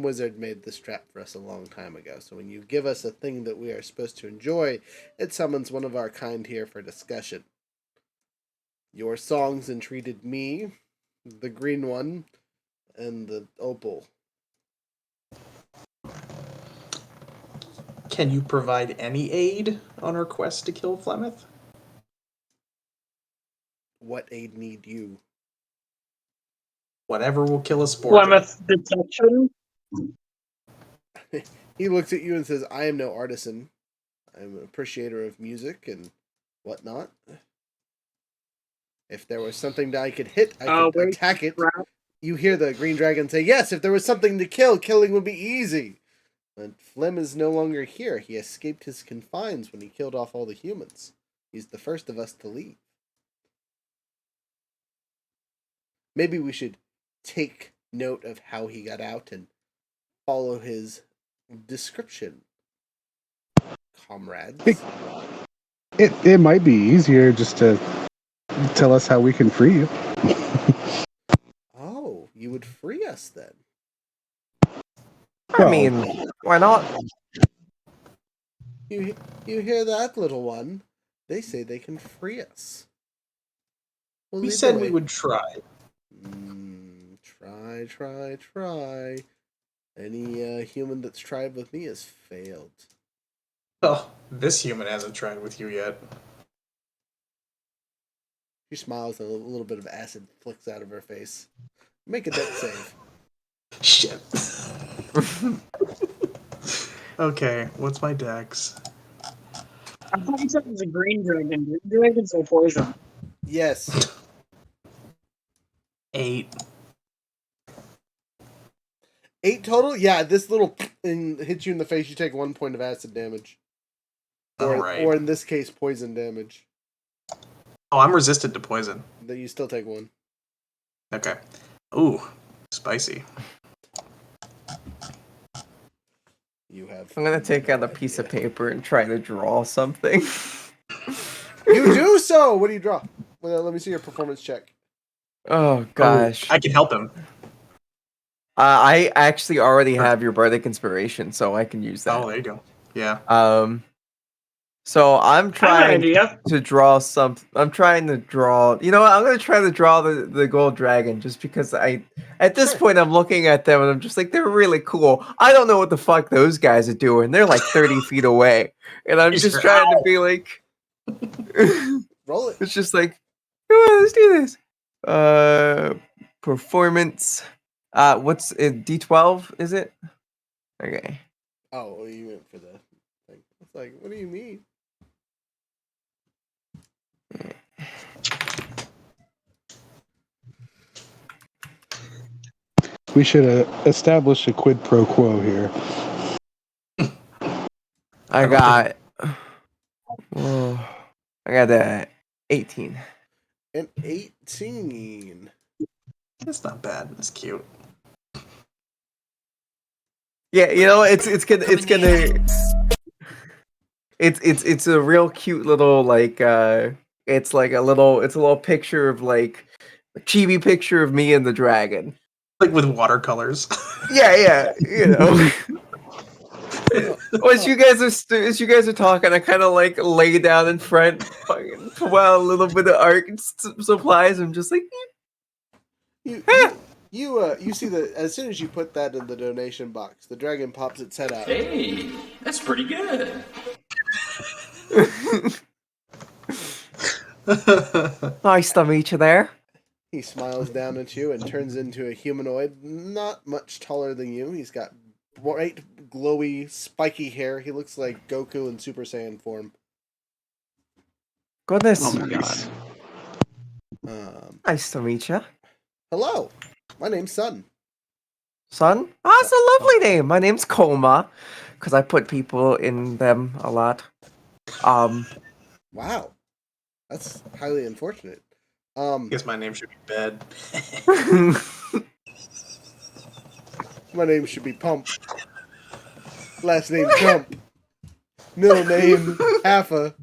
wizard made this trap for us a long time ago. So when you give us a thing that we are supposed to enjoy, it summons one of our kind here for discussion. Your songs entreated me, the green one, and the opal. Can you provide any aid on our quest to kill Flemeth? What aid need you? Whatever will kill a spore. Plymouth detection. He looks at you and says, I am no artisan. I'm an appreciator of music and whatnot. If there was something that I could hit, I could attack it. You hear the green dragon say, yes, if there was something to kill, killing would be easy. But Flem is no longer here. He escaped his confines when he killed off all the humans. He's the first of us to leave. Maybe we should take note of how he got out and follow his description, comrades. It might be easier just to tell us how we can free you. Oh, you would free us then? I mean, why not? You hear that, little one? They say they can free us. We said we would try. Try. Any human that's tried with me has failed. Oh, this human hasn't tried with you yet. She smiles and a little bit of acid flicks out of her face. Make a deck save. Shit. Okay, what's my dex? I thought you said it was a green dragon. Green dragons are poison. Yes. 8. 8 total? Yeah, this little hits you in the face, you take 1 point of acid damage. Or in this case, poison damage. Oh, I'm resistant to poison. Then you still take 1. Okay. Ooh, spicy. You have. I'm gonna take out a piece of paper and try to draw something. You do so! What do you draw? Well, let me see your performance check. Oh gosh. I can help him. I actually already have your bardic inspiration, so I can use that. Oh, there you go. Yeah. So I'm trying idea. to draw some. I'm trying to draw. You know what? I'm gonna try to draw the gold dragon, just because at this point I'm looking at them and I'm just like, they're really cool. I don't know what the fuck those guys are doing. They're like 30 feet away, and I'm just trying to be like, roll it. It's just like, come on, let's do this. Performance. What's it? D12? Is it? Okay. Oh, well, you went for the thing. It's like, what do you mean? We should establish a quid pro quo here. I got a 18. An 18. That's not bad. That's cute. Yeah, you know, it's a real cute little like it's like a little picture of like a chibi picture of me and the dragon. Like with watercolors. Yeah, you know. As you guys are talking, I kind of like lay down in front, fucking pull out a little bit of art and supplies. I'm just like, You see that as soon as you put that in the donation box, the dragon pops its head out. Hey, that's pretty good. Nice to meet you there. He smiles down at you and turns into a humanoid, not much taller than you. He's got bright, glowy, spiky hair. He looks like Goku in Super Saiyan form. Goodness. Oh my god. Nice to meet you. Hello, my name's Sun. Son? Ah, it's a lovely name. My name's Coma, because I put people in them a lot. Wow, that's highly unfortunate. I guess my name should be Bed. My name should be Pump. Last name Trump. Middle name Halfa.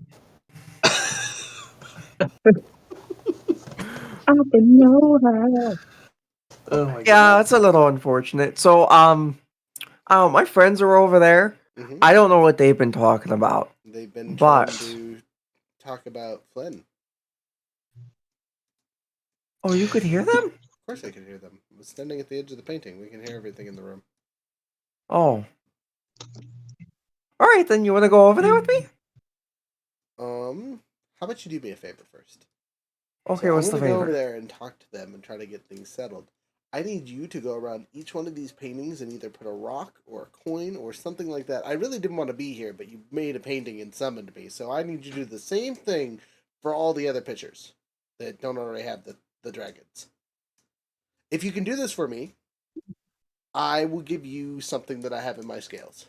Oh my Yeah, that's a little unfortunate. So, my friends are over there. Mm-hmm. I don't know what they've been talking about. They've been But- trying to talk about Flynn. Oh, you could hear them? Of course I could hear them. I was standing at the edge of the painting. We can hear everything in the room. Oh. Alright, then you want to go over there with me? How about you do me a favor first? Okay, So what's I'm the gonna go over favor? there and talk to them and try to get things settled. I need you to go around each one of these paintings and either put a rock or a coin or something like that. I really didn't want to be here, but you made a painting and summoned me, so I need you to do the same thing for all the other pictures that don't already have the dragons. If you can do this for me, I will give you something that I have in my scales.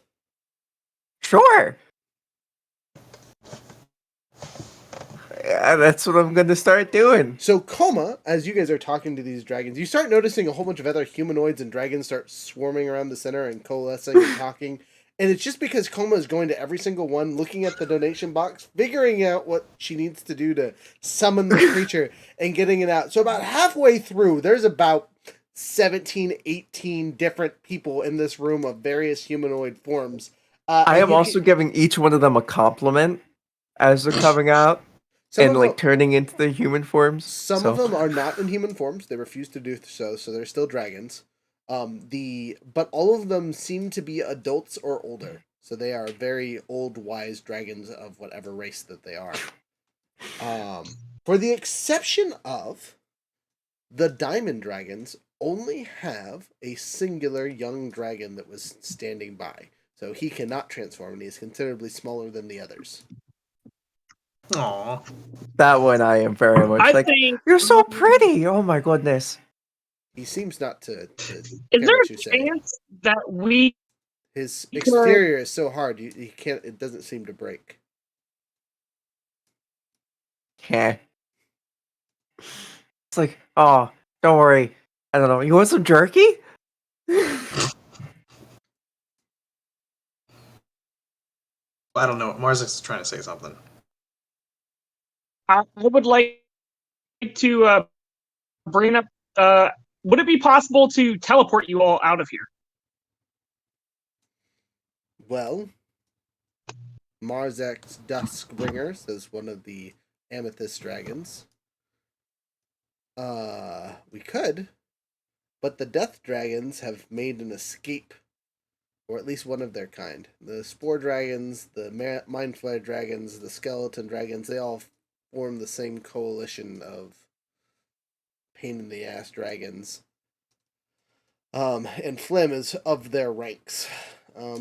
Sure! Yeah, that's what I'm gonna start doing. So, Coma, as you guys are talking to these dragons, you start noticing a whole bunch of other humanoids and dragons start swarming around the center and coalescing and talking. And it's just because Coma is going to every single one, looking at the donation box, figuring out what she needs to do to summon the creature and getting it out. So, about halfway through, there's about 17, 18 different people in this room of various humanoid forms. I And am also giving each one of them a compliment as they're coming out some and of like them, turning into their human forms. Some of them are not in human forms. They refuse to do so, so they're still dragons. But all of them seem to be adults or older, so they are very old, wise dragons of whatever race that they are. For the exception of the diamond dragons, only have a singular young dragon that was standing by, so he cannot transform, and he is considerably smaller than the others. Aww. That one I am very much I like, think. you're so pretty! Oh my goodness. He seems not to Is care there what a you say. chance that we His could? exterior is so hard, you can't. It doesn't seem to break. Yeah. It's like, oh, don't worry. I don't know. You want some jerky? I don't know. Marzix is trying to say something. I would like to bring up. Would it be possible to teleport you all out of here? Well, Marzek's Duskbringer says one of the amethyst dragons. We could, but the death dragons have made an escape, or at least one of their kind. The spore dragons, the mind flare dragons, the skeleton dragons, they all form the same coalition of pain in the ass dragons. And Flim is of their ranks.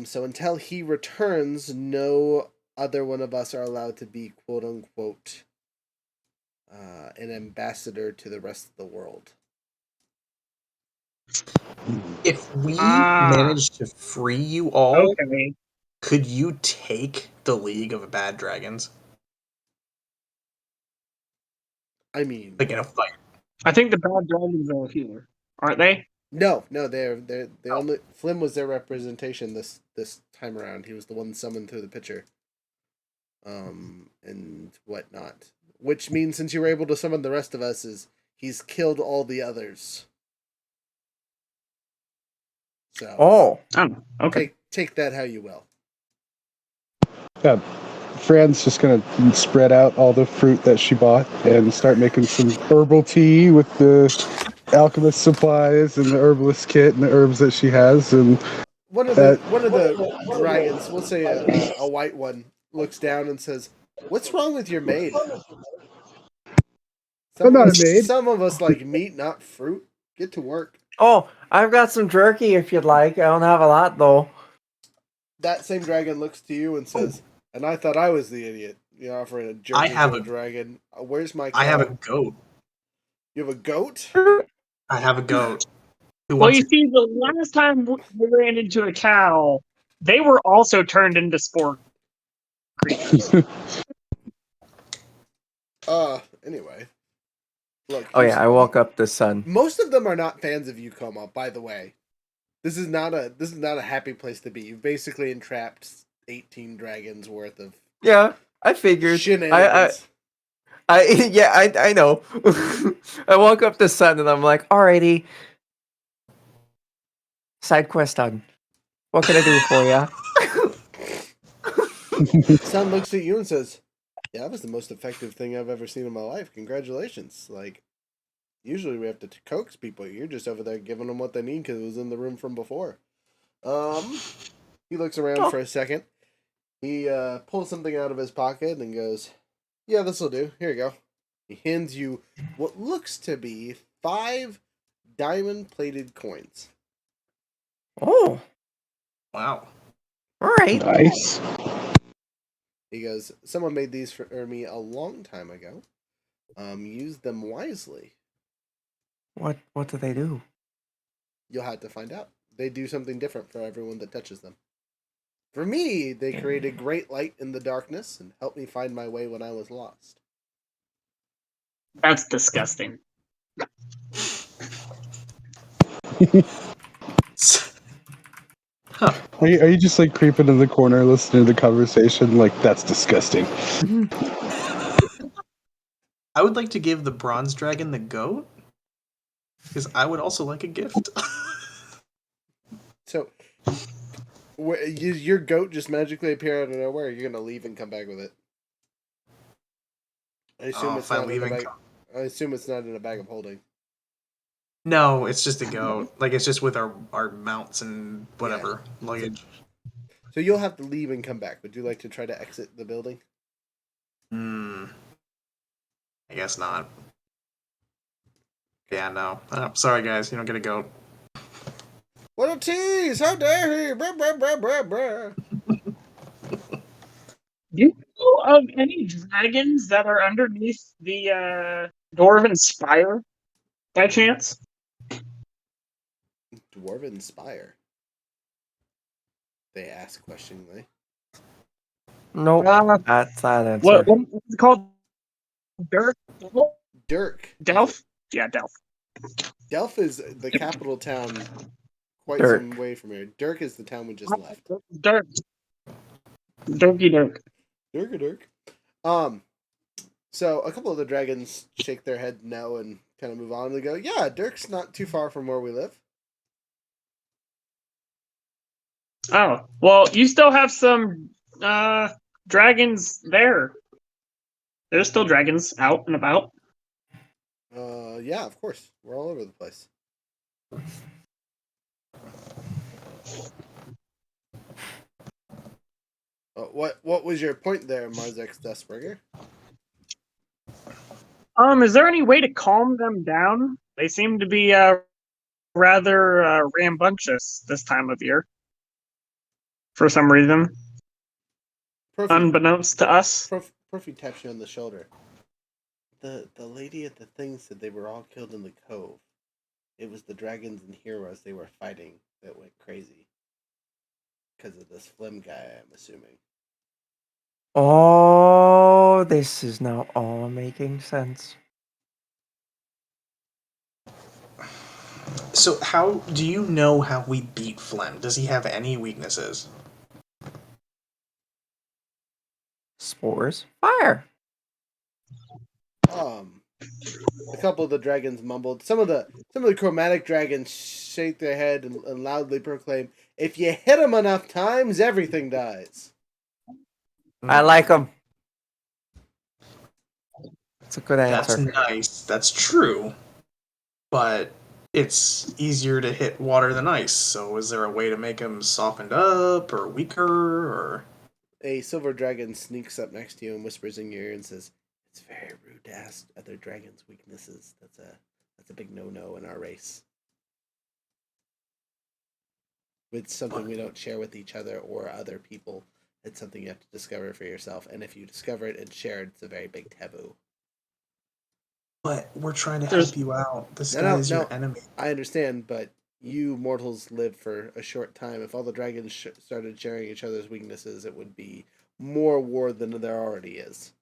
So until he returns, no other one of us are allowed to be quote unquote an ambassador to the rest of the world. If we manage to free you all, Okay. could you take the League of Bad Dragons? I mean, Like in a fight? I think the bad dragons are here, aren't they? no, they're they only Flim was their representation this time around. He was the one summoned through the pitcher, and whatnot. Which means since you were able to summon the rest of us, is he's killed all the others. So Oh. Okay. take that how you will. Yeah, Fran's just gonna spread out all the fruit that she bought and start making some herbal tea with the alchemist supplies and the herbalist kit and the herbs that she has. And one of the dragons, we'll say a white one, looks down and says, "What's wrong with your maid?" I'm not a maid. Some of us like meat, not fruit. Get to work. Oh, I've got some jerky if you'd like. I don't have a lot though. That same dragon looks to you and says, "And I thought I was the idiot. You're offering a jerky to a dragon. Where's my cow?" I have a goat. You have a goat? I have a goat. Well, you see, the last time we ran into a cow, they were also turned into spore creatures. Anyway. Look. Oh yeah, I woke up the sun. Most of them are not fans of you, Coma, by the way. This is not a happy place to be. You've basically entrapped 18 dragons worth of Yeah, I figured. shenanigans. I know. I woke up the sun and I'm like, alrighty. Side quest done. What can I do for ya? Sun looks at you and says, "Yeah, that was the most effective thing I've ever seen in my life. Congratulations!" Like, Usually we have to coax people. You're just over there giving them what they need because it was in the room from before. He looks around for a second. He pulls something out of his pocket and goes, "Yeah, this'll do. Here you go." He hands you what looks to be 5 diamond-plated coins. Oh, Wow. all right. Nice. He goes, "Someone made these for me a long time ago. Use them wisely. What do they do? You'll have to find out. They do something different for everyone that touches them. For me, they created great light in the darkness and helped me find my way when I was lost." That's disgusting. Huh. Are you just like creeping in the corner listening to the conversation? Like, that's disgusting. I would like to give the bronze dragon the goat because I would also like a gift. So, your goat just magically appear out of nowhere. You're gonna leave and come back with it. I assume it's if I not in leave a and bag. I assume it's not in a bag of holding. No, it's just a goat. Like it's just with our mounts and whatever luggage. So you'll have to leave and come back. Would you like to try to exit the building? I guess not. Yeah, no. Sorry, guys. You don't get a goat. What a tease! How dare he! Brr, brr, brr, brr, brr. Do you know of any dragons that are underneath the Dwarven Spire, by chance? Dwarven Spire. They ask questioningly. Nope. Uh, That's that answer. what's it called? Dirk? Dirk. Delph? Yeah, Delph. Delph is the capital town quite Dirk. some way from here. Dirk is the town we just left. Dirk. Dirky Dirk. Dirk. So a couple of the dragons shake their head no and kind of move on. They go, "Yeah, Dirk's not too far from where we live." Oh, well, you still have some dragons there. There's still dragons out and about. Yeah, of course. We're all over the place. What was your point there, Marzek Dustberger? Is there any way to calm them down? They seem to be rather rambunctious this time of year. For some reason. Unbeknownst to us. Profi taps you on the shoulder. The lady at the thing said they were all killed in the cove. It was the dragons and heroes they were fighting that went crazy. Because of this Flim guy, I'm assuming. Oh, this is now all making sense. So how do you know how we beat Flem? Does he have any weaknesses? Spores. Fire. A couple of the dragons mumbled. Some of the chromatic dragons shake their head and loudly proclaim, "If you hit them enough times, everything dies." I like them. That's a good answer. That's nice. That's true. But it's easier to hit water than ice. So is there a way to make them softened up or weaker or? A silver dragon sneaks up next to you and whispers in your ear and says, "It's very rude to ask other dragons' weaknesses. That's a big no-no in our race. It's something we don't share with each other or other people. It's something you have to discover for yourself. And if you discover it and share it, it's a very big taboo." But we're trying to help you out. This guy is your enemy. I understand, but you mortals live for a short time. If all the dragons started sharing each other's weaknesses, it would be more war than there already is.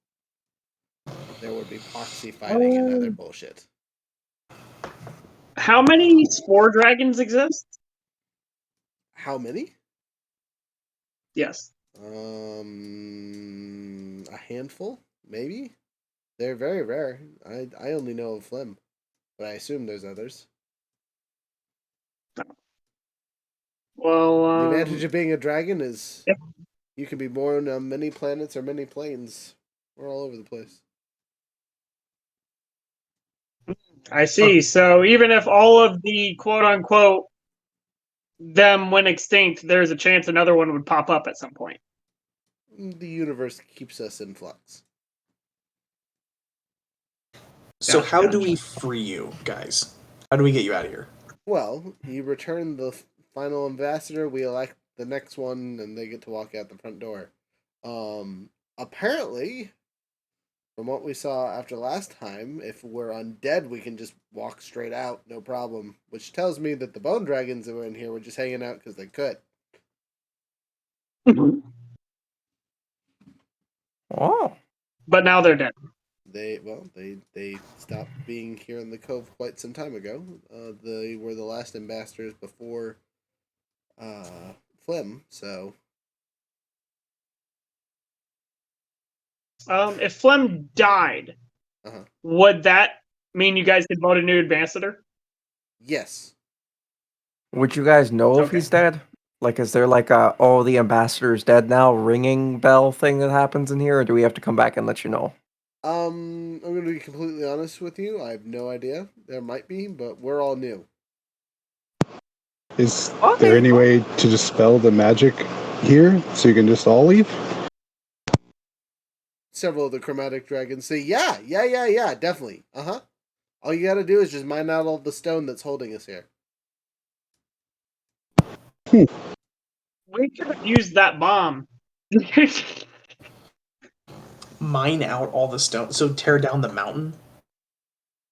There would be proxy fighting and other bullshit. How many spore dragons exist? How many? Yes. A handful, maybe. They're very rare. I only know of Flim, but I assume there's others. Well, the advantage of being a dragon is you can be born on many planets or many planes. We're all over the place. I see. So even if all of the quote unquote them went extinct, there's a chance another one would pop up at some point. The universe keeps us in flux. So Gotcha, how do gotcha. we free you guys? How do we get you out of here? Well, you return the final ambassador, we elect the next one, and they get to walk out the front door. Apparently, from what we saw after last time, if we're undead, we can just walk straight out, no problem. Which tells me that the bone dragons that were in here were just hanging out because they could. Oh. But now they're dead. They stopped being here in the cove quite some time ago. They were the last ambassadors before Flim, so If Flem died, Uh-huh. would that mean you guys could vote a new ambassador? yes. Would you guys know if Okay. he's dead? Like, is there like a, oh, the ambassador's dead now ringing bell thing that happens in here, or do we have to come back and let you know? I'm going to be completely honest with you. I have no idea. There might be, but we're all new. Is Okay. there any way to dispel the magic here so you can just all leave? Several of the chromatic dragons say, yeah, definitely. Uh-huh. All you gotta do is just mine out all the stone that's holding us here. We could have used that bomb. Mine out all the stone. So tear down the mountain?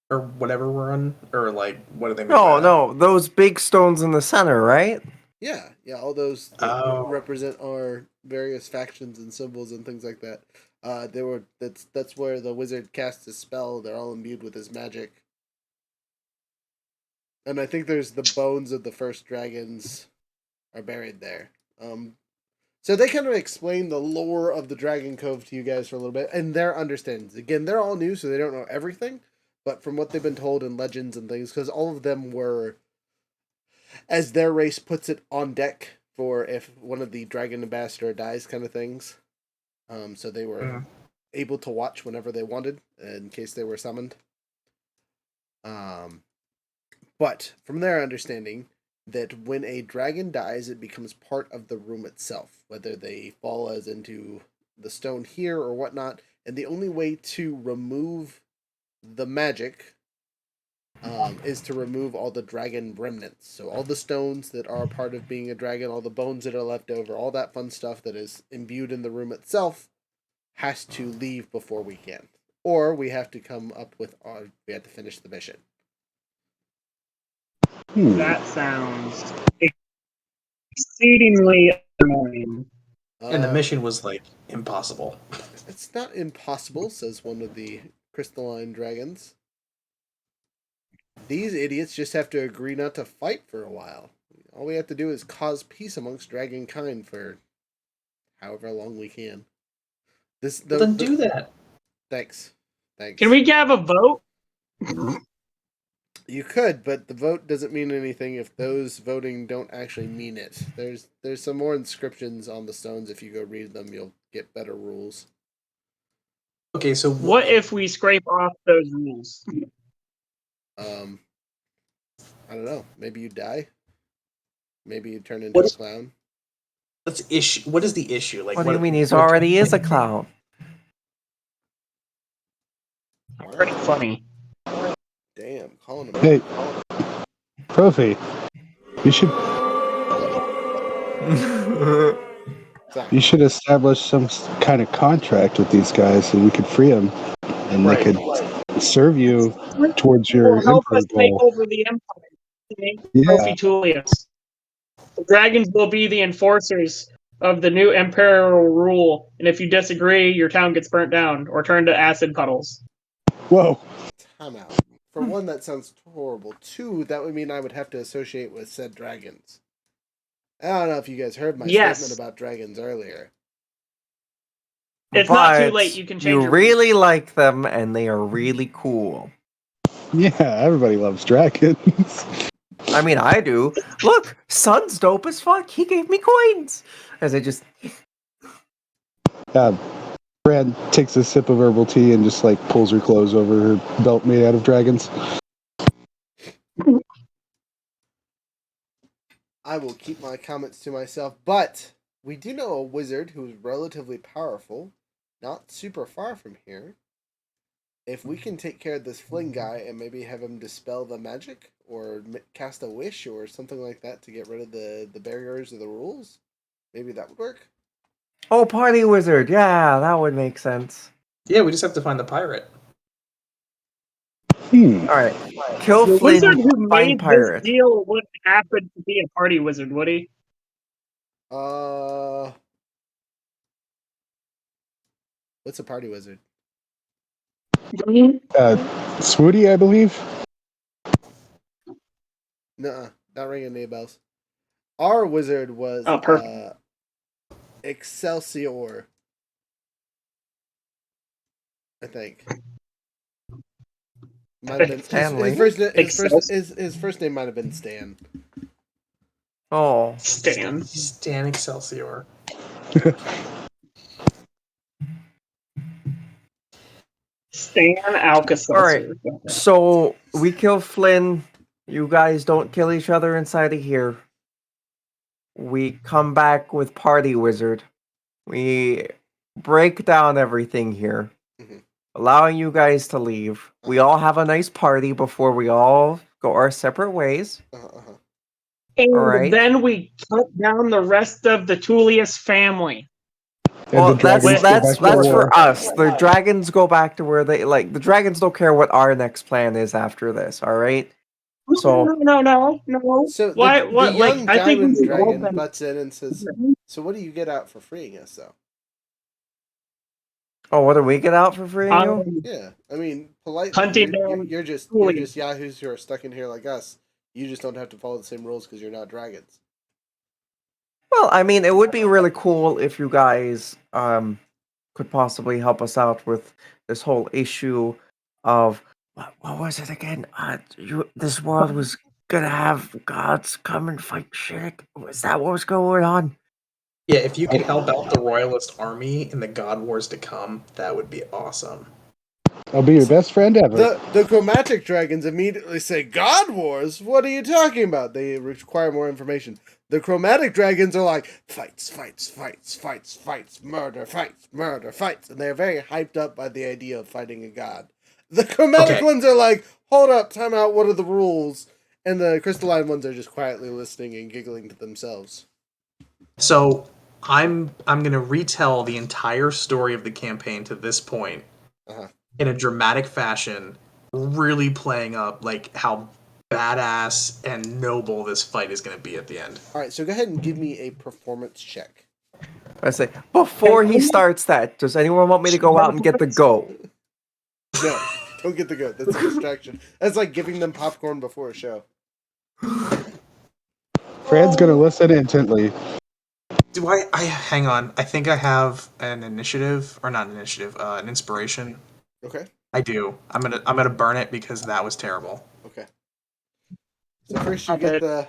Or whatever we're on? Or like, what do they mean by that? No, those big stones in the center, right? Yeah, all those that represent our various factions and symbols and things like that. That's where the wizard casts his spell. They're all imbued with his magic. And I think there's the bones of the first dragons are buried there. So they kind of explain the lore of the Dragon Cove to you guys for a little bit, and their understandings. Again, they're all new, so they don't know everything, but from what they've been told in legends and things, because all of them were, as their race puts it, on deck for if one of the Dragon Ambassador dies kind of things. So they were able to watch whenever they wanted, in case they were summoned. But from their understanding, that when a dragon dies, it becomes part of the room itself, whether they fall as into the stone here or whatnot. And the only way to remove the magic is to remove all the dragon remnants. So all the stones that are part of being a dragon, all the bones that are left over, all that fun stuff that is imbued in the room itself has to leave before we can. Or we have to come up with we have to finish the mission. That sounds exceedingly annoying. And the mission was like impossible. It's not impossible, says one of the crystalline dragons. These idiots just have to agree not to fight for a while. All we have to do is cause peace amongst dragon kind for however long we can. Then do that. Thanks. Can we have a vote? You could, but the vote doesn't mean anything if those voting don't actually mean it. There's some more inscriptions on the stones. If you go read them, you'll get better rules. Okay, so what if we scrape off those rules? I don't know. Maybe you die. Maybe you turn into a clown. What's issue? What is the issue? Like, What do you mean? He's already is a clown. Pretty funny. Damn, calling him. Hey, Profi, you should you should establish some kind of contract with these guys so we could free them, and they could serve you towards your help us emperor take goal. over the empire. Yeah. Profi Tullius. The dragons will be the enforcers of the new imperial rule, and if you disagree, your town gets burnt down or turned to acid puddles. Whoa. Time out. For one, that sounds horrible. Two, that would mean I would have to associate with said dragons. I don't know if you guys heard my statement about dragons earlier. It's not too late. You can change. You really like them, and they are really cool. Yeah, everybody loves dragons. I mean, I do. Look, Sun's dope as fuck. He gave me coins. As I just... Brad takes a sip of herbal tea and just like pulls her clothes over her belt made out of dragons. I will keep my comments to myself. But we do know a wizard who is relatively powerful, not super far from here. If we can take care of this Fling guy and maybe have him dispel the magic or cast a wish or something like that to get rid of the barriers or the rules, maybe that would work. Oh, party wizard. Yeah, that would make sense. Yeah, we just have to find the pirate. All right. Kill The Flynn, wizard who find made pirate. this deal wouldn't happen to be a party wizard, would he? What's a party wizard? Swooty, I believe. Nuh-uh, not ringing any bells. Our wizard was Oh, perfect. Excelsior, I think. Might have been Stanley? his first name might have been Stan. Oh, Stan. Stan Excelsior. Stan Alka-Seltzer. all right. So we kill Flynn. You guys don't kill each other inside of here. We come back with party wizard. We break down everything here, allowing you guys to leave. We all have a nice party before we all go our separate ways. And Alright. then we cut down the rest of the Tullius family. And Well, the dragons that's go back to war. for us. The dragons go back to where they like. The dragons don't care what our next plan is after this. All right. So No. So What? the Like, young I think we diamond should all dragon been- butts in and says, "So what do you get out for freeing us, though?" oh, what do we get out for freeing you? Yeah, I mean, politely, Hunting you're down just Tullius. yahoos who are stuck in here like us. You just don't have to follow the same rules because you're not dragons. Well, I mean, it would be really cool if you guys could possibly help us out with this whole issue of what was it again? This world was gonna have gods come and fight shit. Was that what was going on? Yeah, if you could help out the Royalist army in the God Wars to come, that would be awesome. I'll be your best friend ever. The chromatic dragons immediately say, "God Wars? What are you talking about?" They require more information. The chromatic dragons are like, fights, murder, fights. And they're very hyped up by the idea of fighting a god. The chromatic ones are like, hold up, time out, what are the rules? And the crystalline ones are just quietly listening and giggling to themselves. So I'm gonna retell the entire story of the campaign to this point in a dramatic fashion, really playing up like how badass and noble this fight is gonna be at the end. All right, so go ahead and give me a performance check. I say before he starts that. Does anyone want me to go out and get the goat? No, don't get the goat. That's a distraction. That's like giving them popcorn before a show. Fred's gonna listen intently. Do I hang on? I think I have an initiative, or not an initiative, an inspiration. Okay. I do. I'm gonna burn it because that was terrible. Okay. So first you get the.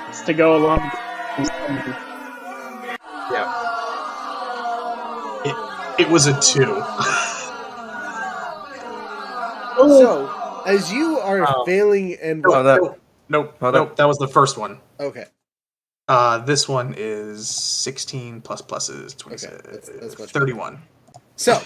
It's to go along. Yeah. It was a 2. So as you are failing and Nope. That was the first one. Okay. This one is 16 plus is 26. Okay, that's much 31. Better. So.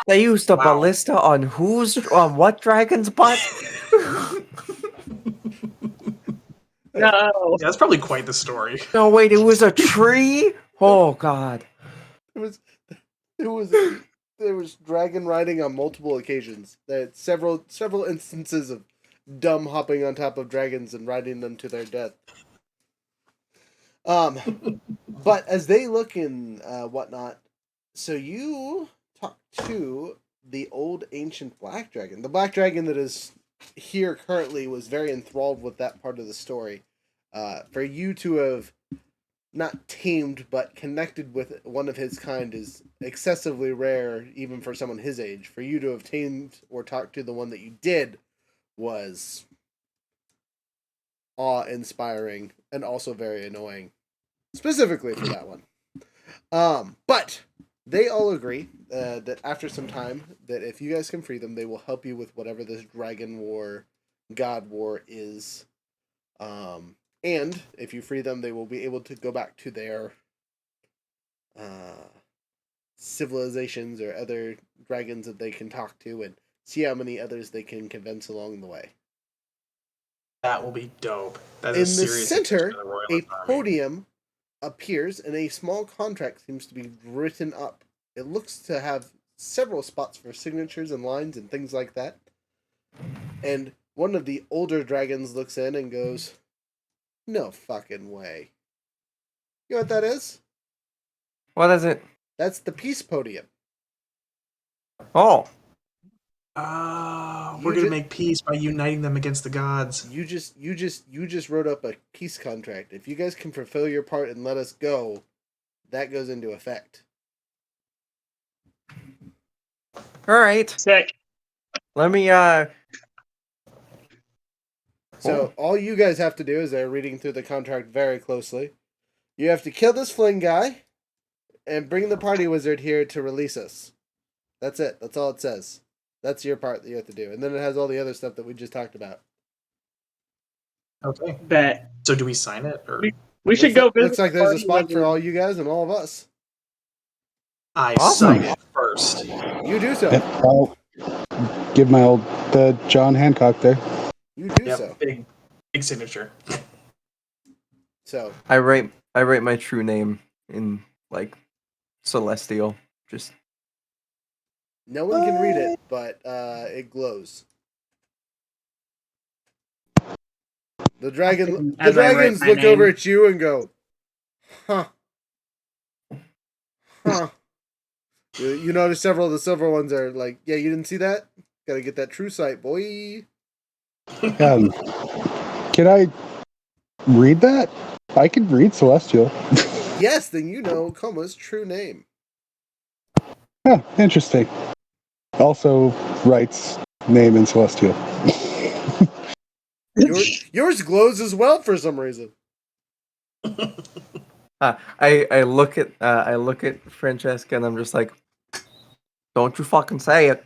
They used a ballista on what dragon's butt? No. Yeah, that's probably quite the story. No, wait, it was a tree? Oh god. There was dragon riding on multiple occasions. There had several instances of dumb hopping on top of dragons and riding them to their death. But as they look and whatnot, so you talk to the old ancient black dragon. The black dragon that is here currently was very enthralled with that part of the story. For you to have not tamed but connected with one of his kind is excessively rare, even for someone his age. For you to have tamed or talked to the one that you did was awe-inspiring and also very annoying, specifically for that one. But they all agree that after some time, that if you guys can free them, they will help you with whatever this dragon war, god war is. And if you free them, they will be able to go back to their civilizations or other dragons that they can talk to and see how many others they can convince along the way. That will be dope. That's In a the serious center, extension of the a Royalist Army. podium appears and a small contract seems to be written up. It looks to have several spots for signatures and lines and things like that. And one of the older dragons looks in and goes, "No fucking way." You know what that is? What is it? That's the peace podium. Oh, We're You gonna ju- make peace by uniting them against the gods. You just wrote up a peace contract. If you guys can fulfill your part and let us go, that goes into effect. all right. Sick. Let me So all you guys have to do is they're reading through the contract very closely. You have to kill this fling guy and bring the party wizard here to release us. That's it. That's all it says. That's your part that you have to do. And then it has all the other stuff that we just talked about. Okay. Bet. So do we sign it, or We should go visit. Looks like the there's a party spot for wizard. all you guys and all of us. I Awesome. sign it first? You do so. Yep, I'll give my old John Hancock there. You do Yep. so. Big signature. So I write my true name in like celestial. Just no one can read it, but it glows. The dragons As I write my look name. over at you and go, "Huh, huh." You notice several of the silver ones are like, "Yeah, you didn't see that? Got to get that true sight, boy." Can I read that? I can read Celestial. Yes, then you know Koma's true name. Huh, interesting. Also writes name in Celestial. Yours glows as well for some reason. I look at Francesca and I'm just like, don't you fucking say it,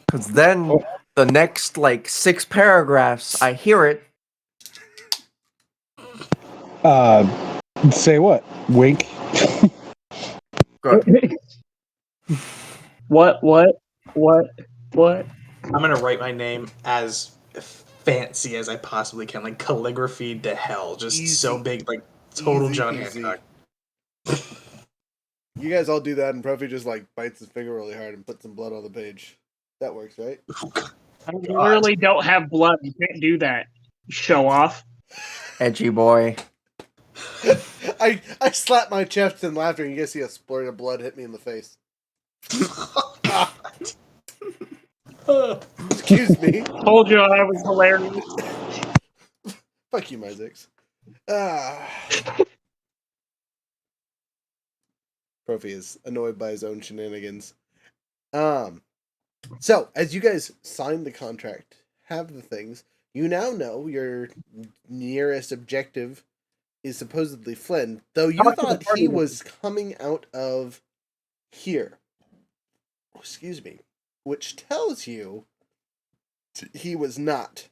because then the next like 6 paragraphs I hear it. Say what? Wink. Good. What? I'm gonna write my name as fancy as I possibly can, like calligraphy to hell, just Easy. so big, like total Easy John peasy. Hancock. You guys all do that, and Profi just like bites his finger really hard and puts some blood on the page. That works, right? I literally don't have blood. You can't do that. Show off. Edgy boy. I slap my chest in laughter, and you guys see a splurt of blood hit me in the face. Excuse me. Told you I was hilarious. Fuck you, Myzix. Profi is annoyed by his own shenanigans. So, as you guys sign the contract, have the things, you now know your nearest objective is supposedly Flynn, though you Talk to the thought party he wizard. was coming out of here. Excuse me. Which tells you he was not.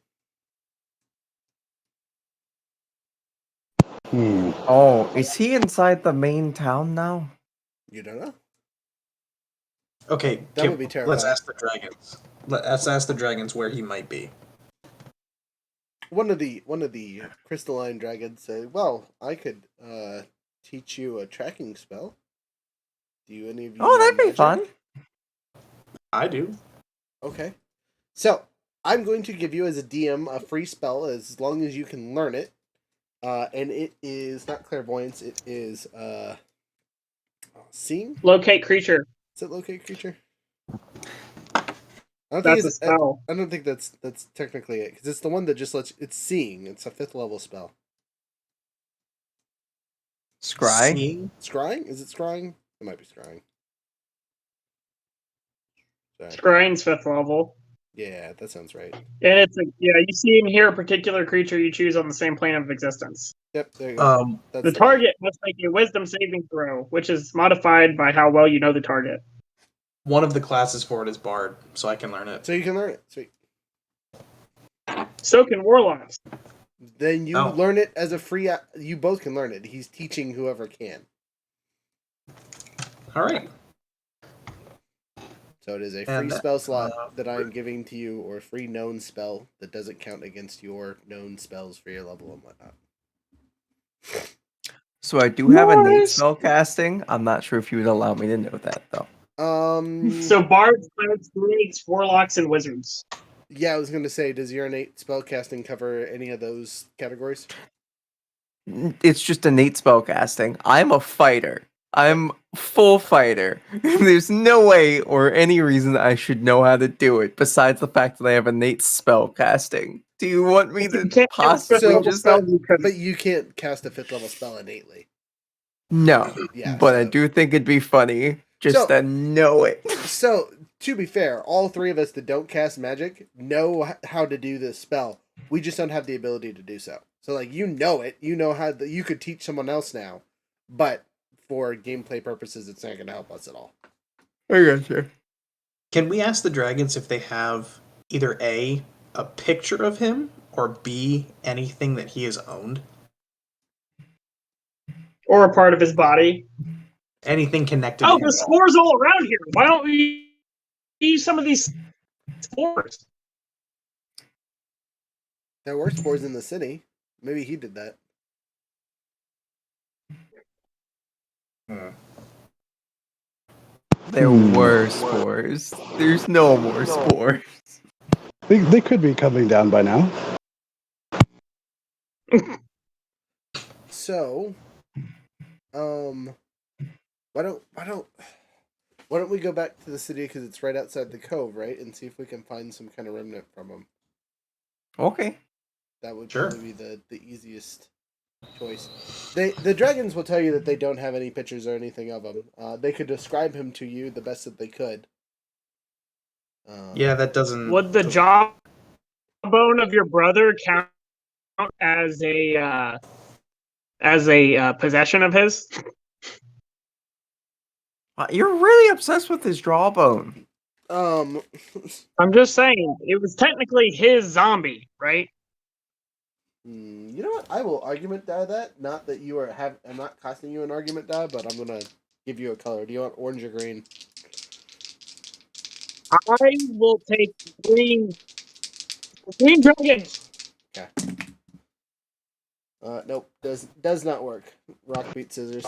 Oh, is he inside the main town now? You don't know. Okay, That would be terrifying. Let's ask the dragons. Let's ask the dragons where he might be. One of the crystalline dragons say, "Well, I could teach you a tracking spell. Do you any of you? Oh, that'd know be magic?" fun. I do. Okay. So I'm going to give you as a DM a free spell as long as you can learn it. And it is not clairvoyance. It is seeing. Locate creature. Is it locate creature? I don't That's think a spell. I don't think that's technically it, because it's the one that just lets. It's seeing. It's a 5th level spell. Scry. Seeing? Scrying? Is it scrying? It might be scrying. Sorry. Scrying's 5th level. Yeah, that sounds right. And it's you see and hear a particular creature you choose on the same plane of existence. Yep, there you go. That's The target must make a wisdom saving throw, which is modified by how well you know the target. One of the classes for it is Bard, so I can learn it. So you can learn it. Sweet. So can warlocks. Then you learn it as a free. You both can learn it. He's teaching whoever can. All right. So it is a free spell slot that I'm giving to you, or a free known spell that doesn't count against your known spells for your level and whatnot. So I do have a Nate spell casting. I'm not sure if you would allow me to know that though. So bards, clerics, druids, warlocks, and wizards. Yeah, I was going to say, does your innate spellcasting cover any of those categories? It's just innate spellcasting. I'm a fighter. I'm full fighter. There's no way or any reason I should know how to do it besides the fact that I have innate spellcasting. Do you want me to possibly just... But you can't cast a 5th level spell innately. No. Yeah, but I do think it'd be funny just to know it. So, to be fair, all three of us that don't cast magic know how to do this spell. We just don't have the ability to do so. So, like, you know it. You know how you could teach someone else now. But for gameplay purposes, it's not going to help us at all. I gotcha. Can we ask the dragons if they have either A, a picture of him, or B, anything that he has owned? Or a part of his body. Anything connected to him. There's spores all around here. Why don't we use some of these spores? There were spores in the city. Maybe he did that. There were spores. There's no more spores. They could be coming down by now. So, why don't we go back to the city because it's right outside the cove, right? And see if we can find some kind of remnant from them. Okay. That would probably be the easiest choice. The dragons will tell you that they don't have any pictures or anything of him. They could describe him to you the best that they could. Yeah, that doesn't... Would the jawbone of your brother count as a possession of his? You're really obsessed with his jawbone. I'm just saying, it was technically his zombie, right? You know what? I will argument die that. Not that you are I'm not costing you an argument die, but I'm gonna give you a color. Do you want orange or green? I will take green. Green dragons. Okay. Nope. Does not work. Rock, beat, scissors.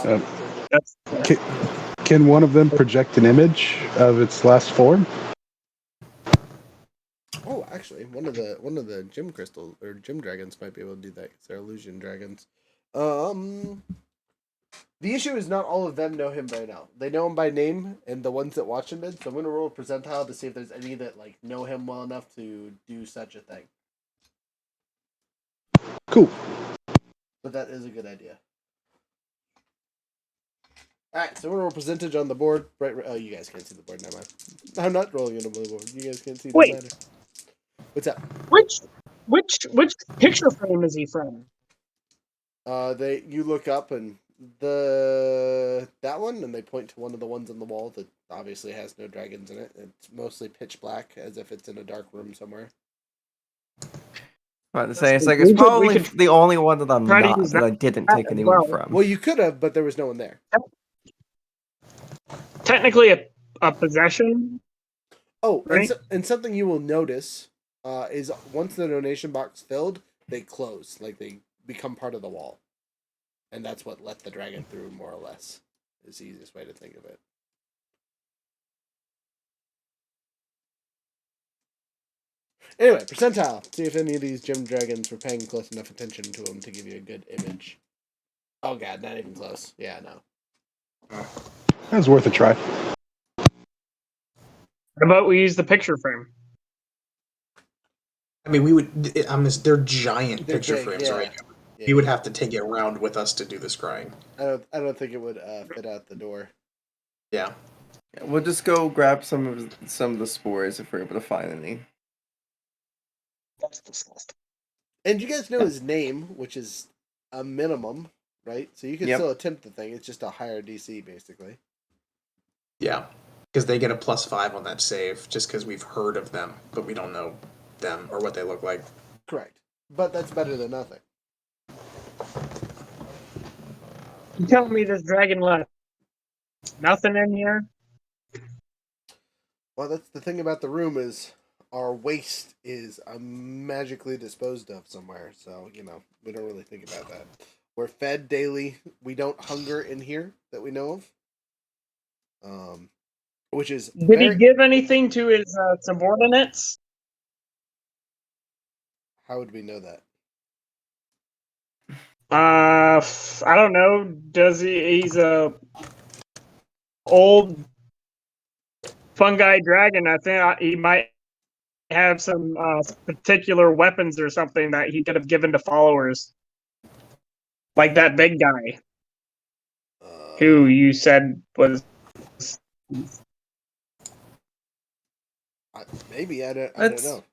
Can one of them project an image of its last form? Oh, actually, one of the gem crystals or gem dragons might be able to do that because they're illusion dragons. The issue is not all of them know him by now. They know him by name, and the ones that watch him did. So I'm going to roll a percentile to see if there's any that like know him well enough to do such a thing. Cool. But that is a good idea. Alright, so we're going to roll percentage on the board. Right. Oh, you guys can't see the board. Never mind. I'm not rolling on the board. You guys can't see the matter. What's up? Which picture frame is he from? You look up and that one, and they point to one of the ones on the wall that obviously has no dragons in it. It's mostly pitch black, as if it's in a dark room somewhere. I was say, it's probably the only one that I didn't take anyone from. Well, you could have, but there was no one there. Technically a possession. Oh, right? and something you will notice is once the donation box filled, they close, like they become part of the wall. And that's what let the dragon through, more or less, is the easiest way to think of it. Anyway, percentile. See if any of these gem dragons were paying close enough attention to them to give you a good image. Oh god, not even close. Yeah, no. That was worth a try. How about we use the picture frame? I mean, we would... they're giant picture frames, right? Yeah. We would have to take it around with us to do the scrying. I don't think it would fit out the door. Yeah. We'll just go grab some of the spores if we're able to find any. That's disgusting. And you guys know his name, which is a minimum, right? So you can Yep. still attempt the thing. It's just a higher DC, basically. Yeah, because they get a +5 on that save just because we've heard of them, but we don't know them or what they look like. Correct. But that's better than nothing. You telling me this dragon left nothing in here? Well, that's the thing about the room is our waste is magically disposed of somewhere. So, we don't really think about that. We're fed daily. We don't hunger in here that we know of. Which is Did he give anything to his subordinates? How would we know that? I don't know. Does he's a old fungi dragon? I think he might have some particular weapons or something that he could have given to followers, like that big guy who you said was. Maybe I don't know.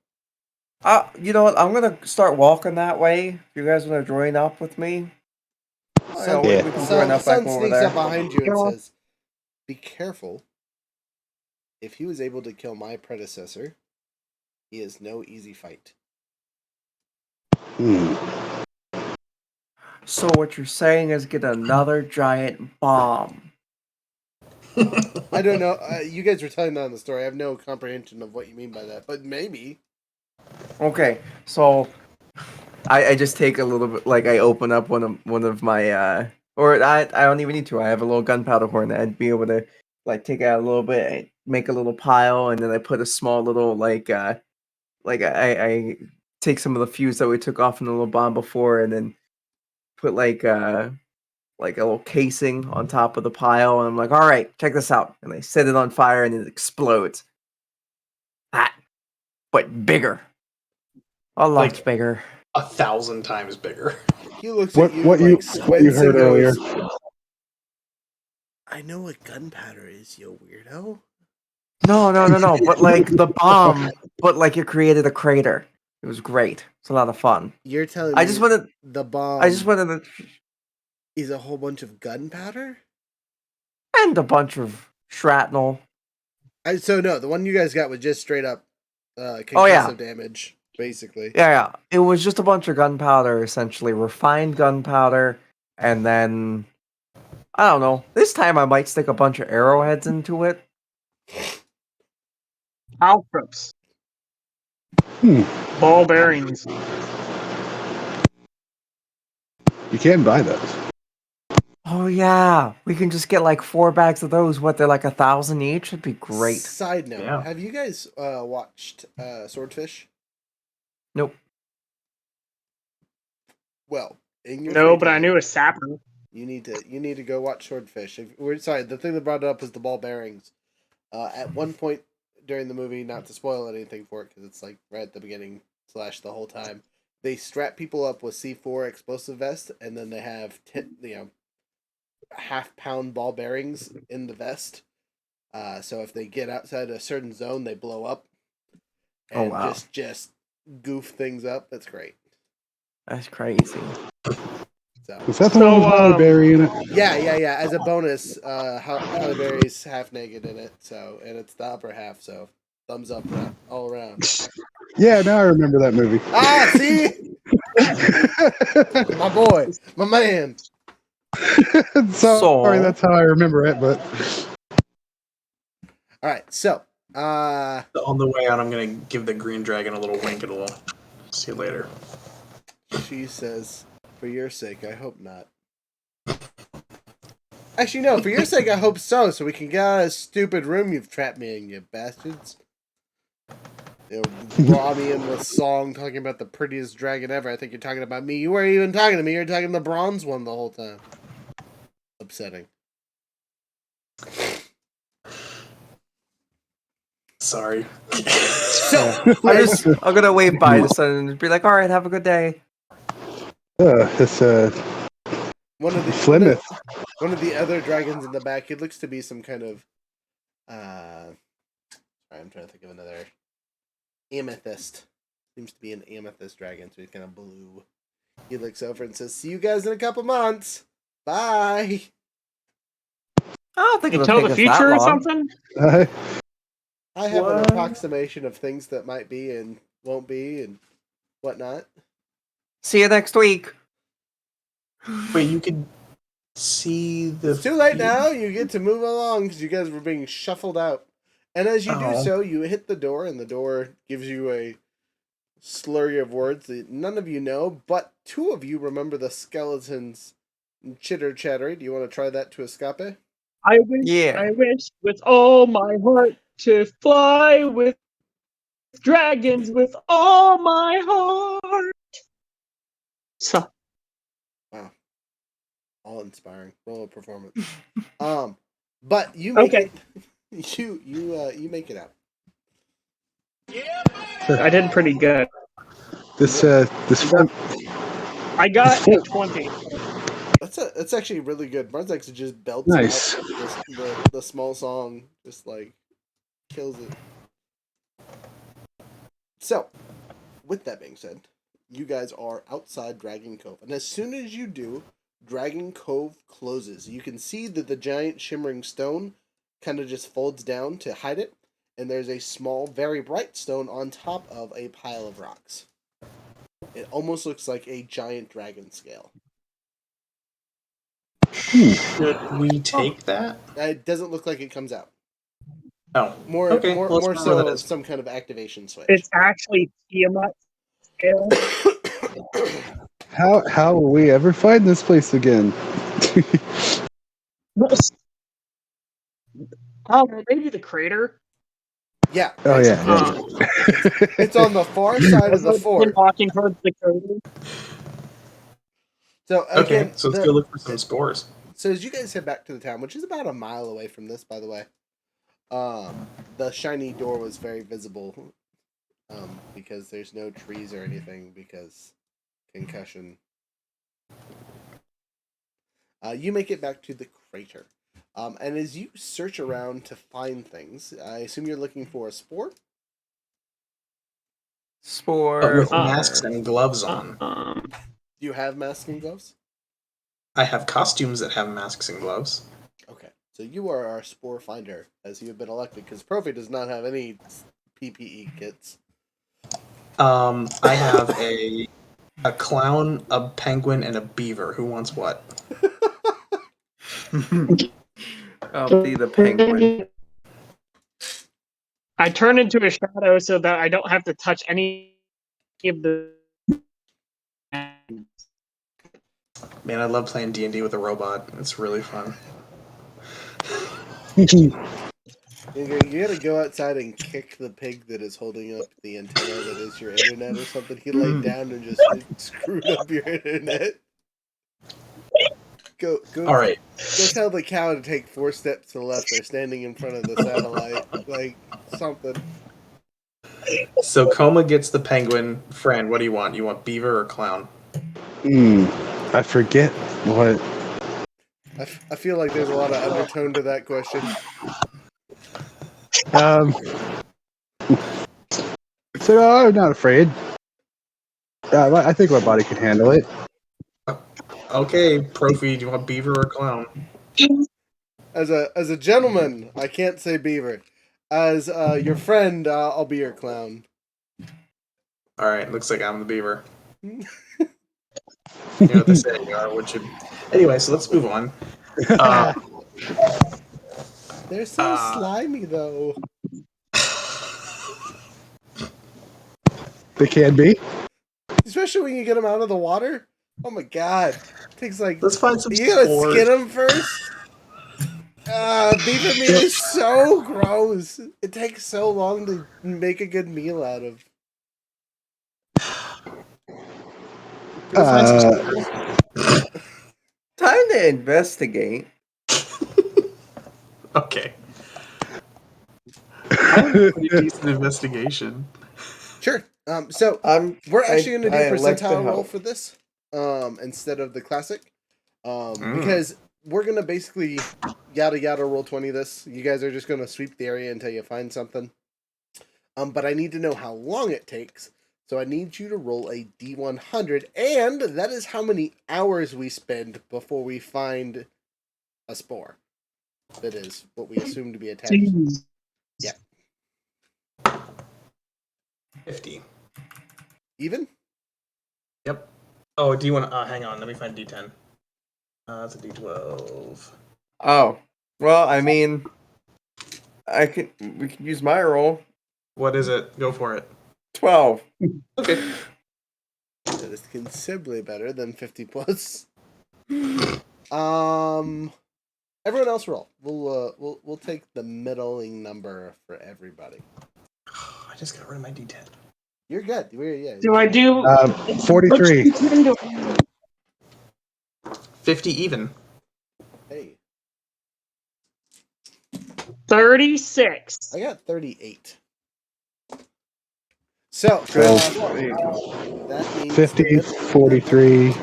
You know what? I'm gonna start walking that way. If you guys want to join up with me, Sun, we can join up Sun back over sneaks there. up behind you and says, "Be careful. If he was able to kill my predecessor, he is no easy fight." So what you're saying is get another giant bomb. I don't know. You guys were telling that in the story. I have no comprehension of what you mean by that, but maybe. Okay, so I just take a little bit, like I open up one of my or I don't even need to. I have a little gunpowder horn. I'd be able to like take out a little bit, and make a little pile, and then I put a small little I take some of the fuse that we took off in the little bomb before, and then put like a little casing on top of the pile, and I'm like, all right, check this out, and I set it on fire, and it explodes. That, but bigger, a lot bigger, 1,000 times bigger. He looks at you like what you heard earlier. I know what gunpowder is, you weirdo. No. But like the bomb, but like it created a crater. It was great. It's a lot of fun. You're telling me the bomb is a whole bunch of gunpowder? And a bunch of shrapnel. So no, the one you guys got was just straight up concussive damage, basically. Yeah. It was just a bunch of gunpowder, essentially refined gunpowder, and then I don't know. This time I might stick a bunch of arrowheads into it. Altrips. Ball bearings. You can buy those. Oh yeah, we can just get like 4 bags of those. What, they're like 1,000 each? It'd be great. Side note: have you guys watched Swordfish? Nope. Well, in your no, but I knew a sapper. You need to go watch Swordfish. Sorry, the thing that brought it up is the ball bearings. At one point during the movie, not to spoil anything for it because it's like right at the beginning / the whole time, they strap people up with C4 explosive vest, and then they have half-pound ball bearings in the vest. So if they get outside a certain zone, they blow up. And just goof things up. That's great. That's crazy. So, is that the one with Halle Berry in it? Yeah. As a bonus, Halle Berry's half naked in it, and it's the upper half, so thumbs up all around. Yeah, now I remember that movie. Ah, see, my boy, my man. Sorry, that's how I remember it. But all right, so on the way out, I'm gonna give the green dragon a little wink and we'll see you later. She says, "For your sake, I hope not." Actually, no. For your sake, I hope so. So we can get out of this stupid room you've trapped me in, you bastards. Draw me in with song talking about the prettiest dragon ever. I think you're talking about me. You weren't even talking to me. You're talking to the bronze one the whole time. Upsetting. Sorry. I'm gonna wave bye to Sun and be like, all right, have a good day. It's one of the other dragons in the back. It looks to be some kind of sorry, I'm trying to think of another amethyst. Seems to be an amethyst dragon, so he's kind of blue. He looks over and says, "See you guys in a couple months. Bye." I don't think it'll Until take the us that future or long. something? I have an What? approximation of things that might be and won't be and whatnot. See you next week. Wait, you could see the. It's too late now. You get to move along because you guys were being shuffled out. And as you do Oh. so, you hit the door, and the door gives you a slurry of words that none of you know, but two of you remember the skeletons chitter chattering. Do you want to try that to escape? I wish with all my heart to fly with dragons with all my heart. So, All inspiring. Roll a performance. But you make Okay. it. You make it out. I did pretty good. This I got a 20. That's actually really good. Marzex just belts Nice. out the small song, just like kills it. So, with that being said, you guys are outside Dragon Cove, and as soon as you do, Dragon Cove closes. You can see that the giant shimmering stone kind of just folds down to hide it, and there's a small, very bright stone on top of a pile of rocks. It almost looks like a giant dragon scale. Should we take that? It doesn't look like it comes out. Oh, More, okay. more, Well, let's more find out what so it is. some kind of activation switch. It's actually Tiamat scale. How will we ever find this place again? Oh, maybe the crater. Yeah. Oh it's, yeah. It's on the far side of the fort. Walking towards the crater. So Okay, again, so let's go look for some spores. So as you guys head back to the town, which is about a mile away from this, by the way, the shiny door was very visible, because there's no trees or anything, because concussion. You make it back to the crater, and as you search around to find things, I assume you're looking for a spore. Spore. With or- masks and gloves on. Do you have masks and gloves? I have costumes that have masks and gloves. Okay, so you are our spore finder, as you have been elected, because Profi does not have any PPE kits. I have a clown, a penguin, and a beaver. Who wants what? I'll be the penguin. I turn into a shadow so that I don't have to touch any of the. Man, I love playing D&D with a robot. It's really fun. You gotta go outside and kick the pig that is holding up the antenna that is your internet or something. He laid down and just screwed up your internet. Go. All right. Go tell the cow to take 4 steps to the left. They're standing in front of the satellite, like something. So Coma gets the penguin. Fran, what do you want? You want beaver or clown? I forget what. I feel like there's a lot of undertone to that question. So no, I'm not afraid. I think my body can handle it. Okay, Profi, do you want beaver or clown? As a gentleman, I can't say beaver. As your friend, I'll be your clown. All right, looks like I'm the beaver. You know what they say, you are what you. Anyway, so let's move on. They're so slimy, though. They can be. Especially when you get them out of the water. Oh my god. It takes like. Let's find some You gotta spores. skin them first? Beaver meat is so gross. It takes so long to make a good meal out of. Let's find some spores. Time to investigate. Okay. Pretty decent investigation. Sure. So we're actually going to do I elect to percentile roll help. for this, instead of the classic, because we're going to basically yada yada roll 20 this. You guys are just going to sweep the area until you find something. But I need to know how long it takes. So I need you to roll a D100, and that is how many hours we spend before we find a spore. That is what we assume to be attached. Jeez. Yeah. 50. Even? Yep. Oh, do you want to... hang on, let me find D10. That's a D12. Oh, well, I mean, we can use my roll. What is it? Go for it. 12. Okay. That is considerably better than 50 plus. Everyone else roll. We'll take the middling number for everybody. I just got rid of my D10. You're good. Yeah. Do I do 43. 50 even. Hey, 36. I got 38. So that means 50, 43.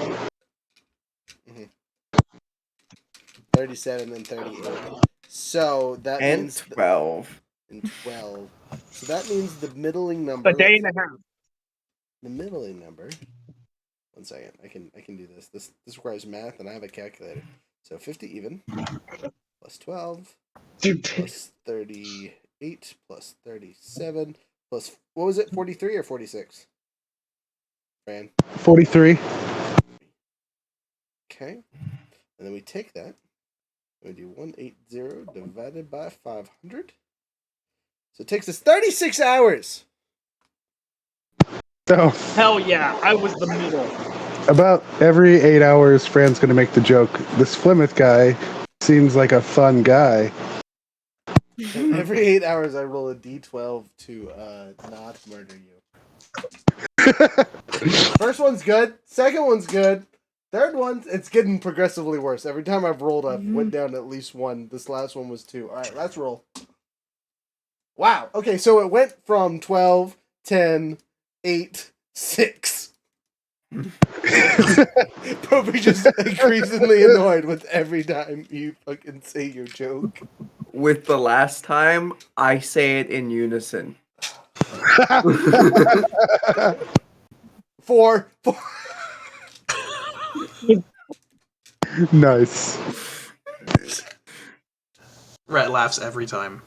37 and 38. So that And means 12. and 12. So that means the middling number. A day and a half. The middling number. 1 second. I can do this. This requires math, and I have a calculator. So 50 even plus 12 plus 38 plus 37 plus, what was it? 43 or 46? Fran. 43. Okay. And then we take that. We do 180 divided by 500. So it takes us 36 hours. So Hell yeah, I was the middle. about every 8 hours, Fran's going to make the joke, this Plymouth guy seems like a fun guy. And every 8 hours, I roll a d12 to not murder you. First one's good. Second one's good. Third one, it's getting progressively worse. Every time I've rolled, I've went down at least 1. This last one was 2. All right, let's roll. Wow. Okay, so it went from 12, 10, 8, 6. Probably just increasingly annoyed with every time you fucking say your joke. With the last time, I say it in unison. 4. Nice. Rhett laughs every time.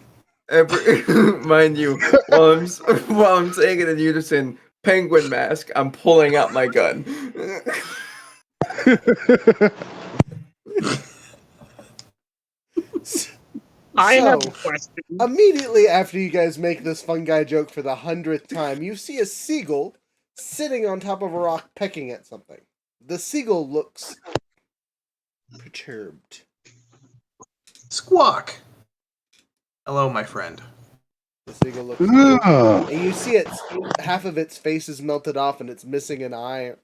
Mind you, while I'm saying it in unison, penguin mask, I'm pulling out my gun. I have So, a question. immediately after you guys make this fun guy joke for the 100th time, you see a seagull sitting on top of a rock pecking at something. The seagull looks perturbed. Squawk. Hello, my friend. The seagull looks Oh, and you see it's half of its face is melted off and it's missing an eye.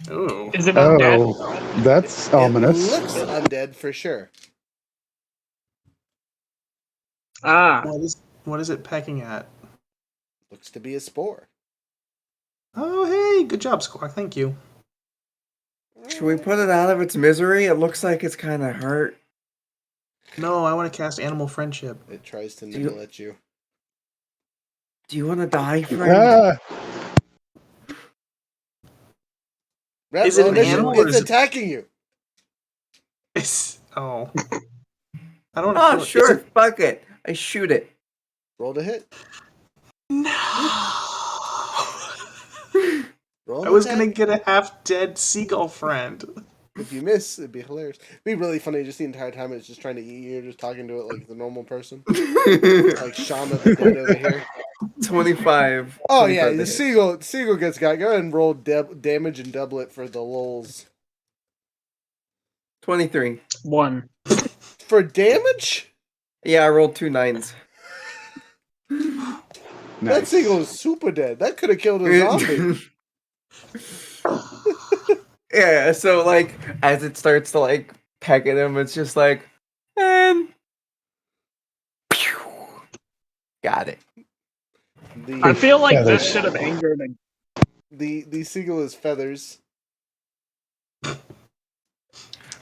Ooh. Is it undead? oh, that's It ominous. looks undead for sure. Ah. What is it pecking at? Looks to be a spore. Oh, hey, good job, Squawk. Thank you. Should we put it out of its misery? It looks like it's kind of hurt. No, I want to cast Animal Friendship. It tries to Do you- nibble at you. Do you want to die, friend? Ah, Rat, Is it roll an initiative. animal or It's is it- attacking you. Oh. I don't Oh, know. sure, fuck it. I shoot it. Roll to hit. No. Roll I to was attack. gonna get a half-dead seagull friend. If you miss, it'd be hilarious. It'd be really funny just the entire time it's just trying to eat you. You're just talking to it like the normal person. Like Shauna the Dead over here. 25. Oh 25 yeah, to the hit. seagull gets got. Go ahead and roll damage and double it for the lulz. 23. 1. For damage? Yeah, I rolled 2 9s. That nice. seagull is super dead. That could have killed a zombie. Yeah, so like as it starts to like peck at him, it's just like, and pew. Got it. I feel like Feathers. this should have angered me. The seagull is feathers.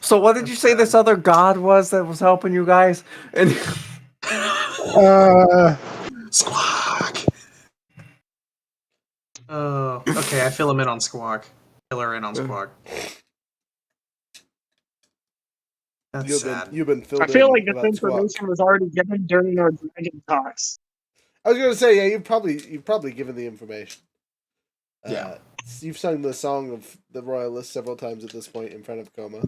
So what did you say this other god was that was helping you guys? And Squawk. Oh, okay. I fill him in on Squawk. Fill her in on Squawk. That's sad. You've been filled I feel in like this without Squawk. information was already given during our dragon talks. I was gonna say, yeah, you've probably given the information. Yeah. You've sung the song of the Royalists several times at this point in front of Coma.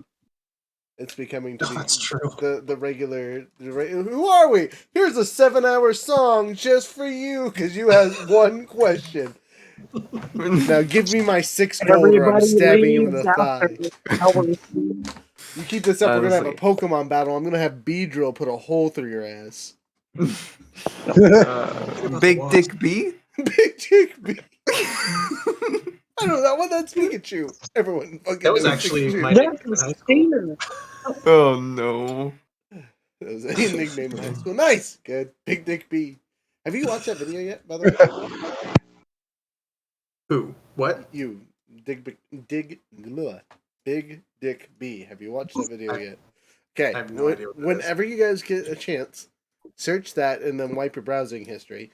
It's becoming to be That's true. the regular. Who are we? Here's a 7-hour song just for you because you have one question. Now give me my 6 gold or I'm stabbing you in the thigh. You keep this up, we're gonna have a Pokemon battle. I'm gonna have Beedrill put a hole through your ass. Big Dick B? Big Dick B. I know that one. That's Pikachu. Everyone fucking That was knows actually Pikachu. my nickname in high school. Oh no. That was a nickname in high school. Nice. Good. Big Dick B. Have you watched that video yet, by the way? Who? What? You. Big Dick B. Have you watched that video yet? Okay. I have no idea what that Whenever you guys get a chance, search that and then wipe your browsing history.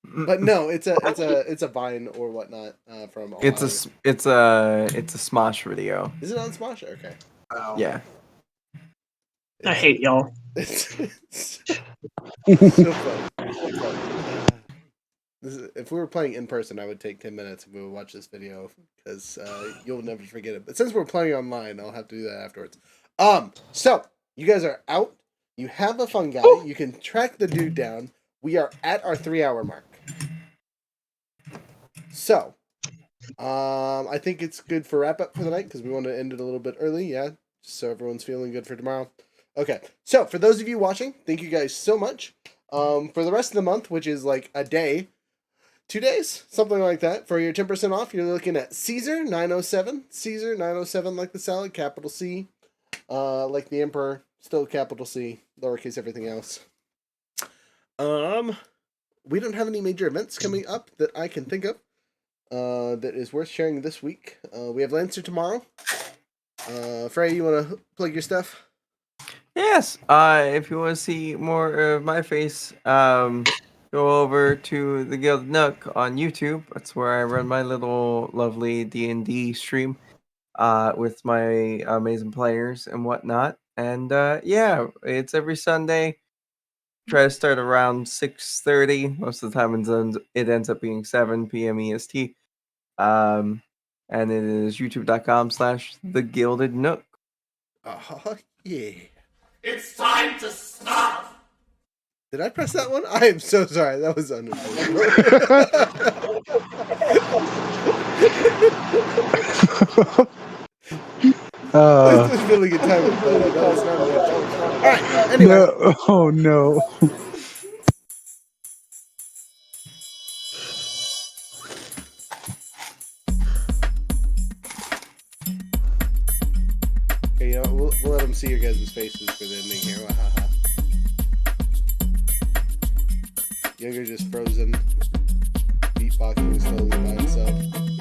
But no, it's a Vine or whatnot from. It's a Smosh video. Is it on Smosh? Okay. Wow. Yeah. I hate y'all. It's so funny. If we were playing in person, I would take 10 minutes and we would watch this video because you'll never forget it. But since we're playing online, I'll have to do that afterwards. So you guys are out. You have a fun guy. You can track the dude down. We are at our 3-hour mark. So, I think it's good for wrap up for the night because we want to end it a little bit early. Yeah, so everyone's feeling good for tomorrow. Okay, so for those of you watching, thank you guys so much. For the rest of the month, which is like a day, 2 days, something like that, for your 10% off, you're looking at Caesar 907. Caesar 907 like the salad, capital C, like the Emperor, still capital C, lowercase everything else. We don't have any major events coming up that I can think of that is worth sharing this week. We have Lancer tomorrow. Frey, you want to plug your stuff? Yes. If you want to see more of my face, go over to the Gilded Nook on YouTube. That's where I run my little lovely D&D stream with my amazing players and whatnot. And yeah, it's every Sunday. Try to start around 6:30. Most of the time it ends up being 7 p.m. EST. And it is youtube.com/The Gilded Nook. Oh, yeah. It's time to stop! Did I press that one? I am so sorry. That was unavoidable. This was really good time. That was not intentional. All right. Anyway. No, oh no. Okay, you know, we'll let them see your guys' faces for the ending here. Wahaha. Younger just frozen, beatboxing slowly by himself.